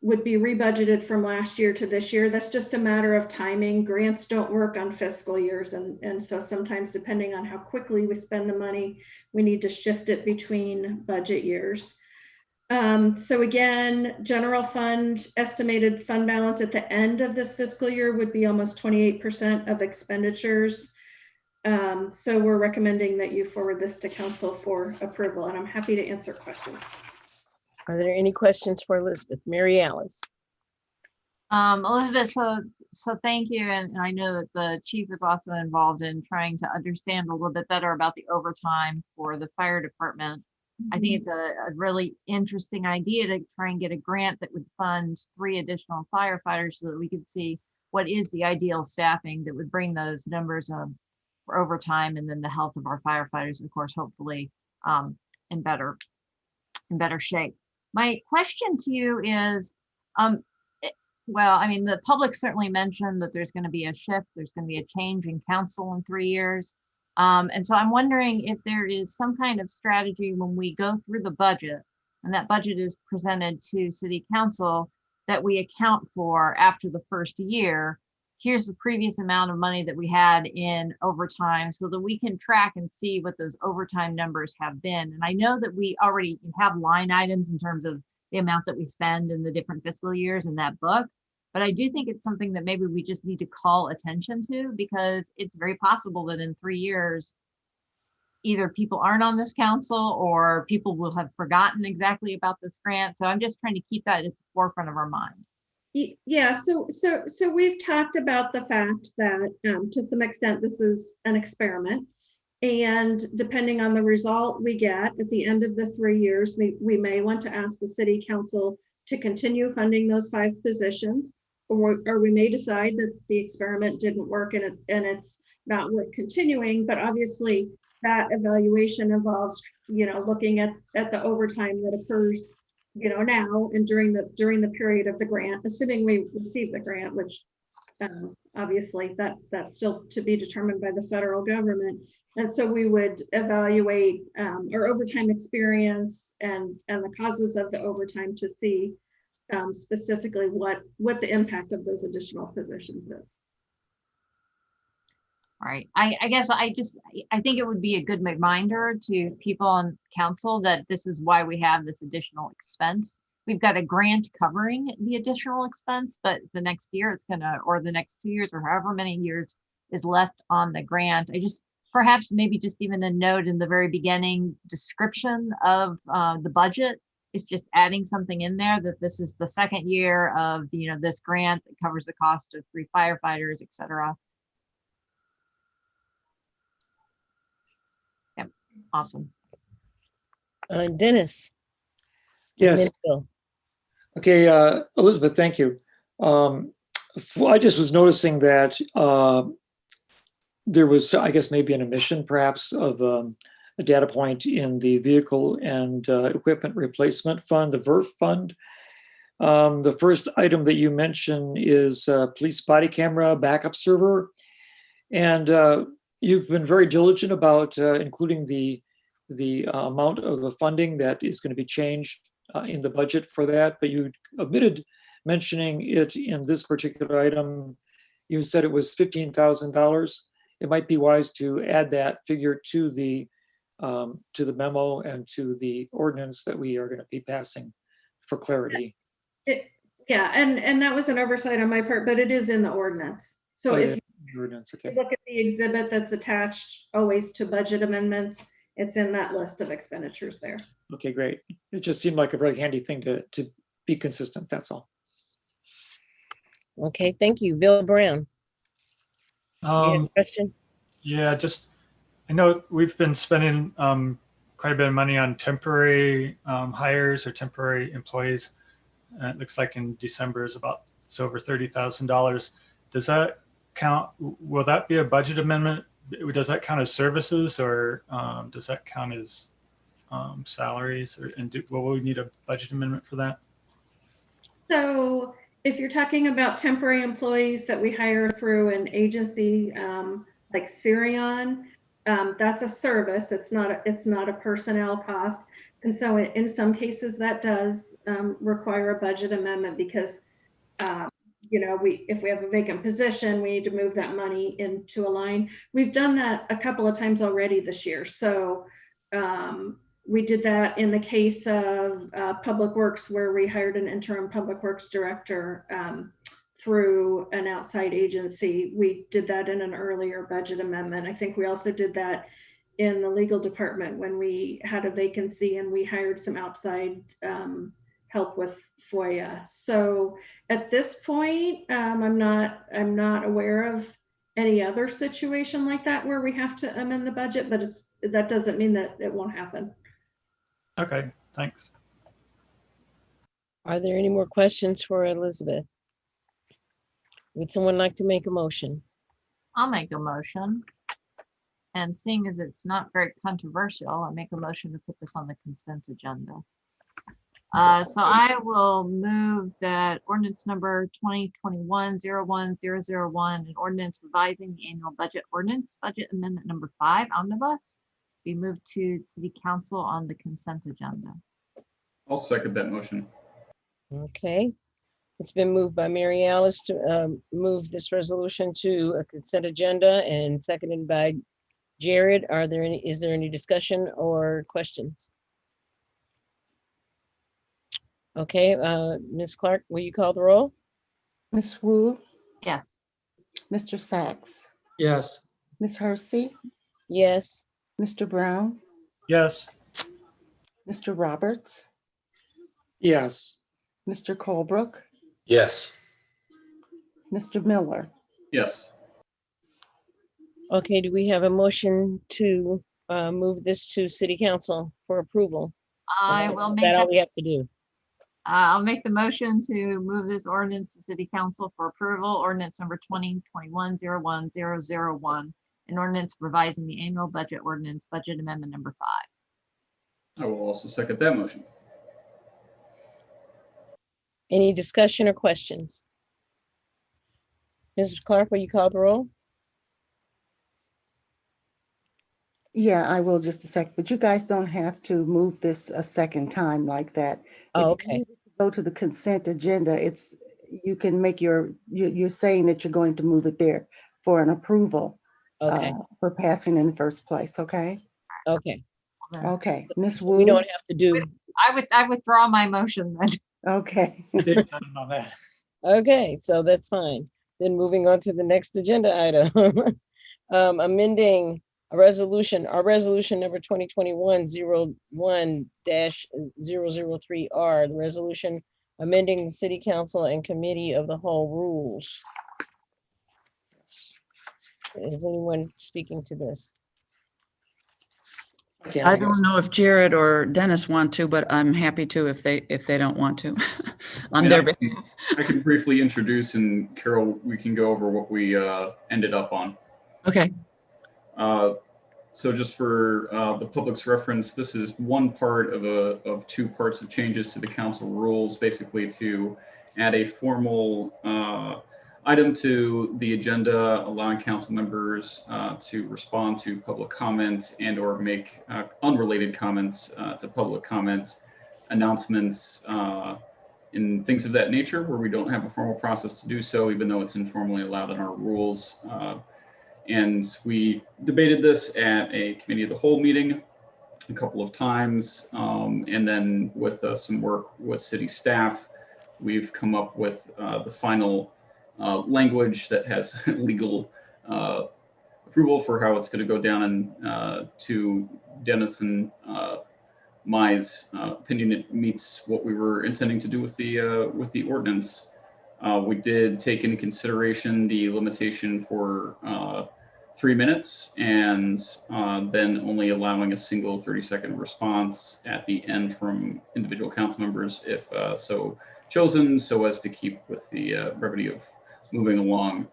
M: would be rebudgeted from last year to this year. That's just a matter of timing. Grants don't work on fiscal years. And so sometimes depending on how quickly we spend the money, we need to shift it between budget years. So again, general fund estimated fund balance at the end of this fiscal year would be almost 28% of expenditures. So we're recommending that you forward this to council for approval, and I'm happy to answer questions.
B: Are there any questions for Elizabeth? Mary Alice.
E: Elizabeth, so thank you. And I know that the chief is also involved in trying to understand a little bit better about the overtime for the fire department. I think it's a really interesting idea to try and get a grant that would fund 3 additional firefighters so that we could see what is the ideal staffing that would bring those numbers for overtime, and then the health of our firefighters, of course, hopefully in better shape. My question to you is, well, I mean, the public certainly mentioned that there's going to be a shift, there's going to be a change in council in 3 years. And so I'm wondering if there is some kind of strategy when we go through the budget and that budget is presented to city council that we account for after the first year. Here's the previous amount of money that we had in overtime so that we can track and see what those overtime numbers have been. And I know that we already have line items in terms of the amount that we spend in the different fiscal years in that book. But I do think it's something that maybe we just need to call attention to, because it's very possible that in 3 years, either people aren't on this council or people will have forgotten exactly about this grant. So I'm just trying to keep that at the forefront of our mind.
M: Yeah, so we've talked about the fact that to some extent this is an experiment, and depending on the result we get at the end of the 3 years, we may want to ask the city council to continue funding those 5 positions, or we may decide that the experiment didn't work and it's not worth continuing. But obviously that evaluation involves, looking at the overtime that occurs now and during the period of the grant, assuming we receive the grant, which obviously that's still to be determined by the federal government. And so we would evaluate our overtime experience and the causes of the overtime to see specifically what the impact of those additional positions is.
E: All right. I guess I think it would be a good reminder to people on council that this is why we have this additional expense we've got a grant covering the additional expense, but the next year it's gonna, or the next 2 years or however many years is left on the grant. I just, perhaps maybe just even a note in the very beginning description of the budget is just adding something in there that this is the second year of, you know, this grant that covers the cost of 3 firefighters, et cetera. Yep, awesome.
B: Dennis.
F: Yes. Okay, Elizabeth, thank you. I just was noticing that there was, I guess, maybe an omission perhaps of a data point in the vehicle and equipment replacement fund, the VERF fund. The first item that you mentioned is police body camera backup server. And you've been very diligent about including the amount of the funding that is going to be changed in the budget for that, but you omitted mentioning it in this particular item. You said it was $15,000. It might be wise to add that figure to the memo and to the ordinance that we are going to be passing for clarity.
M: Yeah, and that was an oversight on my part, but it is in the ordinance. So if you look at the exhibit that's attached always to budget amendments, it's in that list of expenditures there.
F: Okay, great. It just seemed like a very handy thing to be consistent, that's all.
B: Okay, thank you. Bill Brown. You have a question?
A: Yeah, just, I know we've been spending quite a bit of money on temporary hires or temporary employees. It looks like in December is it's over $30,000. Does that count? Will that be a budget amendment? Does that count as services, or does that count as salaries? Will we need a budget amendment for that? So
M: if you're talking about temporary employees that we hire through an agency like Spherion, that's a service. It's not a personnel cost. And so in some cases that does require a budget amendment because you know, if we have a vacant position, we need to move that money into a line. We've done that a couple of times already this year. So we did that in the case of Public Works, where we hired an interim Public Works director through an outside agency. We did that in an earlier budget amendment. I think we also did that in the legal department when we had a vacancy and we hired some outside help with FOIA. So at this point, I'm not aware of any other situation like that where we have to amend the budget, but that doesn't mean that it won't happen.
A: Okay, thanks.
B: Are there any more questions for Elizabeth? Would someone like to make a motion?
E: I'll make a motion. And seeing as it's not very controversial, I'll make a motion to put this on the consent agenda. So I will move that ordinance number 2021-01001, an ordinance revising the annual budget ordinance, budget amendment number 5, omnibus, be moved to City Council on the consent agenda.
D: I'll second that motion.
B: Okay. It's been moved by Mary Alice to move this resolution to a consent agenda and seconded by Jared. Is there any discussion or questions? Okay, Ms. Clark, will you call the roll?
J: Ms. Wu?
E: Yes.
J: Mr. Sachs?
K: Yes.
J: Ms. Hersey?
B: Yes.
J: Mr. Brown?
A: Yes.
J: Mr. Roberts?
F: Yes.
J: Mr. Colebrook?
L: Yes.
J: Mr. Miller?
D: Yes.
B: Okay, do we have a motion to move this to City Council for approval?
E: I will make
B: that all
E: that.
B: we have to do.
E: I'll make the motion to move this ordinance to City Council for approval. Ordinance number 2021-01001, an ordinance revising the annual budget ordinance, budget amendment number 5.
D: I will also second that motion.
B: Any discussion or questions? Ms. Clark, will you call the roll?
J: Yeah, I will just a sec, but you guys don't have to move this a second time like that.
B: Oh,
J: If you
B: okay.
J: go to the consent agenda, you can make you're saying that you're going to move it there for an approval.
B: Okay.
J: For passing in the first place, okay?
B: Okay.
J: Okay, Ms.
B: So
J: Wu?
B: we don't have to do.
E: I withdraw my motion then.
J: Okay.
A: Dave got in on that.
B: Okay, so that's fine. Then moving on to the next agenda item. Amending a resolution, our resolution number 2021-01-003R, the resolution amending the city council and committee of the whole rules. Is anyone speaking to this?
U: I don't know if Jared or Dennis want to, but I'm happy to if they don't want to on
D: And
U: their behalf.
D: I can briefly introduce, and Carol, we can go over what we ended up on.
U: Okay.
D: So just for the public's reference, this is one part of two parts of changes to the council rules, basically to add a formal item to the agenda, allowing council members to respond to public comments and or make unrelated comments to public comments, announcements, and things of that nature, where we don't have a formal process to do so, even though it's informally allowed in our rules. And we debated this at a committee of the whole meeting a couple of times. And then with some work with city staff, we've come up with the final language that has legal approval for how it's going to go down. And to Dennis and Mai's opinion, it meets what we were intending to do with the ordinance. We did take into consideration the limitation for 3 minutes, and then only allowing a single 30-second response at the end from individual council members if so chosen, so as to keep with the brevity of moving along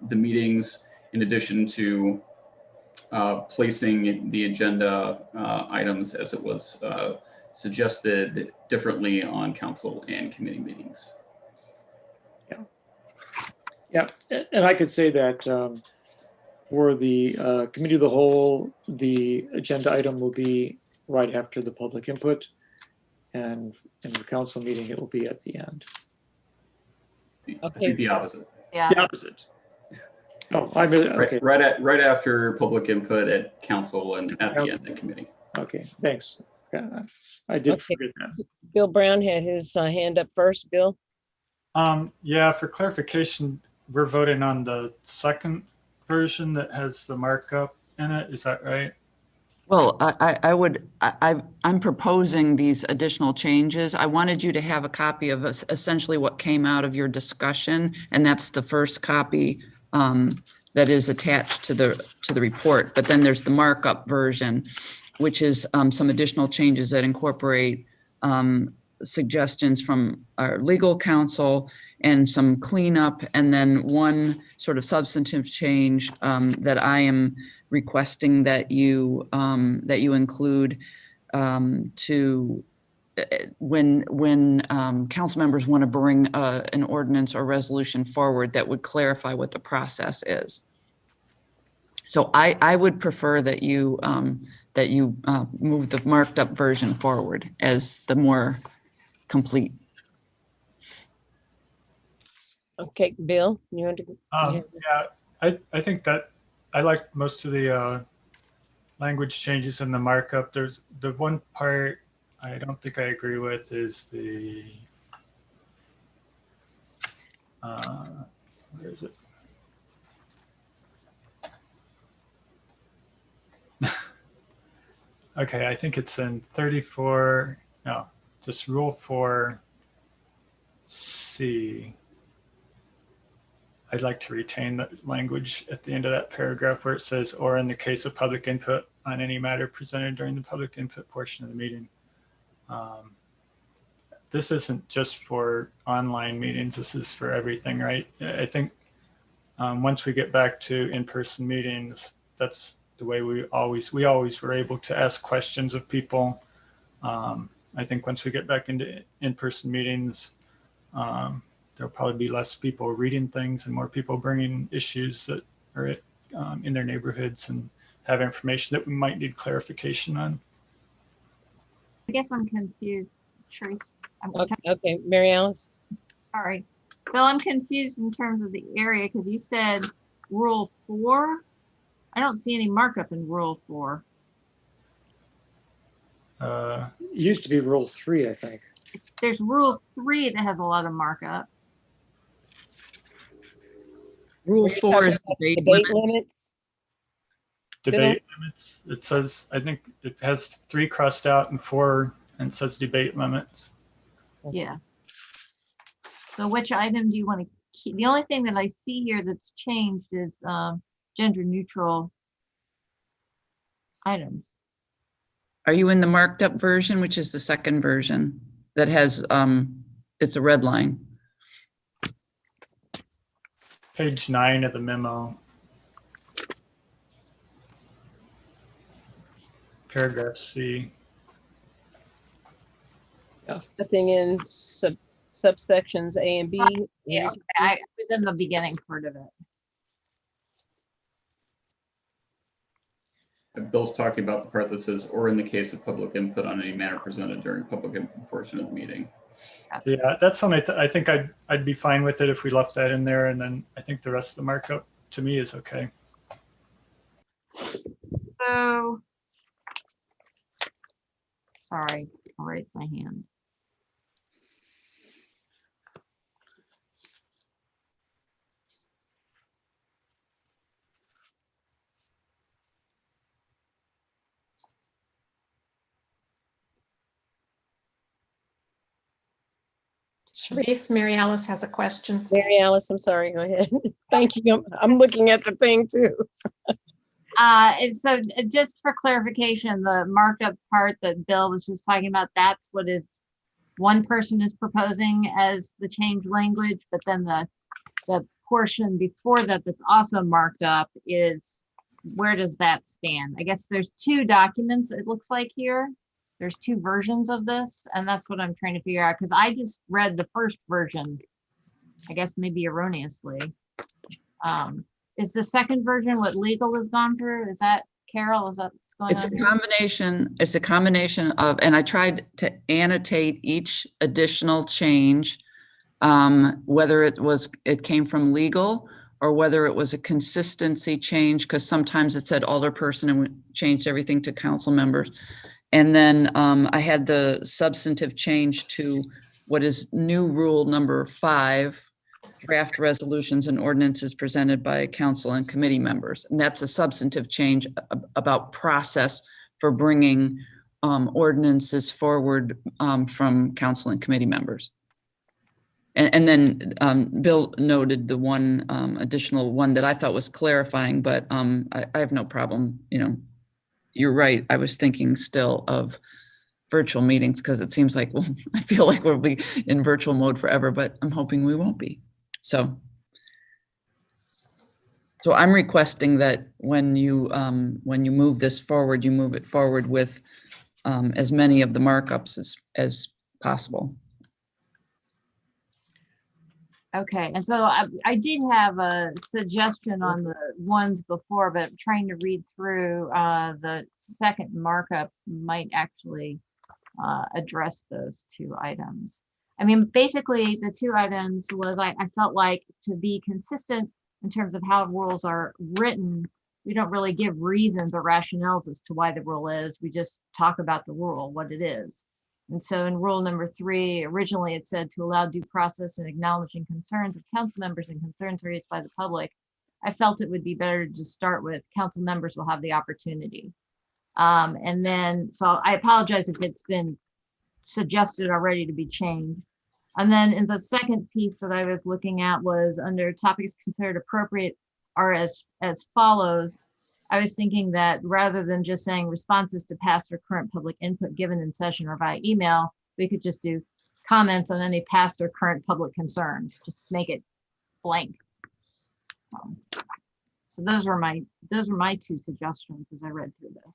D: the meetings, in addition to placing the agenda items as it was suggested differently on council and committee meetings.
F: Yeah, and I could say that for the committee of the whole, the agenda item will be right after the public input, and in the council meeting, it will be at the end.
D: I think the opposite.
E: Yeah.
F: The opposite. Oh, I mean, okay.
D: Right after public input at council and at the end of committee.
F: Okay, thanks. Yeah, I did forget that.
B: Bill Brown had his hand up first. Bill?
A: Yeah, for clarification, we're voting on the second version that has the markup in it. Is that right?
U: Well, I'm proposing these additional changes. I wanted you to have a copy of essentially what came out of your discussion, and that's the first copy that is attached to the report. But then there's the markup version, which is some additional changes that incorporate suggestions from our legal counsel and some cleanup, and then one sort of substantive change that I am requesting that you include to when council members want to bring an ordinance or resolution forward that would clarify what the process is. So I would prefer that you move the marked up version forward as the more complete.
B: Okay, Bill, you want to?
A: Yeah, I think that I like most of the language changes in the markup. There's the one part I don't think I agree with is the where is it? Okay, I think it's in 34. No, just Rule 4C. I'd like to retain the language at the end of that paragraph where it says, or in the case of public input on any matter presented during the public input portion of the meeting. This isn't just for online meetings. This is for everything, right? I think once we get back to in-person meetings, that's the way we always were able to ask questions of people. I think once we get back into in-person meetings, there'll probably be less people reading things and more people bringing issues that are in their neighborhoods and have information that we might need clarification on.
E: I guess I'm confused, Trace.
B: Okay, Mary Alice.
E: Sorry. Bill, I'm confused in terms of the area because you said Rule 4. I don't see any markup in Rule 4.
F: It used to be Rule 3, I think.
E: there's rule 3 that has a lot of markup.
U: Rule
B: Were you
U: 4
B: talking
U: is
B: about
U: debate
B: debate
U: limits.
B: limits?
A: Debate limits, it says, I think it has 3 crossed out and 4, and it says debate limits.
E: Yeah. So which item do you want to keep? The only thing that I see here that's changed is gender neutral items.
U: Are you in the marked up version, which is the second version that has, it's a red line?
A: Page 9 of the memo. Paragraph C.
B: Nothing in subsections A and B.
E: Yeah, okay. I was in the beginning part of it.
D: Bill's talking about the part that says, or in the case of public input on any matter presented during public input portion of the meeting.
A: So yeah, that's something I think I'd be fine with it if we left that in there, and then I think the rest of the markup to me is okay.
E: So, sorry, I'll raise my hand.
G: Sharice, Mary Alice has a question.
B: Mary Alice, I'm sorry, go ahead. Thank you. I'm looking at the thing too.
E: And so just for clarification, the marked up part that Bill was just talking about, that's what is one person is proposing as the change language, but then the portion before that that's also marked up is, where does that stand? I guess there's 2 documents, it looks like here. There's 2 versions of this, and that's what I'm trying to figure out, because I just read the first version, I guess maybe erroneously. Is the second version what legal has gone through? Is that, Carol, is that what's going
U: It's
E: on
U: a
E: here?
U: combination, it's a combination of, and I tried to annotate each additional change, whether it came from legal or whether it was a consistency change, because sometimes it said alderperson and we changed everything to council members. And then I had the substantive change to what is new rule number 5, draft resolutions and ordinances presented by council and committee members. And that's a substantive change about process for bringing ordinances forward from council and committee members. And then Bill noted the one additional one that I thought was clarifying, but I have no problem, you're right. I was thinking still of virtual meetings because it seems like, well, I feel like we'll be in virtual mode forever, but I'm hoping we won't be. So I'm requesting that when you move this forward, you move it forward with as many of the markups as possible.
E: Okay, and so I did have a suggestion on the ones before, but trying to read through the second markup might actually address those 2 items. I mean, basically the 2 items was I felt like, to be consistent in terms of how rules are written, we don't really give reasons or rationales as to why the rule is. We just talk about the rule, what it is. And so in rule number 3, originally it said to allow due process in acknowledging concerns of council members and concerns raised by the public. I felt it would be better to just start with council members will have the opportunity. And then, so I apologize if it's been suggested already to be changed. And then in the second piece that I was looking at was under topics considered appropriate are as follows. I was thinking that rather than just saying responses to past or current public input given in session or via email, we could just do comments on any past or current public concerns, just make it blank. So those were my 2 suggestions as I read through this.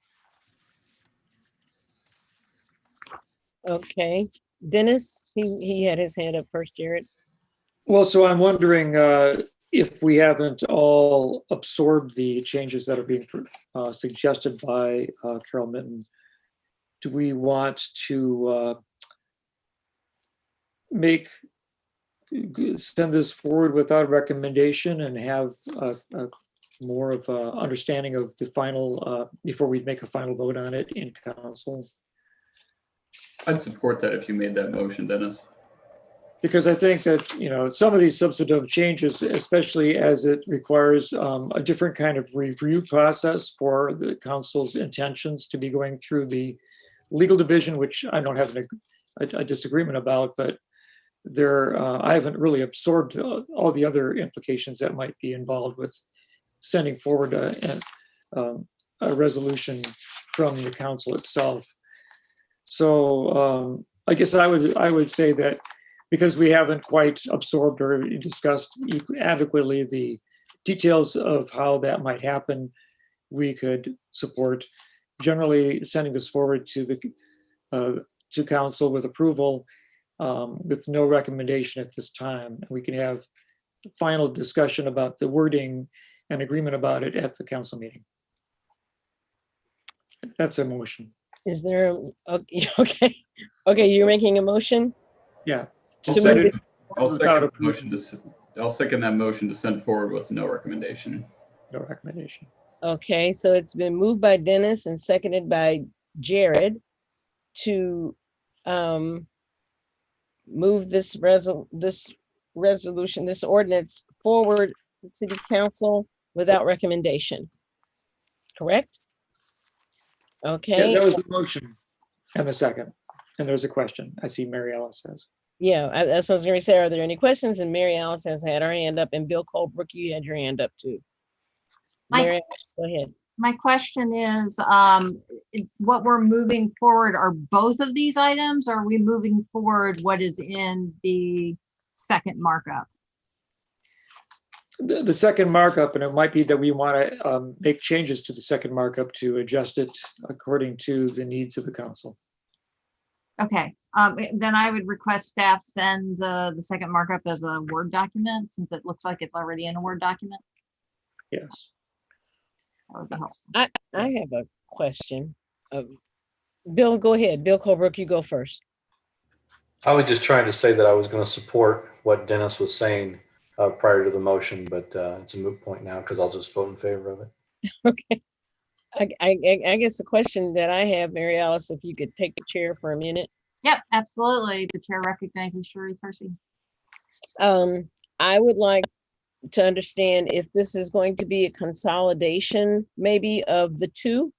B: Okay, Dennis, he had his hand up first, Jared.
F: Well, so I'm wondering if we haven't all absorbed the changes that are being suggested by Carol Minton. Do we want to send this forward without recommendation and have more of an understanding of the final, before we make a final vote on it in council?
D: I'd support that if you made that motion, Dennis.
F: Because I think that, some of these substantive changes, especially as it requires a different kind of review process for the council's intentions to be going through the legal division, which I don't have a disagreement about, but I haven't really absorbed all the other implications that might be involved with sending forward a resolution from the council itself. So I guess I would say that because we haven't quite absorbed or discussed adequately the details of how that might happen, we could support generally sending this forward to council with approval, with no recommendation at this time. We can have final discussion about the wording and agreement about it at the council meeting. That's a motion.
B: Is there, okay, you're making a motion?
F: Yeah.
D: I'll second that motion to send forward with no recommendation.
F: No recommendation.
B: Okay, so it's been moved by Dennis and seconded by Jared to move this resolution, this ordinance forward to city council without recommendation. Correct? Okay.
F: Yeah, that was the motion and the second. And there's a question. I see Mary Alice says.
B: Yeah, that's what I was going to say. Are there any questions? And Mary Alice has had her hand up, and Bill Colebrook, you had your hand up too. Mary Alice, go ahead.
E: My question is, what we're moving forward, are both of these items? Or are we moving forward what is in the second markup?
F: The second markup, and it might be that we want to make changes to the second markup to adjust it according to the needs of the council.
E: Okay, then I would request staff send the second markup as a Word document, since it looks like it's already in a Word document.
F: Yes.
E: That would be helpful.
B: I have a question. Bill, go ahead. Bill Colebrook, you go first.
L: I was just trying to say that I was going to support what Dennis was saying prior to the motion, but it's a moot point now because I'll just vote in favor of it.
B: Okay. I guess the question that I have, Mary Alice, if you could take the chair for a minute.
E: Yep, absolutely. The chair recognizes Sharice Hersey.
B: I would like to understand if this is going to be a consolidation maybe of the two,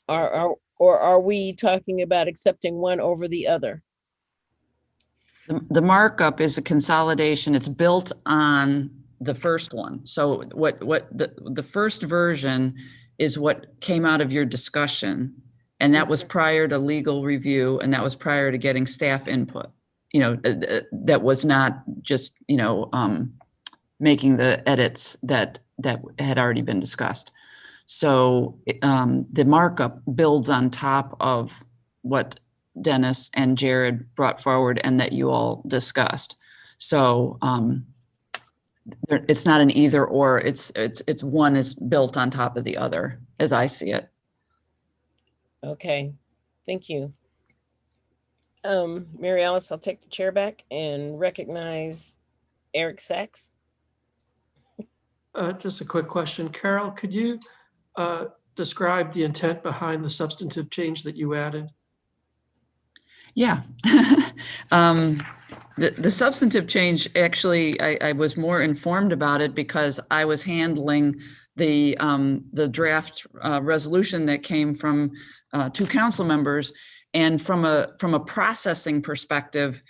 B: or are we talking about accepting one over the other?
U: The markup is a consolidation. It's built on the first one. So what the first version is what came out of your discussion, and that was prior to legal review, and that was prior to getting staff input. That was not just making the edits that had already been discussed. So the markup builds on top of what Dennis and Jared brought forward and that you all discussed. So it's not an either or, it's one is built on top of the other, as I see it.
B: Okay, thank you. Mary Alice, I'll take the chair back and recognize Eric Sachs.
K: Just a quick question. Carol, could you describe the intent behind the substantive change that you added?
U: Yeah. The substantive change, actually, I was more informed about it because I was handling the draft resolution that came from two council members. And from a processing perspective,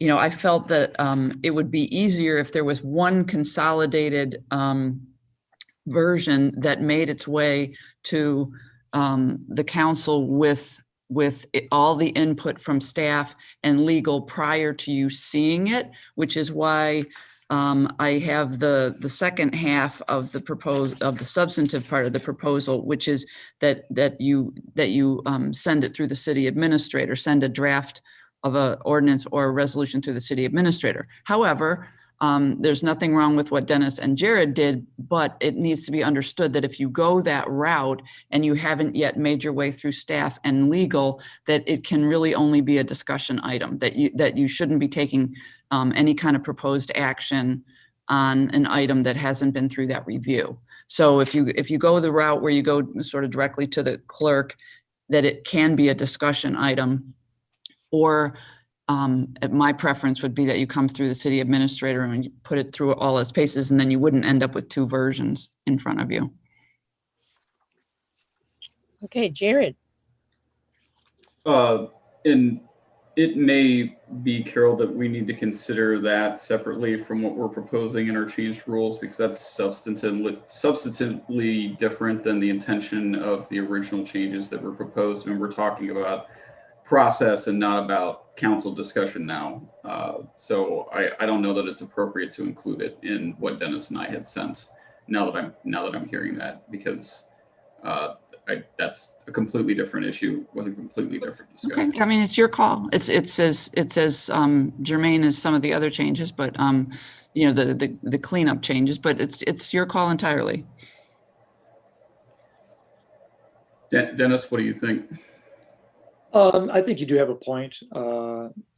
U: I felt that it would be easier if there was one consolidated version that made its way to the council with all the input from staff and legal prior to you seeing it, which is why I have the second half of the substantive part of the proposal, which is that you send it through the city administrator, send a draft of an ordinance or a resolution through the city administrator. However, there's nothing wrong with what Dennis and Jared did, but it needs to be understood that if you go that route and you haven't yet made your way through staff and legal, that it can really only be a discussion item, that you shouldn't be taking any kind of proposed action on an item that hasn't been through that review. So if you go the route where you go sort of directly to the clerk, that it can be a discussion item Or my preference would be that you come through the city administrator and you put it through all its paces, and then you wouldn't end up with two versions in front of you.
B: Okay, Jared.
D: And it may be, Carol, that we need to consider that separately from what we're proposing in our changed rules, because that's substantively different than the intention of the original changes that were proposed. And we're talking about process and not about council discussion now. So I don't know that it's appropriate to include it in what Dennis and I had sent. Now that I'm hearing that, because that's a completely different issue with a completely different discussion.
U: Okay, I mean, it's your call. It's as germane as some of the other changes, but you know, the cleanup changes, but it's your call entirely.
D: Dennis, what do you think?
F: I think you do have a point.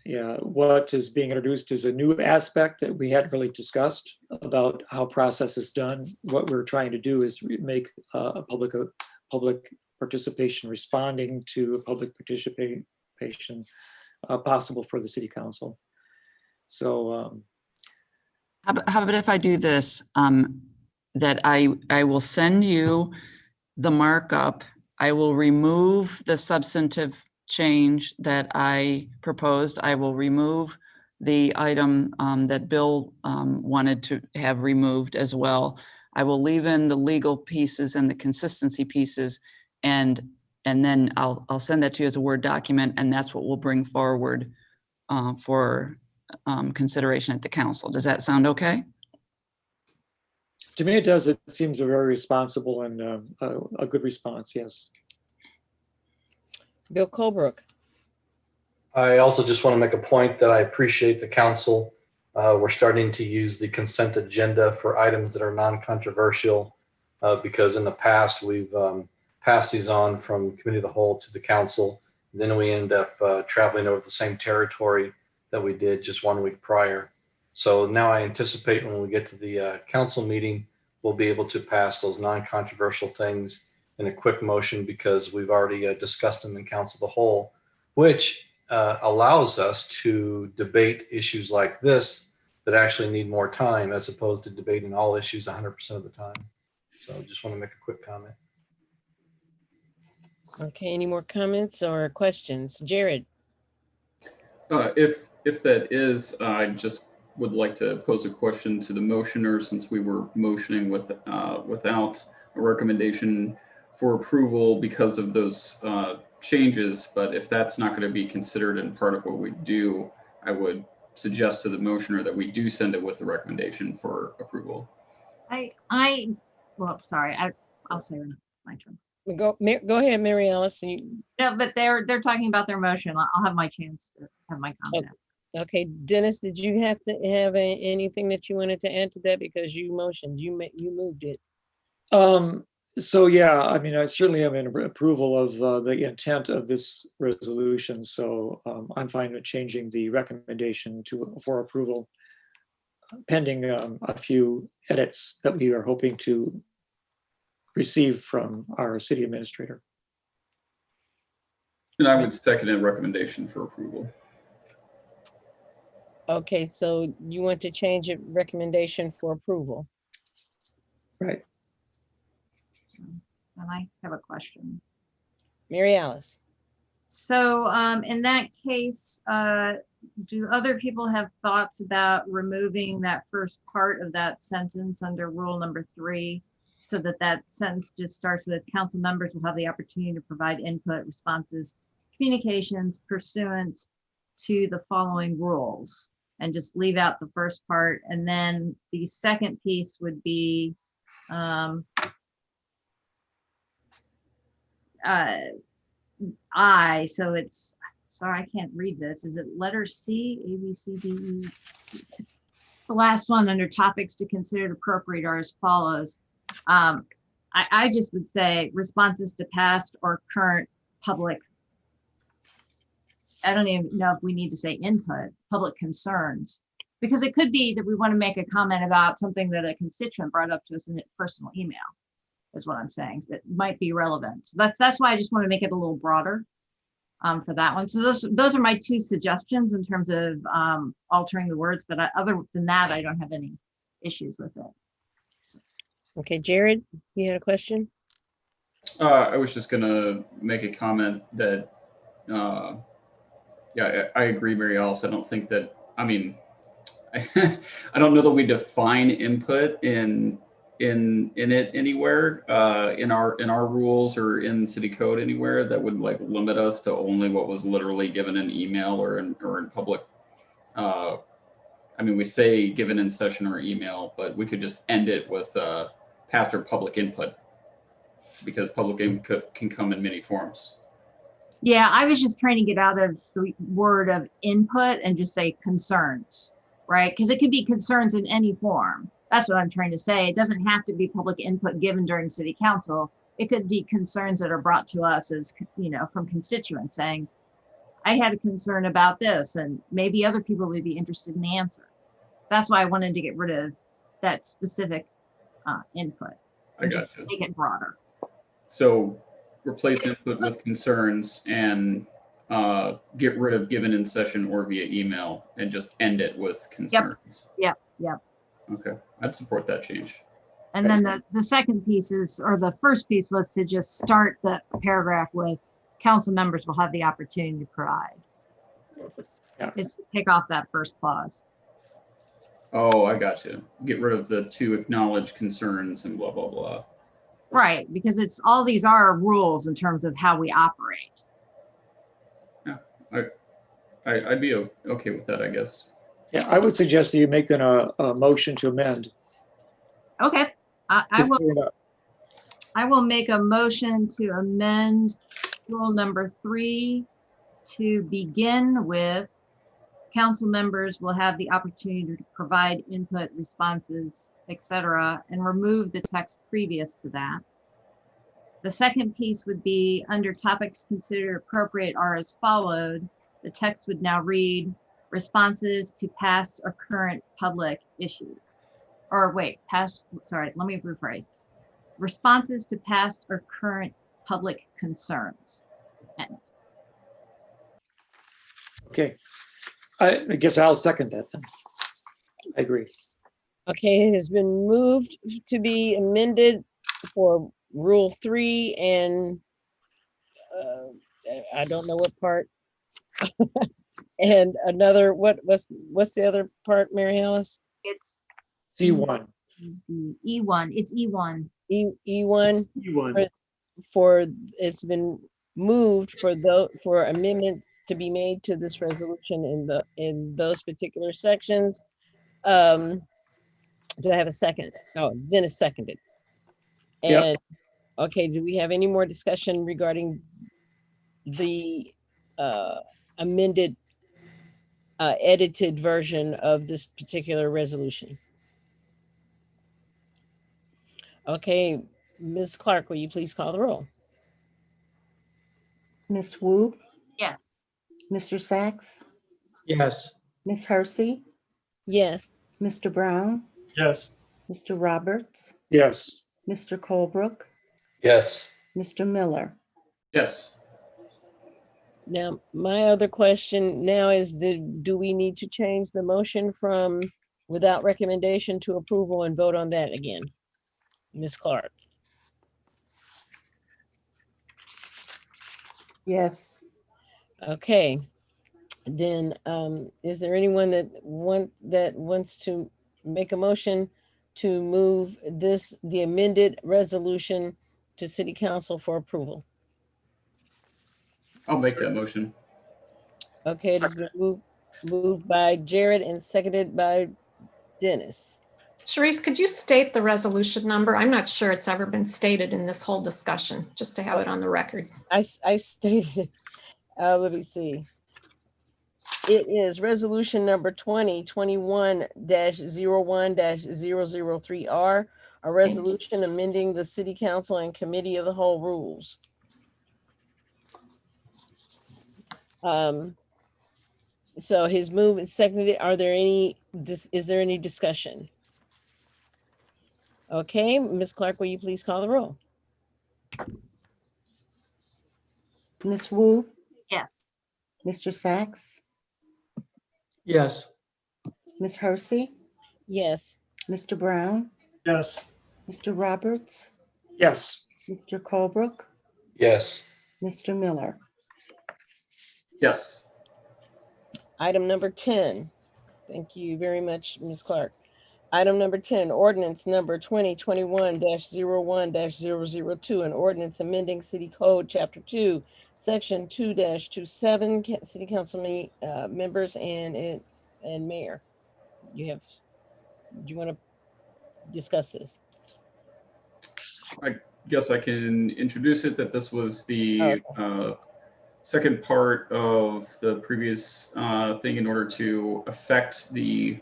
F: Yeah, what is being introduced is a new aspect that we hadn't really discussed about how process is done. What we're trying to do is make a public participation, responding to public participation possible for the city council. So
U: how about if I do this, that I will send you the markup. I will remove the substantive change that I proposed. I will remove the item that Bill wanted to have removed as well. I will leave in the legal pieces and the consistency pieces, and then I'll send that to you as a Word document, and that's what we'll bring forward for consideration at the council. Does that sound okay?
F: to me, it does. It seems a very responsible and a good response. Yes.
B: Bill Colebrook.
L: I also just want to make a point that I appreciate the council. We're starting to use the consent agenda for items that are non-controversial because in the past we've passed these on from committee of the whole to the council. Then we end up traveling over the same territory that we did just 1 week prior. So now I anticipate when we get to the council meeting, we'll be able to pass those non-controversial things in a quick motion because we've already discussed them in council of the whole, which allows us to debate issues like this that actually need more time as opposed to debating all issues 100% of the time. So just want to make a quick comment.
B: Okay, any more comments or questions? Jared.
D: If that is, I just would like to pose a question to the motioner, since we were motioning without a recommendation for approval because of those changes. But if that's not going to be considered in part of what we do, I would suggest to the motioner that we do send it with the recommendation for approval.
E: Well, sorry, I'll say my turn.
B: Go ahead, Mary Alice.
E: No, but they're talking about their motion. I'll have my chance to have my comment.
B: Okay, Dennis, did you have to have anything that you wanted to add to that, because you motioned, you moved it?
F: So yeah, I mean, I certainly am in approval of the intent of this resolution. So I'm fine with changing the recommendation for approval, pending a few edits that we are hoping to receive from our city administrator.
D: And I would second a recommendation for approval.
B: Okay, so you want to change a recommendation for approval?
F: Right.
E: And I have a question.
B: Mary Alice.
E: So in that case, do other people have thoughts about removing that first part of that sentence under rule number 3, so that sentence just starts with council members will have the opportunity to provide input, responses, communications pursuant to the following rules, and just leave out the first part? And then the second piece would be so it's, sorry, I can't read this. Is it letter C, A, B, C, D, E? It's the last one under topics to consider appropriate are as follows. I just would say responses to past or current public, I don't even know if we need to say input, public concerns, because it could be that we want to make a comment about something that a constituent brought up to us in a personal email, is what I'm saying. That might be relevant. So that's why I just want to make it a little broader. for that one. So those are my two suggestions in terms of altering the words, but other than that, I don't have any issues with it.
B: Okay, Jared, you had a question?
D: I was just gonna make a comment that, yeah, I agree, Mary Alice. I don't think that, I mean, I don't know that we define input in it anywhere, in our rules or in city code anywhere that would like limit us to only what was literally given in email or in public. I mean, we say given in session or email, but we could just end it with past or public input, because public input can come in many forms.
E: Yeah, I was just trying to get out of the word of input and just say concerns, right? Because it could be concerns in any form. That's what I'm trying to say. It doesn't have to be public input given during city council. It could be concerns that are brought to us as, from constituents saying, I had a concern about this, and maybe other people would be interested in the answer. That's why I wanted to get rid of that specific input and just make it broader.
D: So replace input with concerns and get rid of given in session or via email and just end it with concerns.
E: Yep.
D: Okay, I'd support that change.
E: And then the second piece is, or the first piece was to just start the paragraph with council members will have the opportunity to provide.
F: Yeah.
E: Is to take off that first clause.
D: Oh, I got you. Get rid of the to acknowledge concerns and blah, blah, blah.
E: Right, because it's all these are rules in terms of how we operate.
D: Yeah, I'd be okay with that, I guess.
F: Yeah, I would suggest that you make then a motion to amend.
E: Okay, I will make a motion to amend rule number 3 to begin with council members will have the opportunity to provide input, responses, etc., and remove the text previous to that. The second piece would be under topics considered appropriate are as followed. The text would now read responses to past or current public issues. Or wait, let me rephrase. Responses to past or current public concerns.
F: Okay. I guess I'll second that then. I agree.
B: Okay, it has been moved to be amended for Rule 3 and I don't know what part. And another, what's the other part, Mary Alice?
E: It's
F: C1.
E: E1. It's E1.
B: E1.
F: E1.
B: For it's been moved for amendments to be made to this resolution in those particular sections. Do I have a second? Oh, Dennis seconded. And
F: Yep.
B: Okay, do we have any more discussion regarding the amended edited version of this particular resolution? Okay, Ms. Clark, will you please call the roll?
J: Ms. Wu,
E: Yes.
J: Mr. Sachs,
K: Yes.
J: Ms. Hersey,
B: Yes.
J: Mr. Brown,
A: Yes.
J: Mr. Roberts,
F: Yes.
J: Mr. Colebrook,
L: Yes.
J: Mr. Miller.
D: Yes.
B: Now, my other question now is, do we need to change the motion from without recommendation to approval and vote on that again? Ms. Clark?
J: Yes.
B: Okay. Then is there anyone that wants to make a motion to move the amended resolution to City Council for approval?
D: I'll make that motion.
B: Okay, it has been moved by Jared and seconded by Dennis.
G: Sharice, could you state the resolution number? I'm not sure it's ever been stated in this whole discussion, just to have it on the record.
B: I stated it. Let me see. It is resolution number 2021-01-003R, a resolution amending the City Council and Committee of the Whole rules. So his move and seconded. Is there any discussion? Okay, Ms. Clark, will you please call the roll?
J: Ms. Wu,
E: Yes.
J: Mr. Sachs,
K: Yes.
J: Ms. Hersey,
B: Yes.
J: Mr. Brown,
A: Yes.
J: Mr. Roberts,
F: Yes.
J: Mr. Colebrook,
L: Yes.
J: Mr. Miller.
D: Yes.
B: Item number 10. Thank you very much, Ms. Clark. Item number 10, ordinance number 2021-01-002, an ordinance amending City Code Chapter 2, Section 2-27, City Council members and mayor. Do you want to discuss this?
D: I guess I can introduce it, that this was the
B: Okay.
D: second part of the previous thing in order to affect the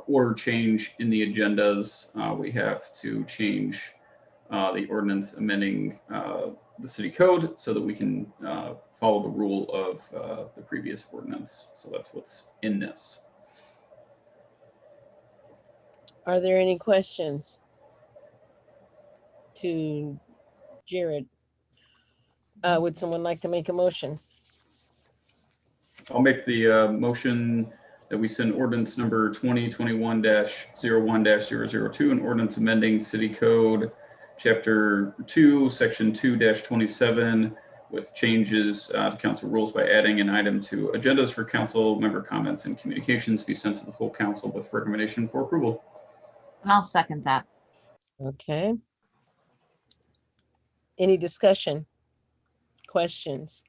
D: order change in the agendas. We have to change the ordinance amending the city code so that we can follow the rule of the previous ordinance. So that's what's in this.
B: Are there any questions to Jared? Would someone like to make a motion?
D: I'll make the motion that we send ordinance number 2021-01-002, an ordinance amending city code chapter 2 section 2-27 with changes to council rules by adding an item to agendas for council member comments and communications be sent to the full council with recommendation for approval.
E: And I'll second that.
B: Okay. Any discussion? Questions?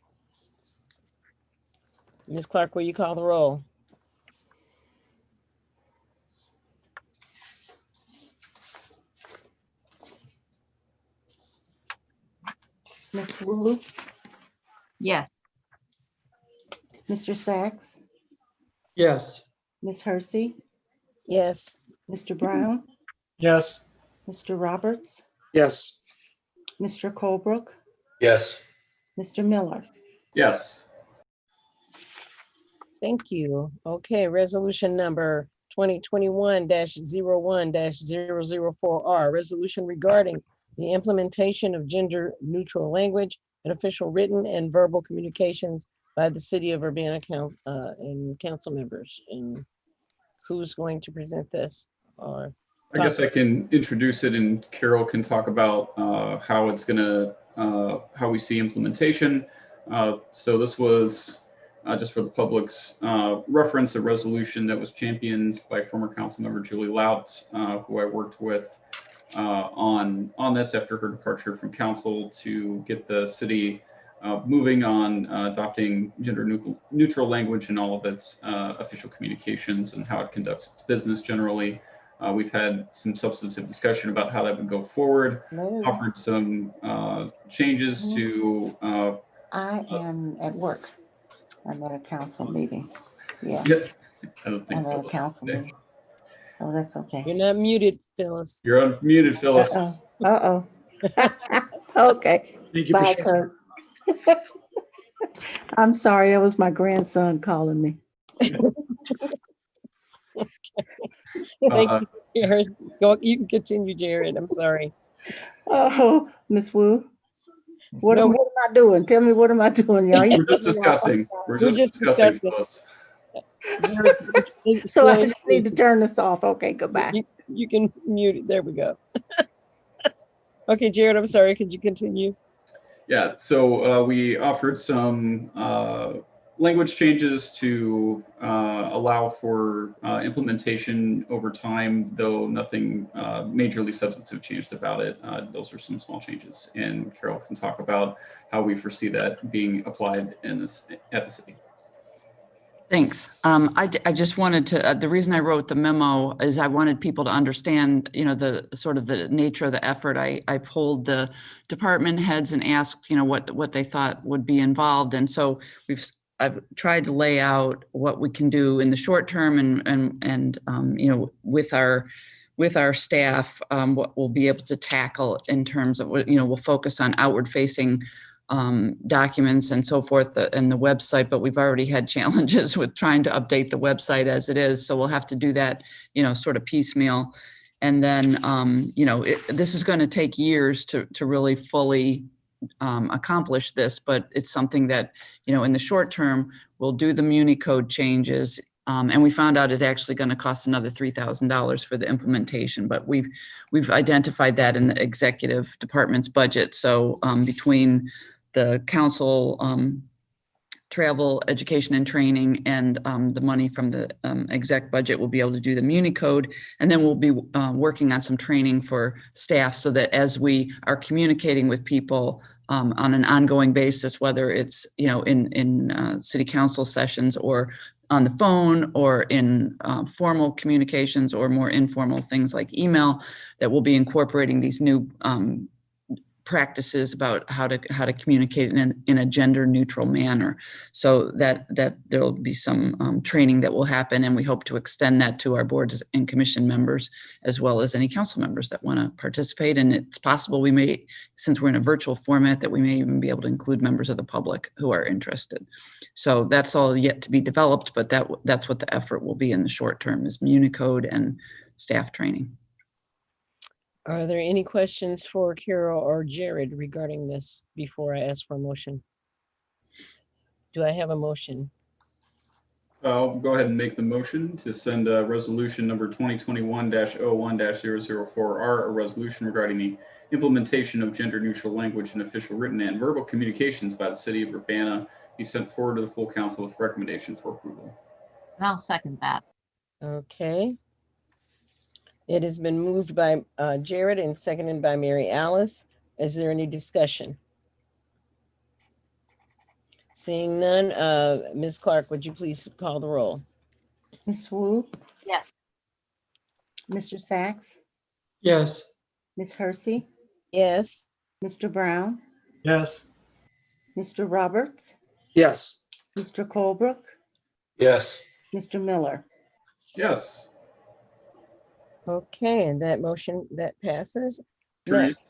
B: Ms. Clark, will you call the roll?
J: Ms. Wu,
E: Yes.
J: Mr. Sachs,
K: Yes.
J: Ms. Hersey,
B: Yes.
J: Mr. Brown,
A: Yes.
J: Mr. Roberts,
F: Yes.
J: Mr. Colebrook,
L: Yes.
J: Mr. Miller.
D: Yes.
B: Thank you. Okay, resolution number 2021-01-004R, resolution regarding the implementation of gender neutral language and official written and verbal communications by the city of Urbana and council members. And who's going to present this? Or
D: I guess I can introduce it and Carol can talk about how it's gonna, how we see implementation. So this was just for the public's reference, a resolution that was championed by former council member Julie Lout, who I worked with on this after her departure from council to get the city moving on adopting gender neutral language in all of its official communications and how it conducts its business generally. We've had some substantive discussion about how that would go forward, offered some changes to.
J: I am at work. I'm at a council meeting. Yeah.
D: I don't think
J: I'm at a council
D: today.
J: meeting. Oh, that's okay.
B: you're not muted, Phyllis.
D: You're unmuted, Phyllis.
J: Uh-oh. Okay.
F: Thank you
J: Bye,
F: for
J: Kurt. I'm sorry, it was my grandson calling me.
B: Thank you, Jared. Go, you can continue, Jared. I'm sorry.
J: Oh, Miss Wu, what
B: No,
J: am I doing? Tell me, what am I doing, y'all?
D: We're just discussing. We're just discussing, Phyllis.
J: So I just need to turn this off. Okay, goodbye.
B: You can mute it. There we go. Okay, Jared, I'm sorry. Could you continue?
D: Yeah, so we offered some language changes to allow for implementation over time, though nothing majorly substantive changed about it. Those are some small changes, and Carol can talk about how we foresee that being applied in this at the city.
U: Thanks. I just wanted to, the reason I wrote the memo is I wanted people to understand, you know, the sort of the nature of the effort. I polled the department heads and asked, you know, what they thought would be involved. And so I've tried to lay out what we can do in the short term and you know, with our staff, what we'll be able to tackle in terms of what, you know, we'll focus on outward facing documents and so forth and the website, but we've already had challenges with trying to update the website as it is. So we'll have to do that, you know, sort of piecemeal. And then, you know, this is going to take years to really fully accomplish this, but it's something that, in the short term, we'll do the Muni code changes. And we found out it's actually going to cost another $3,000 for the implementation, but we've identified that in the executive department's budget. So between the council, travel, education and training, and the money from the exec budget, we'll be able to do the Muni code. And then we'll be working on some training for staff so that as we are communicating with people on an ongoing basis, whether it's, in city council sessions or on the phone or in formal communications or more informal things like email, that we'll be incorporating these new practices about how to communicate in a gender neutral manner. So that there'll be some training that will happen, and we hope to extend that to our boards and commission members, as well as any council members that want to participate. And it's possible we may, since we're in a virtual format, that we may even be able to include members of the public who are interested. So that's all yet to be developed, but that's what the effort will be in the short term, is Muni code and staff training.
B: Are there any questions for Carol or Jared regarding this before I ask for a motion? Do I have a motion?
D: I'll go ahead and make the motion to send resolution number 2021-01-004R, a resolution regarding the implementation of gender neutral language in official written and verbal communications by the city of Urbana, be sent forward to the full council with recommendation for approval.
E: And I'll second that.
B: Okay. It has been moved by Jared and seconded by Mary Alice. Is there any discussion? Seeing none, Ms. Clark, would you please call the roll?
J: Ms. Wu,
E: Yes.
J: Mr. Sachs,
K: Yes.
J: Ms. Hersey,
B: Yes.
J: Mr. Brown,
A: Yes.
J: Mr. Roberts,
F: Yes.
J: Mr. Colebrook,
L: Yes.
J: Mr. Miller.
D: Yes.
B: Okay, and that motion, that passes.
D: Teresa?
B: Next.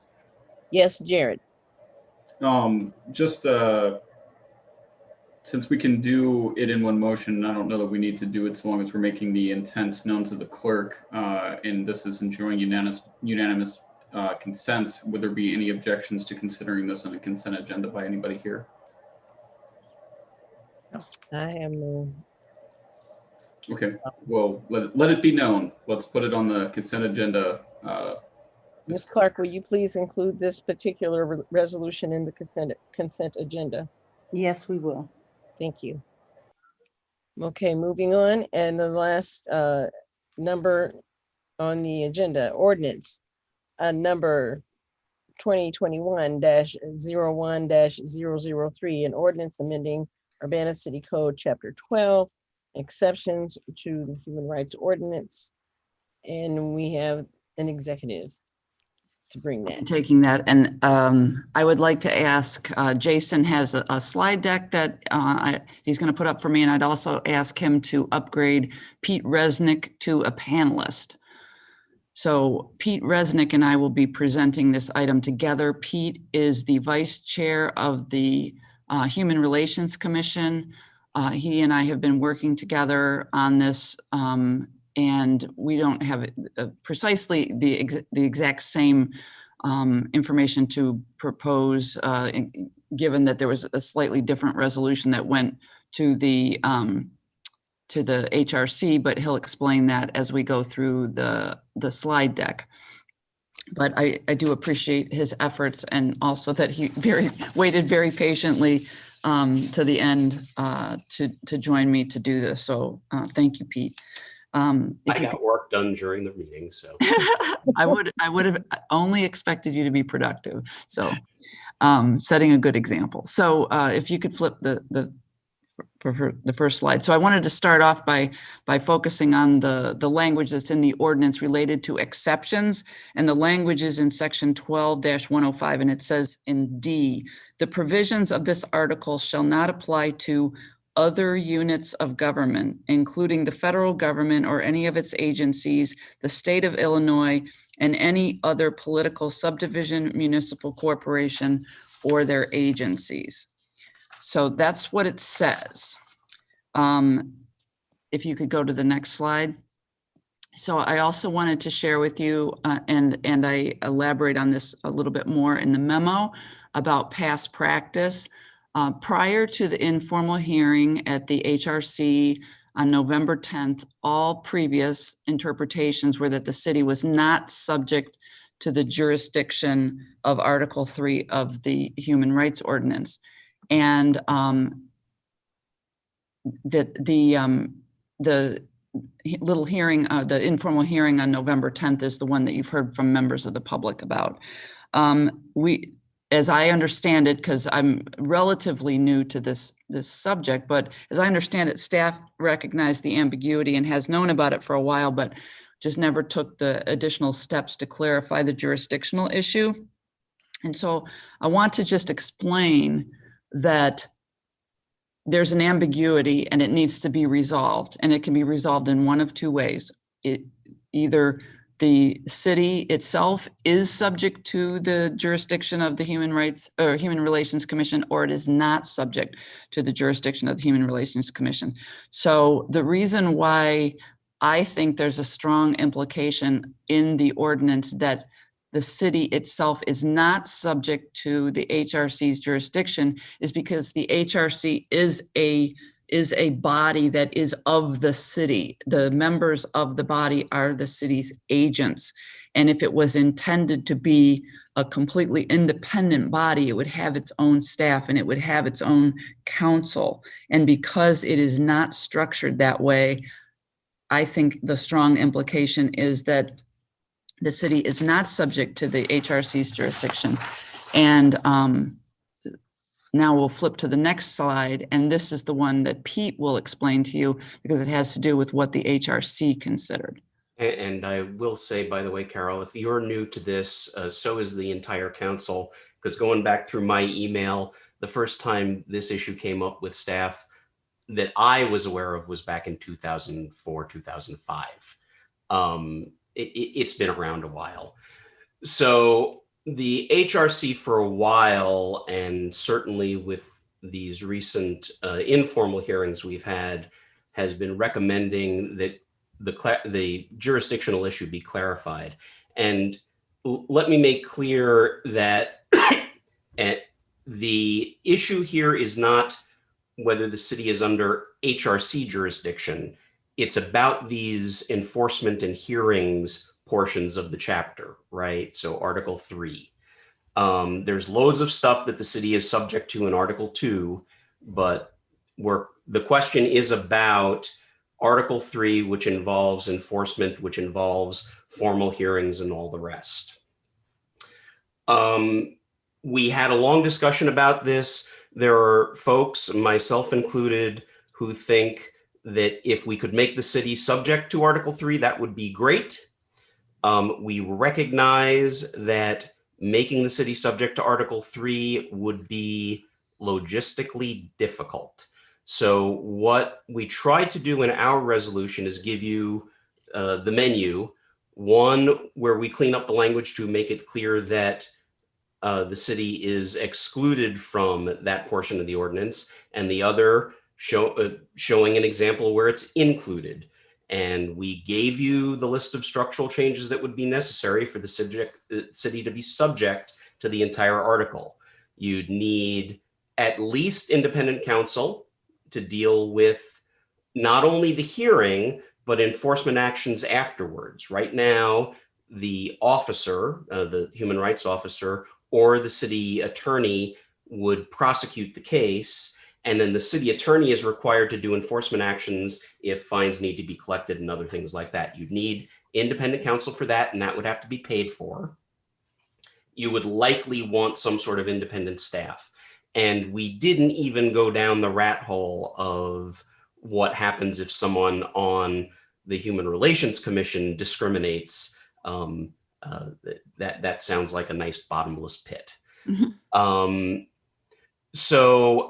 B: Yes, Jared.
D: Just since we can do it in one motion, I don't know that we need to do it so long as we're making the intent known to the clerk, and this is enjoying unanimous consent. Would there be any objections to considering this on a consent agenda by anybody here?
B: I am no.
D: Okay, well, let it be known. Let's put it on the consent agenda.
B: Ms. Clark, will you please include this particular resolution in the consent agenda?
J: Yes, we will.
B: Thank you. Okay, moving on. And the last number on the agenda, ordinance number 2021-01-003, an ordinance amending Urbana City Code, Chapter 12, exceptions to the Human Rights Ordinance. And we have an executive to bring that.
U: Taking that, and I would like to ask, Jason has a slide deck that he's going to put up for me, and I'd also ask him to upgrade Pete Resnick to a panelist. So Pete Resnick and I will be presenting this item together. Pete is the vice chair of the Human Relations Commission. He and I have been working together on this, and we don't have precisely the exact same information to propose, given that there was a slightly different resolution that went to the HRC, but he'll explain that as we go through the slide deck. But I do appreciate his efforts, and also that he waited very patiently to the end to join me to do this. So thank you, Pete.
O: I got work done during the meeting, so.
U: I would have only expected you to be productive. So setting a good example. So if you could flip the first slide. So I wanted to start off by focusing on the language that's in the ordinance related to exceptions, and the language is in section 12-105, and it says in D, the provisions of this article shall not apply to other units of government, including the federal government or any of its agencies, the state of Illinois, and any other political subdivision, municipal corporation, or their agencies. So that's what it says. If you could go to the next slide. So I also wanted to share with you, and I elaborate on this a little bit more in the memo about past practice. Prior to the informal hearing at the HRC on November 10th, all previous interpretations were that the city was not subject to the jurisdiction of Article 3 of the Human Rights Ordinance. And the little hearing, the informal hearing on November 10th is the one that you've heard from members of the public about. As I understand it, because I'm relatively new to this subject, but as I understand it, staff recognized the ambiguity and has known about it for a while, but just never took the additional steps to clarify the jurisdictional issue. And so I want to just explain that there's an ambiguity and it needs to be resolved, and it can be resolved in one of two ways. Either the city itself is subject to the jurisdiction of the Human Rights or Human Relations Commission, or it is not subject to the jurisdiction of the Human Relations Commission. So the reason why I think there's a strong implication in the ordinance that the city itself is not subject to the HRC's jurisdiction is because the HRC is a body that is of the city. The members of the body are the city's agents. And if it was intended to be a completely independent body, it would have its own staff and it would have its own council. And because it is not structured that way, I think the strong implication is that the city is not subject to the HRC's jurisdiction. And now we'll flip to the next slide. And this is the one that Pete will explain to you because it has to do with what the HRC considered.
O: And I will say, by the way, Carol, if you're new to this, so is the entire council, because going back through my email, the first time this issue came up with staff that I was aware of was back in 2004, 2005. It's been around a while. So the HRC for a while, and certainly with these recent informal hearings we've had, has been recommending that the jurisdictional issue be clarified. And let me make clear that the issue here is not whether the city is under HRC jurisdiction. It's about these enforcement and hearings portions of the chapter, right? So Article 3. There's loads of stuff that the city is subject to in Article 2, but the question is about Article 3, which involves enforcement, which involves formal hearings and all the rest. We had a long discussion about this. There are folks, myself included, who think that if we could make the city subject to Article 3, that would be great. We recognize that making the city subject to Article 3 would be logistically difficult. So what we try to do in our resolution is give you the menu, one where we clean up the language to make it clear that the city is excluded from that portion of the ordinance, and the other showing an example where it's included. And we gave you the list of structural changes that would be necessary for the city to be subject to the entire article. You'd need at least independent counsel to deal with not only the hearing, but enforcement actions afterwards. Right now, the officer, the human rights officer, or the city attorney would prosecute the case, and then the city attorney is required to do enforcement actions if fines need to be collected and other things like that. You'd need independent counsel for that, and that would have to be paid for. You would likely want some sort of independent staff. And we didn't even go down the rat hole of what happens if someone on the Human Relations Commission discriminates. That sounds like a nice bottomless pit. Mm-hmm. So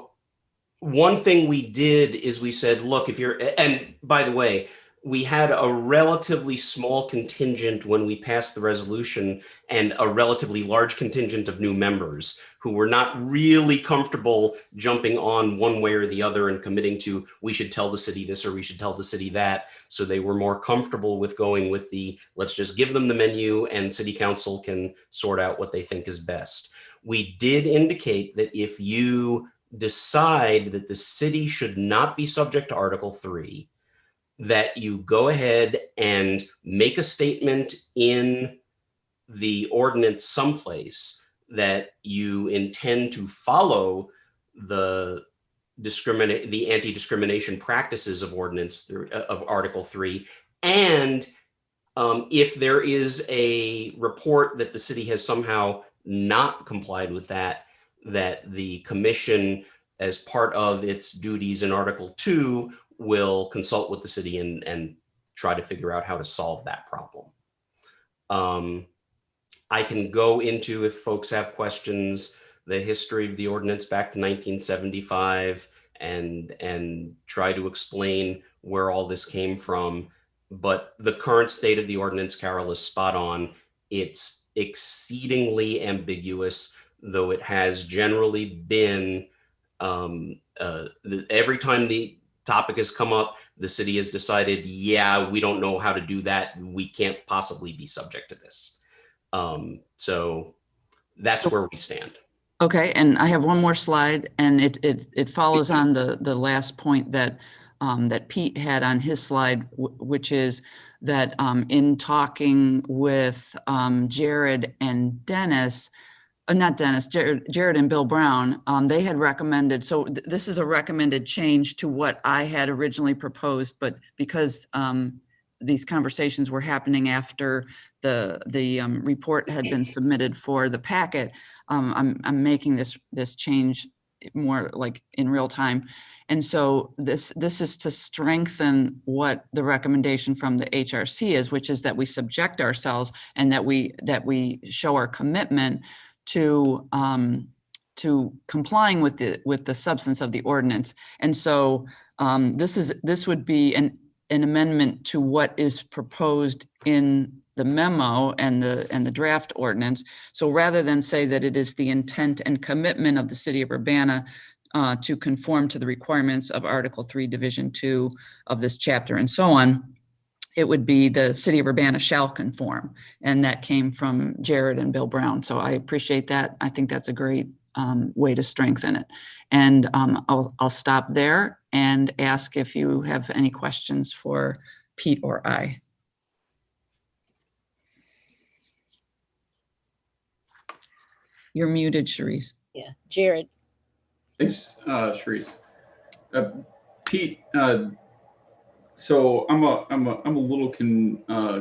O: one thing we did is we said, look, if you're, and by the way, we had a relatively small contingent when we passed the resolution and a relatively large contingent of new members who were not really comfortable jumping on one way or the other and committing to, we should tell the city this or we should tell the city that. So they were more comfortable with going with the, let's just give them the menu and city council can sort out what they think is best. We did indicate that if you decide that the city should not be subject to Article 3, that you go ahead and make a statement in the ordinance someplace that you intend to follow the anti-discrimination practices of of Article 3. And if there is a report that the city has somehow not complied with that the commission, as part of its duties in Article 2, will consult with the city and try to figure out how to solve that problem. I can go into, if folks have questions, the history of the ordinance back to 1975 and try to explain where all this came from. But the current state of the ordinance, Carol, is spot on. It's exceedingly ambiguous, though it has generally been, every time the topic has come up, the city has decided, yeah, we don't know how to do that. We can't possibly be subject to this. So that's where we stand.
U: Okay, and I have one more slide, and it follows on the last point that that Pete had on his slide, which is that in talking with Jared and Dennis, not Dennis, Jared and Bill Brown, they had recommended, so this is a recommended change to what I had originally proposed, but because these conversations were happening after the report had been submitted for the packet, I'm making this change more like in real time. And so this is to strengthen what the recommendation from the HRC is, which is that we subject ourselves and that we show our commitment to complying with the substance of the ordinance. And so this would be an amendment to what is proposed in the memo and the draft ordinance. So rather than say that it is the intent and commitment of the city of Urbana to conform to the requirements of Article 3, Division 2 of this chapter and so on, it would be the city of Urbana shall conform. And that came from Jared and Bill Brown. So I appreciate that. I think that's a great way to strengthen it. And I'll stop there and ask if you have any questions for Pete or I. You're muted, Sharice.
B: Yeah, Jared.
D: Thanks, Sharice. Pete, so I'm a little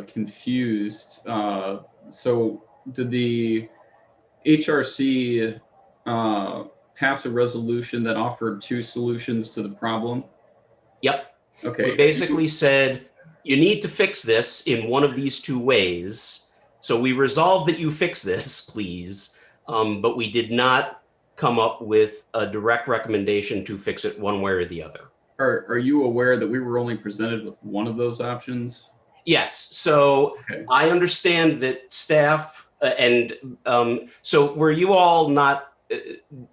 D: confused. So did the HRC pass a resolution that offered 2 solutions to the problem?
O: Yep.
D: Okay.
O: We basically said, you need to fix this in one of these 2 ways. So we resolve that you fix this, please. But we did not come up with a direct recommendation to fix it one way or the other.
D: Are you aware that we were only presented with one of those options?
O: Yes. So
D: okay.
O: I understand that staff so were you all not,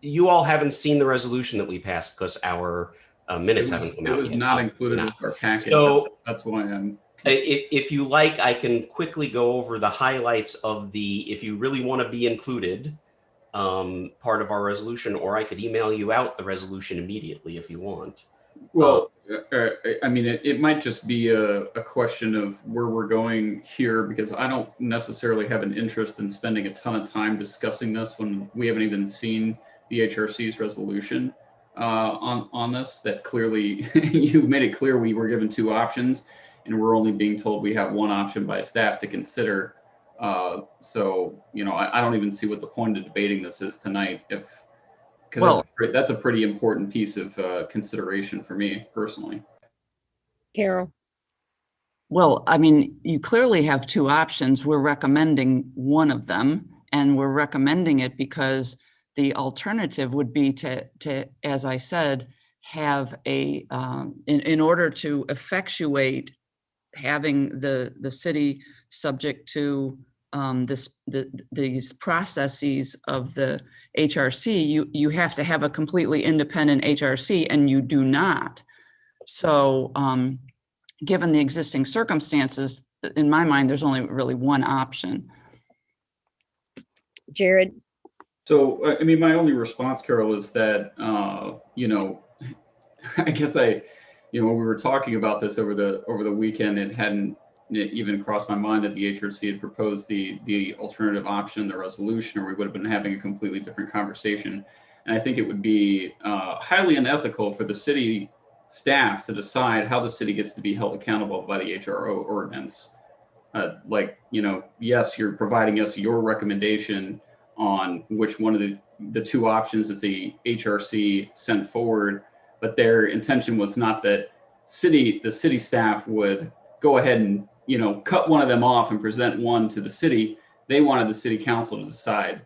O: you all haven't seen the resolution that we passed because our minutes haven't come out yet.
D: It was not included with our package.
O: So
D: that's why I'm.
O: If you like, I can quickly go over the highlights of if you really want to be included, part of our resolution, or I could email you out the resolution immediately if you want.
D: Well, I mean, it might just be a question of where we're going here, because I don't necessarily have an interest in spending a ton of time discussing this when we haven't even seen the HRC's resolution on this. That clearly, you've made it clear we were given 2 options, and we're only being told we have 1 option by staff to consider. So, you know, I don't even see what the point of debating this is tonight, because that's a pretty important piece of consideration for me personally.
B: Carol.
U: Well, I mean, you clearly have 2 options. We're recommending one of them, and we're recommending it because the alternative would be to as I said, have a in order to effectuate having the city subject to these processes of the HRC, you have to have a completely independent HRC, and you do not. So given the existing circumstances, in my mind, there's only really one option.
B: Jared?
D: So, I mean, my only response, Carol, is that, you know, I guess when we were talking about this over the weekend, it hadn't even crossed my mind that the HRC had proposed the alternative option, the resolution, or we would have been having a completely different conversation. And I think it would be highly unethical for the city staff to decide how the city gets to be held accountable by the HRO ordinance. Like, you know, yes, you're providing us your recommendation on which one of the two options that the HRC sent forward, but their intention was not that the city staff would go ahead and, you know, cut one of them off and present one to the city. They wanted the city council to decide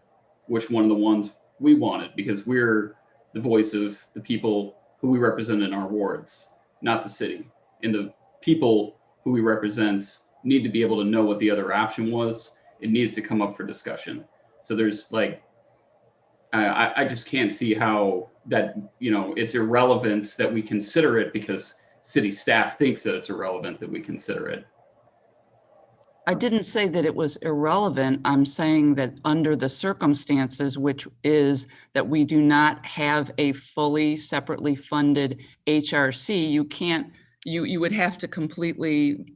D: which one of the ones we wanted, because we're the voice of the people who we represent in our wards, not the city. And the people who we represent need to be able to know what the other option was. It needs to come up for discussion. So there's like, I just can't see how that, you know, it's irrelevant that we consider it because city staff thinks that it's irrelevant that we consider it.
U: I didn't say that it was irrelevant. I'm saying that under the circumstances, which is that we do not have a fully separately funded HRC, you would have to completely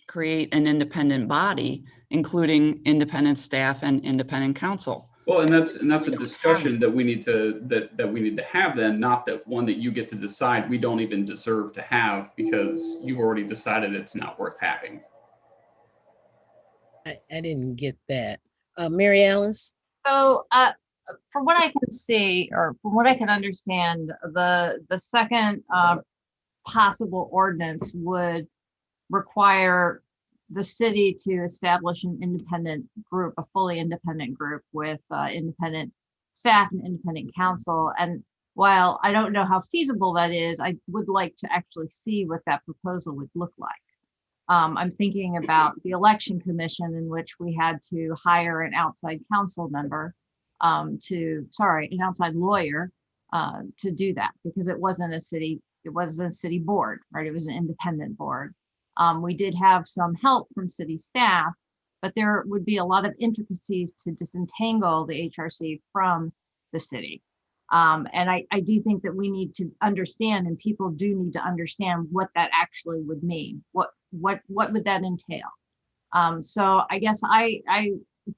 U: create an independent body, including independent staff and independent counsel.
D: Well, and that's a discussion that we need to have then, not that one that you get to decide we don't even deserve to have because you've already decided it's not worth having.
B: I didn't get that. Mary Alice?
E: So from what I can see, or from what I can understand, the second possible ordinance would require the city to establish an independent group, a fully independent group with independent staff and independent counsel. And while I don't know how feasible that is, I would like to actually see what that proposal would look like. I'm thinking about the election commission, in which we had to hire an outside council member an outside lawyer to do that, because it wasn't a city board, right? It was an independent board. We did have some help from city staff, but there would be a lot of intricacies to disentangle the HRC from the city. And I do think that we need to understand, and people do need to understand, what that actually would mean. What would that entail? So I guess I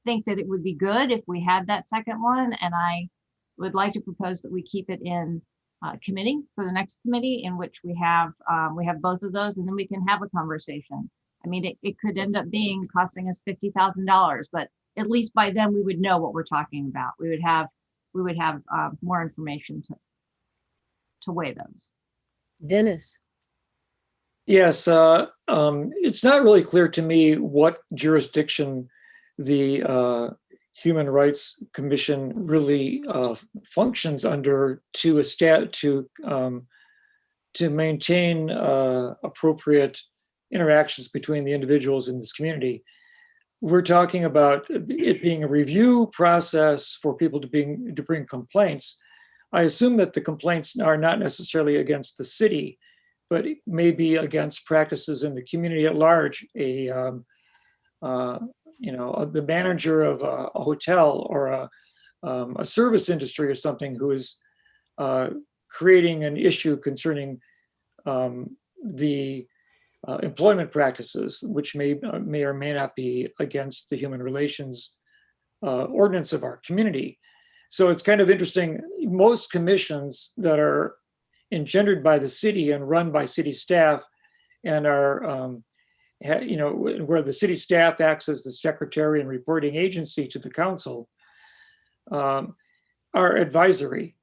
E: think that it would be good if we had that second one, and I would like to propose that we keep it in committee for the next committee, in which we have both of those, and then we can have a conversation. I mean, it could end up costing us $50,000, but at least by then we would know what we're talking about. We would have more information to weigh those.
B: Dennis?
F: Yes, it's not really clear to me what jurisdiction the Human Rights Commission really functions under to maintain appropriate interactions between the individuals in this community. We're talking about it being a review process for people to bring complaints. I assume that the complaints are not necessarily against the city, but it may be against practices in the community at large. The manager of a hotel or a service industry or something who is creating an issue concerning the employment practices, which may or may not be against the human relations ordinance of our community. So it's kind of interesting. Most commissions that are engendered by the city and run by city staff and are, where the city staff acts as the secretary and reporting agency to the council, are advisory.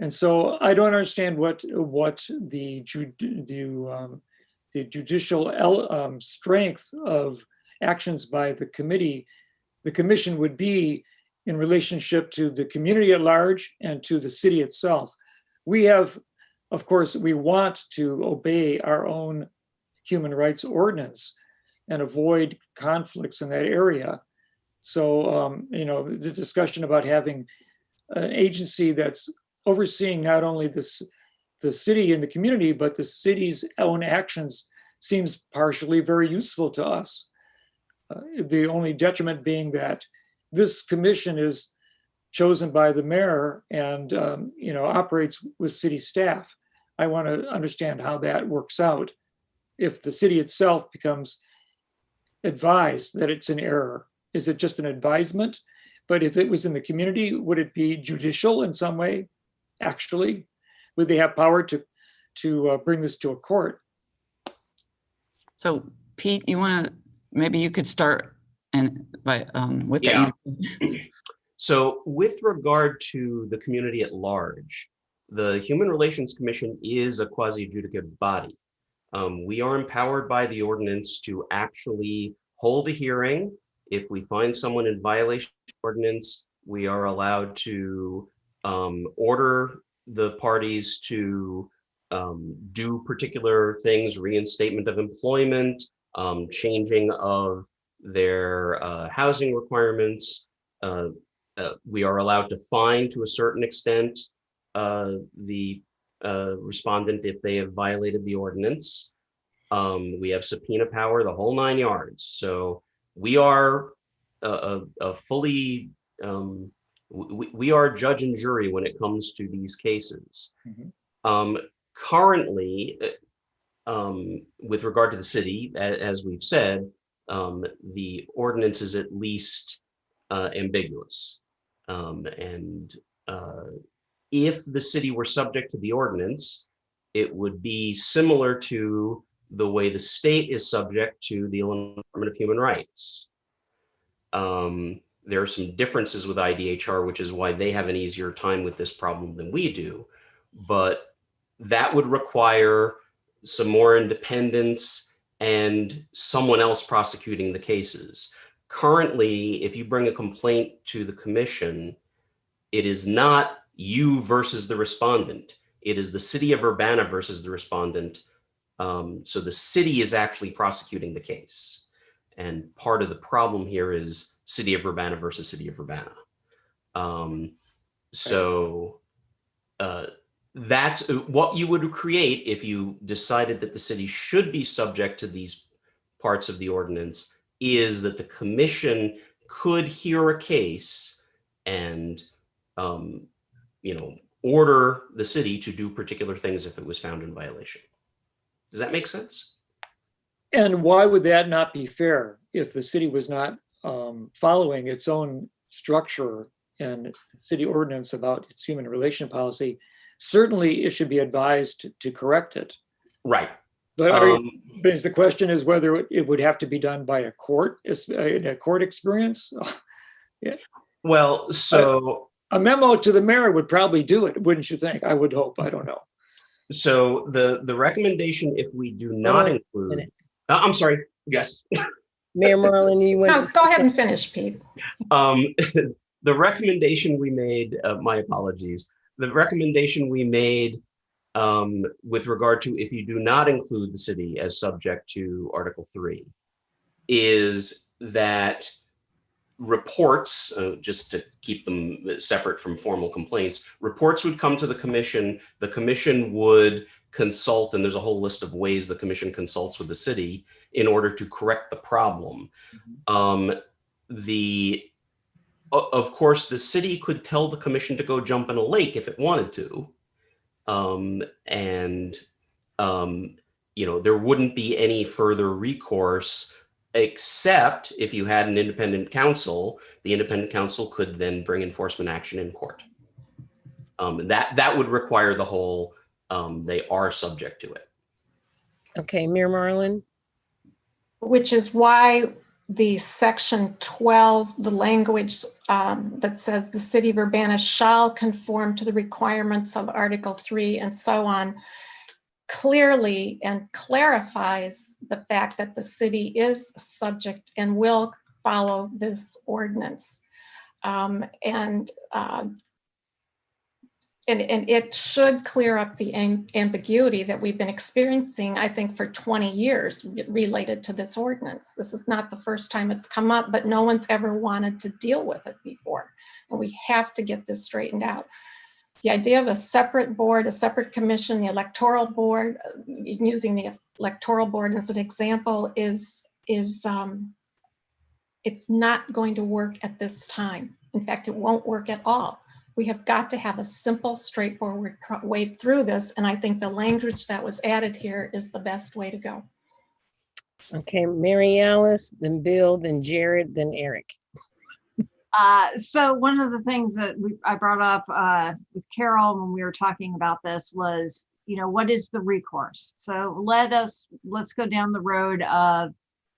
F: And so I don't understand what the judicial strength of actions by the commission would be in relationship to the community at large and to the city itself. We have, of course, we want to obey our own human rights ordinance, and avoid conflicts in that area. So, you know, the discussion about having an agency that's overseeing not only the city and the community, but the city's own actions seems partially very useful to us. The only detriment being that this commission is chosen by the mayor and, you know, operates with city staff. I want to understand how that works out. If the city itself becomes advised that it's an error, is it just an advisement? But if it was in the community, would it be judicial in some way? Actually, would they have power to bring this to a court?
U: So Pete, you want to, maybe you could start and by with
O: Yeah.
U: the
O: So with regard to the community at large, the Human Relations Commission is a quasi-adjudicative body. We are empowered by the ordinance to actually hold a hearing. If we find someone in violation of the ordinance, we are allowed to order the parties to do particular things, reinstatement of employment, changing of their housing requirements. We are allowed to fine to a certain extent the respondent if they have violated the ordinance. We have subpoena power, the whole 9 yards. So we are a fully, we are judge and jury when it comes to these cases. Currently, with regard to the city, as we've said, the ordinance is at least ambiguous. If the city were subject to the ordinance, it would be similar to the way the state is subject to the Illinois Department of Human Rights. There are some differences with IDHR, which is why they have an easier time with this problem than we do. But that would require some more independence and someone else prosecuting the cases. Currently, if you bring a complaint to the commission, it is not you versus the respondent. It is the city of Urbana versus the respondent. So the city is actually prosecuting the case. And part of the problem here is city of Urbana versus city of Urbana. That's what you would create if you decided that the city should be subject to these parts of the ordinance, is that the commission could hear a case and order the city to do particular things if it was found in violation. Does that make sense?
F: And why would that not be fair if the city was not following its own structure and city ordinance about its human relation policy? Certainly it should be advised to correct it.
O: Right.
F: But the question is whether it would have to be done by a court, in a court experience. Yeah.
O: Well, so
F: a memo to the mayor would probably do it, wouldn't you think? I would hope. I don't know.
O: So the recommendation, if we do not include, I'm sorry. Yes.
B: Mayor Marlin, you went.
G: No, go ahead and finish, Pete.
O: The recommendation we made, my apologies. The recommendation we made with regard to if you do not include the city as subject to Article 3 is that reports, just to keep them separate from formal complaints, reports would come to the commission would consult, and there's a whole list of ways the commission consults with the city in order to correct the problem. Of course, the city could tell the commission to go jump in a lake if it wanted to. There wouldn't be any further recourse, except if you had an independent counsel. The independent counsel could then bring enforcement action in court. That would require the whole, they are subject to it.
B: Okay, Mayor Marlin.
G: Which is why the section 12, the language that says the city of Urbana shall conform to the requirements of Article 3 and so on, clearly and clarifies the fact that the city is subject and will follow this ordinance. and it should clear up the ambiguity that we've been experiencing, I think, for 20 years related to this ordinance. This is not the first time it's come up, but no one's ever wanted to deal with it before. And we have to get this straightened out. The idea of a separate board, a separate commission, the electoral board, using the electoral board as an example is it's not going to work at this time. In fact, it won't work at all. We have got to have a simple, straightforward way through this. And I think the language that was added here is the best way to go.
B: Okay, Mary Alice, then Bill, then Jared, then Eric.
E: So one of the things that I brought up with Carol when we were talking about this was, what is the recourse? So let's go down the road of,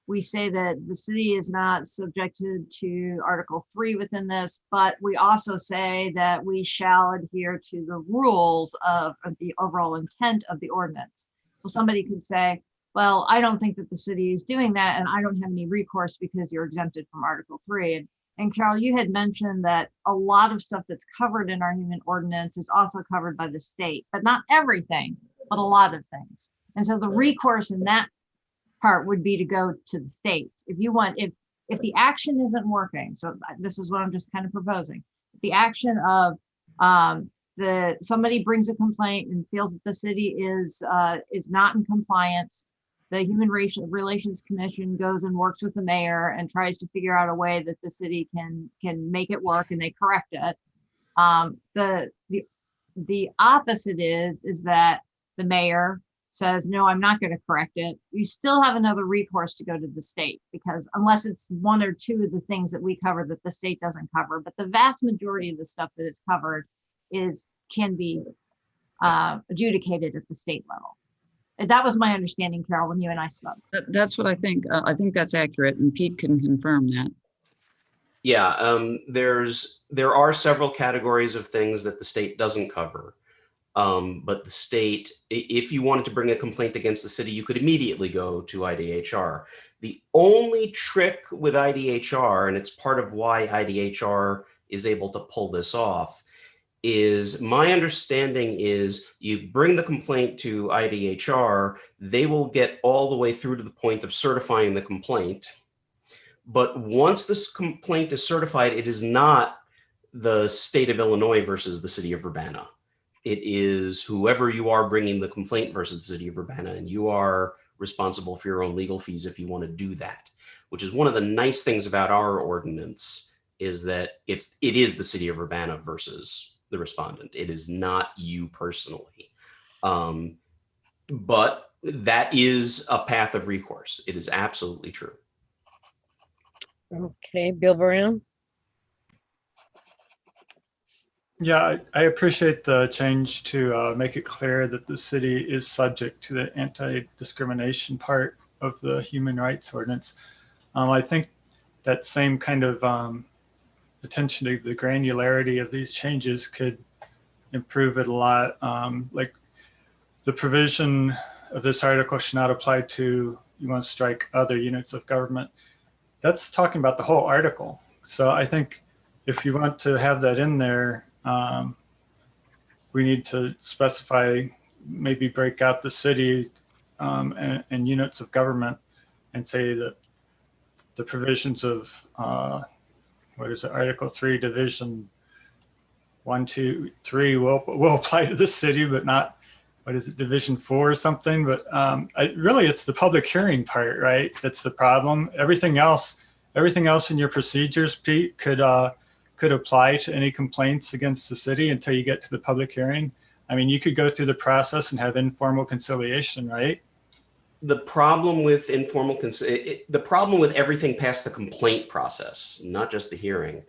E: we say that the city is not subjected to Article 3 within this, but we also say that we shall adhere to the rules of the overall intent of the ordinance. Well, somebody could say, well, I don't think that the city is doing that, and I don't have any recourse because you're exempted from Article 3. And Carol, you had mentioned that a lot of stuff that's covered in our human ordinance is also covered by the state, but not everything, but a lot of things. And so the recourse in that part would be to go to the state. If the action isn't working, so this is what I'm just kind of proposing. The action of somebody brings a complaint and feels that the city is not in compliance, the Human Relations Commission goes and works with the mayor and tries to figure out a way that the city can make it work, and they correct it. The opposite is that the mayor says, no, I'm not going to correct it. You still have another recourse to go to the state, because unless it's one or two of the things that we cover that the state doesn't cover, but the vast majority of the stuff that is covered can be adjudicated at the state level. And that was my understanding, Carol, when you and I spoke.
U: That's what I think. I think that's accurate, and Pete can confirm that.
O: Yeah, there are several categories of things that the state doesn't cover. But the state, if you wanted to bring a complaint against the city, you could immediately go to IDHR. The only trick with IDHR, and it's part of why IDHR is able to pull this off, is my understanding is you bring the complaint to IDHR, they will get all the way through to the point of certifying the complaint. But once this complaint is certified, it is not the state of Illinois versus the city of Urbana. It is whoever you are bringing the complaint versus the city of Urbana, and you are responsible for your own legal fees if you want to do that, which is one of the nice things about our ordinance, is that it is the city of Urbana versus the respondent. It is not you personally. But that is a path of recourse. It is absolutely true.
B: Okay, Bill Brown.
A: Yeah, I appreciate the change to make it clear that the city is subject to the anti-discrimination part of the human rights ordinance. I think that same kind of attention to the granularity of these changes could improve it a lot. Like the provision of this article should not apply to, you want to strike other units of government. That's talking about the whole article. So I think if you want to have that in there, we need to specify, maybe break out the city and units of government and say that the provisions of, Article 3, Division 1, 2, 3 will apply to the city, but not, Division 4 or something. But really, it's the public hearing part, right? That's the problem. Everything else in your procedures, Pete, could apply to any complaints against the city until you get to the public hearing. I mean, you could go through the process and have informal conciliation, right?
O: The problem with the problem with everything past the complaint process, not just the hearing,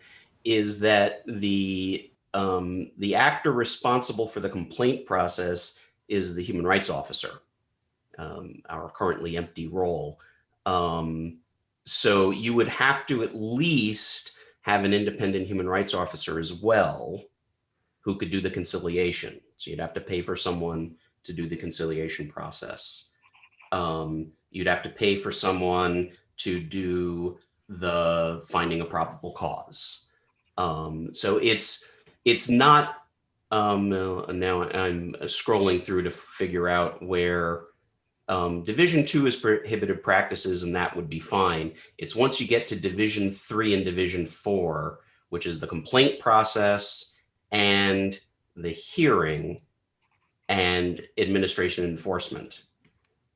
O: is that the actor responsible for the complaint process is the human rights officer, our currently empty role. So you would have to at least have an independent human rights officer as well, who could do the conciliation. So you'd have to pay for someone to do the conciliation process. You'd have to pay for someone to do the finding a probable cause. So it's not Now I'm scrolling through to figure out where Division 2 is prohibited practices, and that would be fine. It's once you get to Division 3 and Division 4, which is the complaint process and the hearing and administration and enforcement.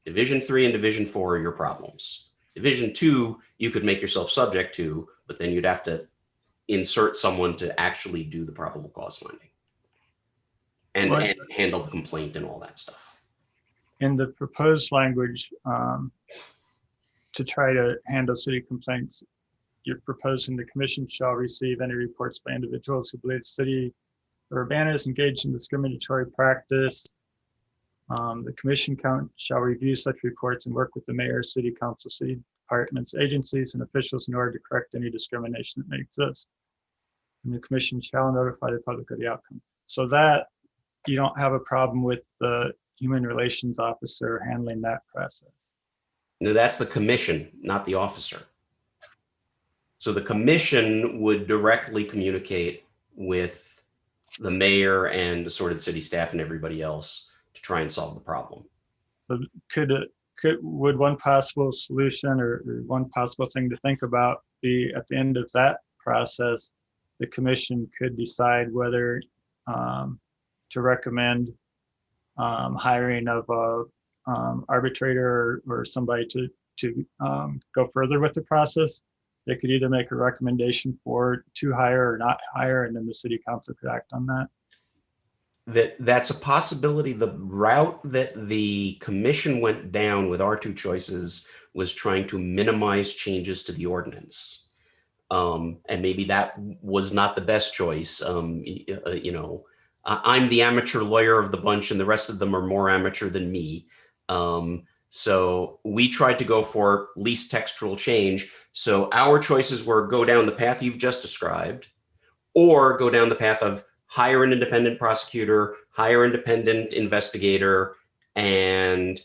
O: Division 3 and Division 4 are your problems. Division 2, you could make yourself subject to, but then you'd have to insert someone to actually do the probable cause finding and handle the complaint and all that stuff.
A: In the proposed language, to try to handle city complaints, you're proposing the commission shall receive any reports by individuals who believe the city of Urbana is engaged in discriminatory practice. The commission shall review such reports and work with the mayor, city council, city departments, agencies, and officials in order to correct any discrimination that may exist. And the commission shall notify the public of the outcome. So that you don't have a problem with the human relations officer handling that process.
O: No, that's the commission, not the officer. So the commission would directly communicate with the mayor and assorted city staff and everybody else to try and solve the problem.
A: So would one possible solution or one possible thing to think about be at the end of that process, the commission could decide whether to recommend hiring of a arbitrator or somebody to go further with the process. They could either make a recommendation to hire or not hire, and then the city council could act on that.
O: That's a possibility. The route that the commission went down with our two choices was trying to minimize changes to the ordinance. And maybe that was not the best choice. You know, I'm the amateur lawyer of the bunch and the rest of them are more amateur than me. So we tried to go for least textual change. So our choices were go down the path you've just described, or go down the path of hire an independent prosecutor, hire an independent investigator, and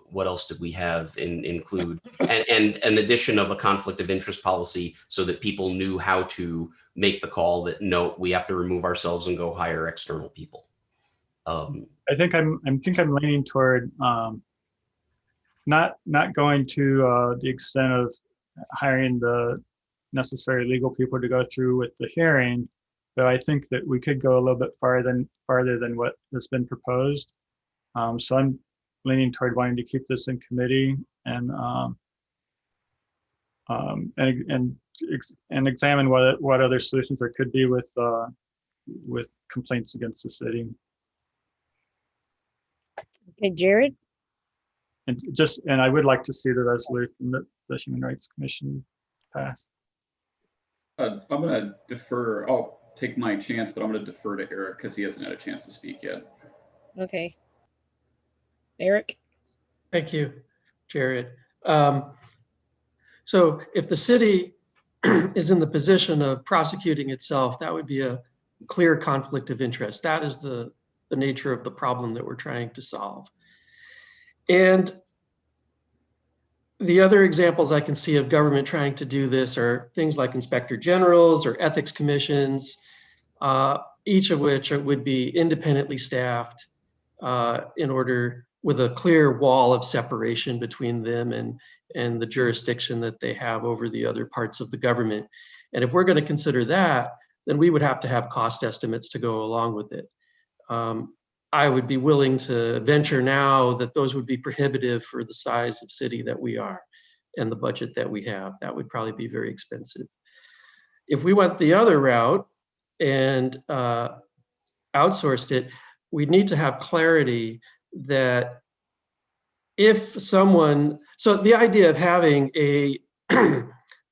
O: what else did we have include? And an addition of a conflict of interest policy so that people knew how to make the call that no, we have to remove ourselves and go hire external people.
A: I think I'm leaning toward not going to the extent of hiring the necessary legal people to go through with the hearing, but I think that we could go a little bit farther than what has been proposed. So I'm leaning toward wanting to keep this in committee and examine what other solutions there could be with complaints against the city.
B: Okay, Jared?
A: And I would like to see the resolution that the Human Rights Commission passed.
D: I'm going to defer. I'll take my chance, but I'm going to defer to Eric because he hasn't had a chance to speak yet.
B: Okay. Eric?
K: Thank you, Jared. So if the city is in the position of prosecuting itself, that would be a clear conflict of interest. That is the nature of the problem that we're trying to solve. And the other examples I can see of government trying to do this are things like inspector generals or ethics commissions, each of which would be independently staffed in order with a clear wall of separation between them and the jurisdiction that they have over the other parts of the government. And if we're going to consider that, then we would have to have cost estimates to go along with it. I would be willing to venture now that those would be prohibitive for the size of city that we are and the budget that we have. That would probably be very expensive. If we went the other route and outsourced it, we'd need to have clarity that if someone, so the idea of having a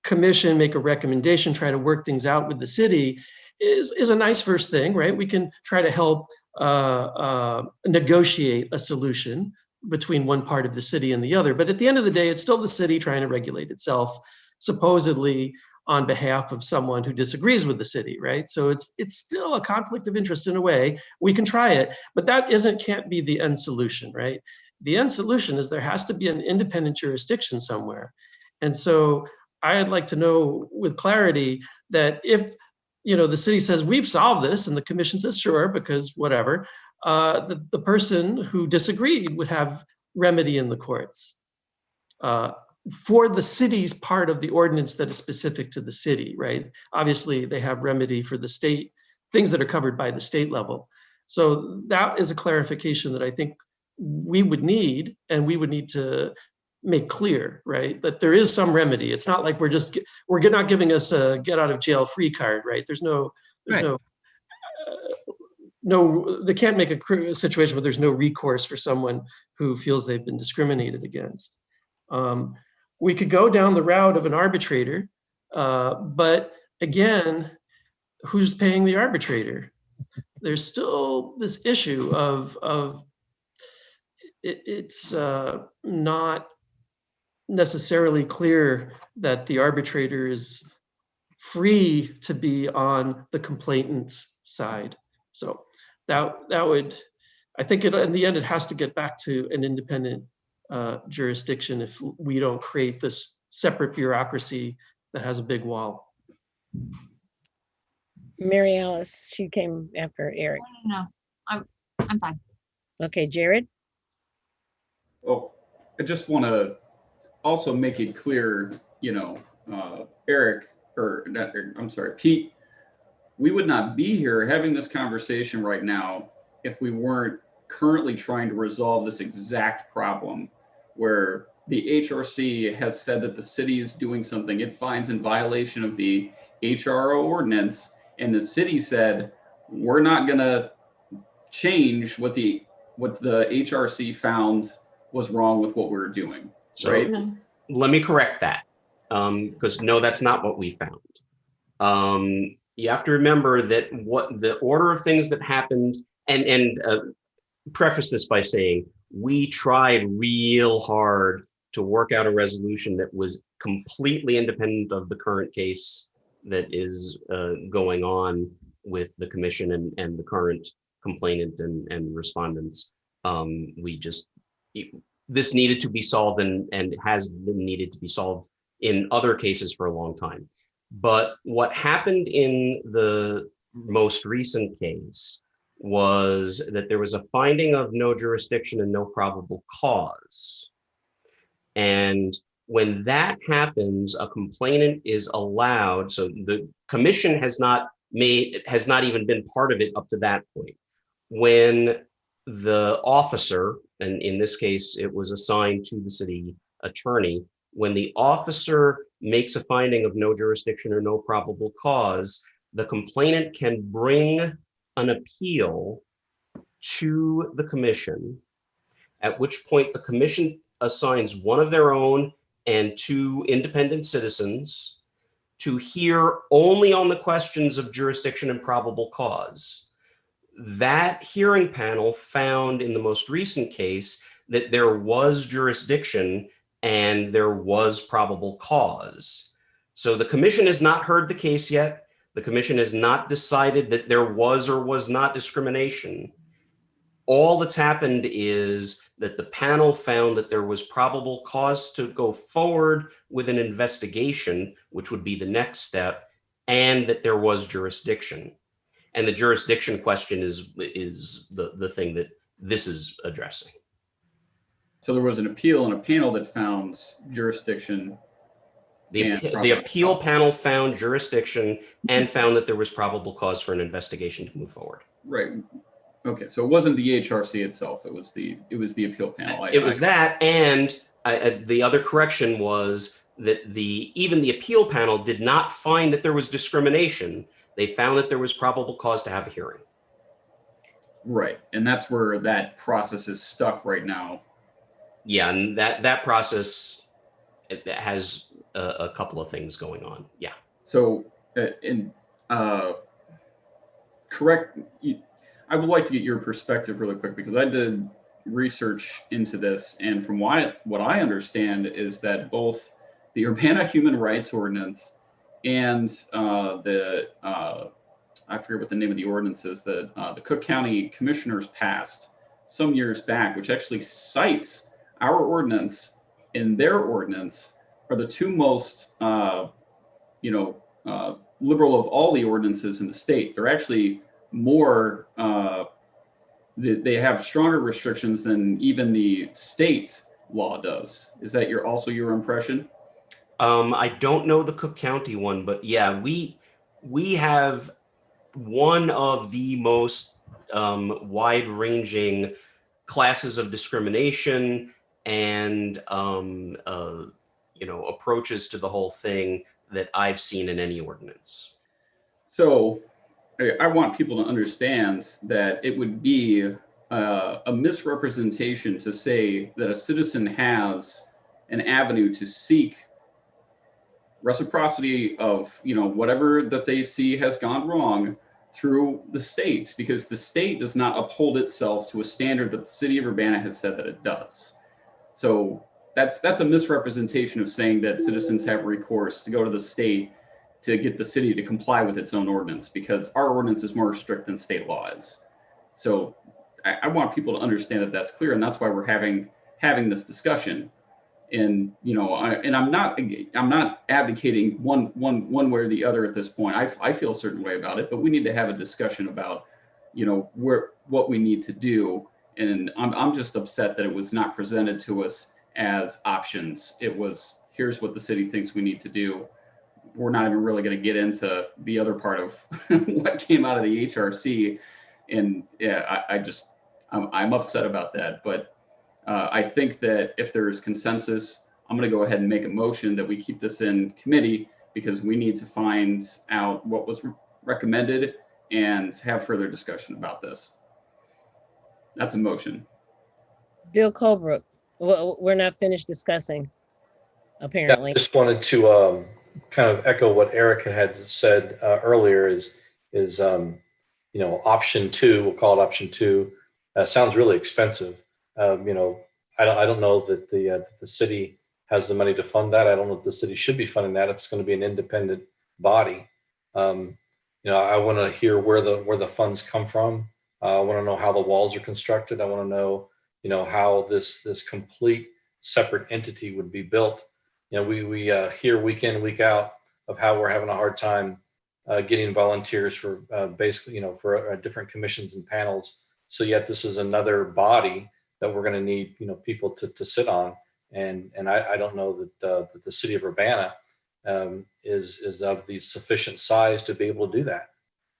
K: commission make a recommendation, try to work things out with the city is a nice first thing, right? We can try to help negotiate a solution between one part of the city and the other. But at the end of the day, it's still the city trying to regulate itself, supposedly on behalf of someone who disagrees with the city, right? So it's still a conflict of interest in a way. We can try it, but that can't be the end solution, right? The end solution is there has to be an independent jurisdiction somewhere. And so I'd like to know with clarity that if the city says, we've solved this, and the commission says, sure, because whatever, the person who disagreed would have remedy in the courts for the city's part of the ordinance that is specific to the city, right? Obviously, they have remedy for the state, things that are covered by the state level. So that is a clarification that I think we would need, and we would need to make clear, right? That there is some remedy. It's not like we're not giving us a get out of jail free card, right? There's no, they can't make a situation where there's no recourse for someone who feels they've been discriminated against. We could go down the route of an arbitrator, but again, who's paying the arbitrator? There's still this issue of it's not necessarily clear that the arbitrator is free to be on the complainant's side. So that would, I think in the end, it has to get back to an independent jurisdiction if we don't create this separate bureaucracy that has a big wall.
B: Mary Alice, she came after Eric.
E: No, I'm fine.
B: Okay, Jared?
D: Oh, I just want to also make it clear, Eric, or not, I'm sorry, Pete, we would not be here having this conversation right now if we weren't currently trying to resolve this exact problem where the HRC has said that the city is doing something it finds in violation of the HRO ordinance, and the city said, we're not going to change what the HRC found was wrong with what we were doing.
O: So
D: right?
O: let me correct that, because no, that's not what we found. You have to remember that what the order of things that happened, and preface this by saying we tried real hard to work out a resolution that was completely independent of the current case that is going on with the commission and the current complainant and respondents. This needed to be solved and has been needed to be solved in other cases for a long time. But what happened in the most recent case was that there was a finding of no jurisdiction and no probable cause. And when that happens, a complainant is allowed, so the commission has not even been part of it up to that point. When the officer, and in this case, it was assigned to the city attorney, when the officer makes a finding of no jurisdiction or no probable cause, the complainant can bring an appeal to the commission, at which point the commission assigns one of their own and two independent citizens to hear only on the questions of jurisdiction and probable cause. That hearing panel found in the most recent case that there was jurisdiction and there was probable cause. So the commission has not heard the case yet. The commission has not decided that there was or was not discrimination. All that's happened is that the panel found that there was probable cause to go forward with an investigation, which would be the next step, and that there was jurisdiction. And the jurisdiction question is the thing that this is addressing.
D: So there was an appeal and a panel that found jurisdiction.
O: The appeal panel found jurisdiction and found that there was probable cause for an investigation to move forward.
D: Right. Okay. So it wasn't the HRC itself. It was the appeal panel.
O: It was that, and the other correction was that even the appeal panel did not find that there was discrimination. They found that there was probable cause to have a hearing.
D: Right. And that's where that process is stuck right now.
O: Yeah, and that process has a couple of things going on. Yeah.
D: So, correct. I would like to get your perspective really quick because I did research into this, and from what I understand is that both the Urbana Human Rights Ordinance and I forget what the name of the ordinance is that the Cook County Commissioners passed some years back, which actually cites our ordinance and their ordinance are the two most, liberal of all the ordinances in the state. They're actually more, they have stronger restrictions than even the state law does. Is that also your impression?
O: I don't know the Cook County one, but yeah, we have one of the most wide-ranging classes of discrimination and approaches to the whole thing that I've seen in any ordinance.
D: So I want people to understand that it would be a misrepresentation to say that a citizen has an avenue to seek reciprocity of whatever that they see has gone wrong through the state, because the state does not uphold itself to a standard that the city of Urbana has said that it does. So that's a misrepresentation of saying that citizens have recourse to go to the state to get the city to comply with its own ordinance, because our ordinance is more strict than state law is. So I want people to understand that that's clear, and that's why we're having this discussion. And I'm not advocating one way or the other at this point. I feel a certain way about it, but we need to have a discussion about what we need to do. And I'm just upset that it was not presented to us as options. It was, here's what the city thinks we need to do. We're not even really going to get into the other part of what came out of the HRC. And yeah, I'm upset about that. But I think that if there's consensus, I'm going to go ahead and make a motion that we keep this in committee, because we need to find out what was recommended and have further discussion about this. That's a motion.
B: Bill Colbrook, well, we're not finished discussing, apparently.
L: Yeah, I just wanted to kind of echo what Eric had said earlier is option 2, we'll call it option 2, sounds really expensive. I don't know that the city has the money to fund that. I don't know if the city should be funding that. It's going to be an independent body. I want to hear where the funds come from. I want to know how the walls are constructed. I want to know, how this complete separate entity would be built. We hear week in, week out of how we're having a hard time getting volunteers for basically, for different commissions and panels. So yet this is another body that we're going to need, people to sit on. And I don't know that the city of Urbana is of the sufficient size to be able to do that.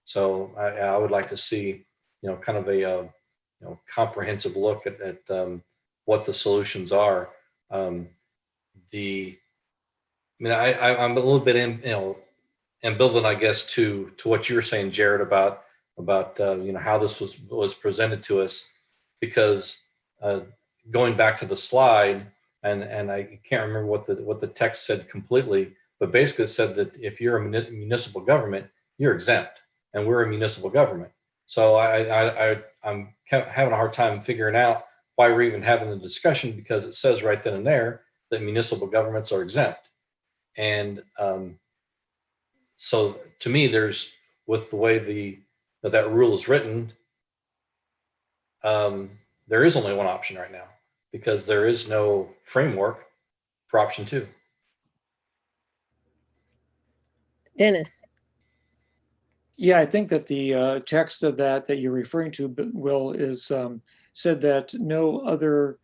L: So I would like to see, kind of a comprehensive look at what the solutions are. I'm a little bit ambivalent, I guess, to what you were saying, Jared, about how this was presented to us, because going back to the slide, and I can't remember what the text said completely, but basically it said that if you're a municipal government, you're exempt, and we're a municipal government. So I'm having a hard time figuring out why we're even having the discussion, because it says right then and there that municipal governments are exempt. And so to me, with the way that rule is written, there is only one option right now, because there is no framework for option 2.
B: Dennis.
F: Yeah, I think that the text of that you're referring to, Will, is said that no other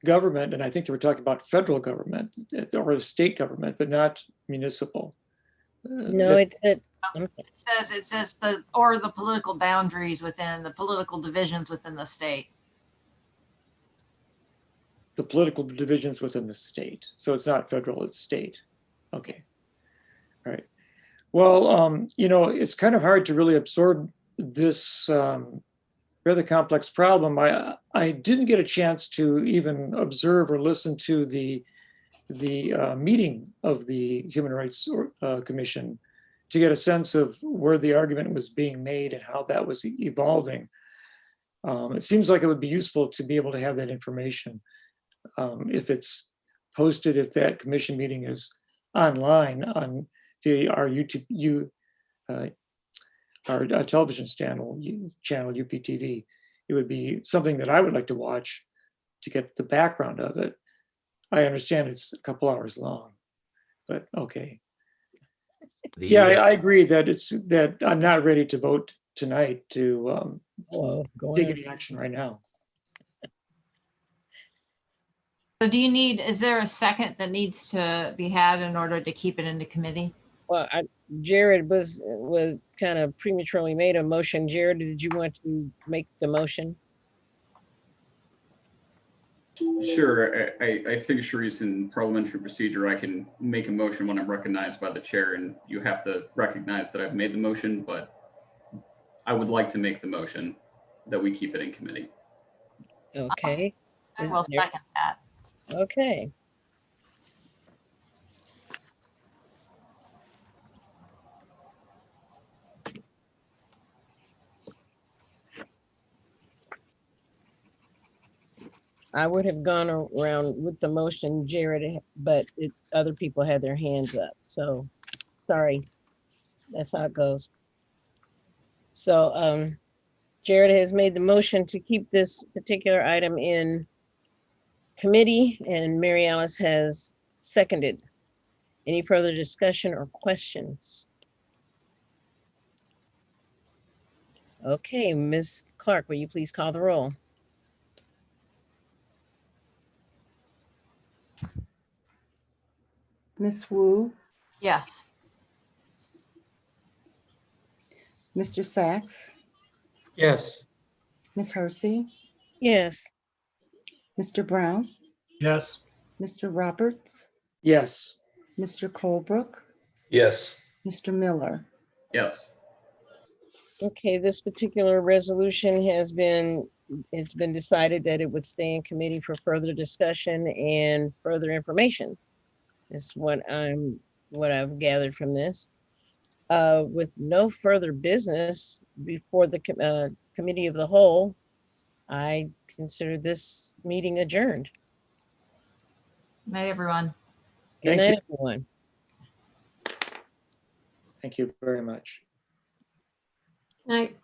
F: government, and I think they were talking about federal government or the state government, but not municipal.
B: No, it said.
E: It says the political boundaries within the political divisions within the state.
F: The political divisions within the state. So it's not federal, it's state. Okay. All right. Well, it's kind of hard to really absorb this rather complex problem. I didn't get a chance to even observe or listen to the meeting of the Human Rights Commission to get a sense of where the argument was being made and how that was evolving. It seems like it would be useful to be able to have that information. If it's posted, if that commission meeting is online on our YouTube, our television channel UPTV, it would be something that I would like to watch to get the background of it. I understand it's a couple hours long, but okay.
O: The,
F: Yeah, I agree that that I'm not ready to vote tonight to take any action right now.
E: So is there a second that needs to be had in order to keep it into committee?
B: Well, Jared was kind of prematurely made a motion. Jared, did you want to make the motion?
D: Sure. I think, Sharice, in parliamentary procedure, I can make a motion when I'm recognized by the chair, and you have to recognize that I've made the motion, but I would like to make the motion that we keep it in committee.
B: Okay.
E: I will second that.
B: Okay. I would have gone around with the motion, Jared, but other people had their hands up. So sorry. That's how it goes. So Jared has made the motion to keep this particular item in committee, and Mary Alice has seconded. Any further discussion or questions? Okay, Ms. Clark, will you please call the roll?
J: Ms. Wu,
E: Yes.
J: Mr. Sachs,
K: Yes.
J: Ms. Hersey,
B: Yes.
J: Mr. Brown,
A: Yes.
J: Mr. Roberts,
F: Yes.
J: Mr. Colebrook,
L: Yes.
J: Mr. Miller.
D: Yes.
B: Okay, this particular resolution it's been decided that it would stay in committee for further discussion and further information. Is what I've gathered from this. With no further business before the committee of the whole, I consider this meeting adjourned.
E: Night, everyone.
B: Good
F: Thank
B: night,
F: you.
B: everyone.
F: Thank you very much.
G: Night.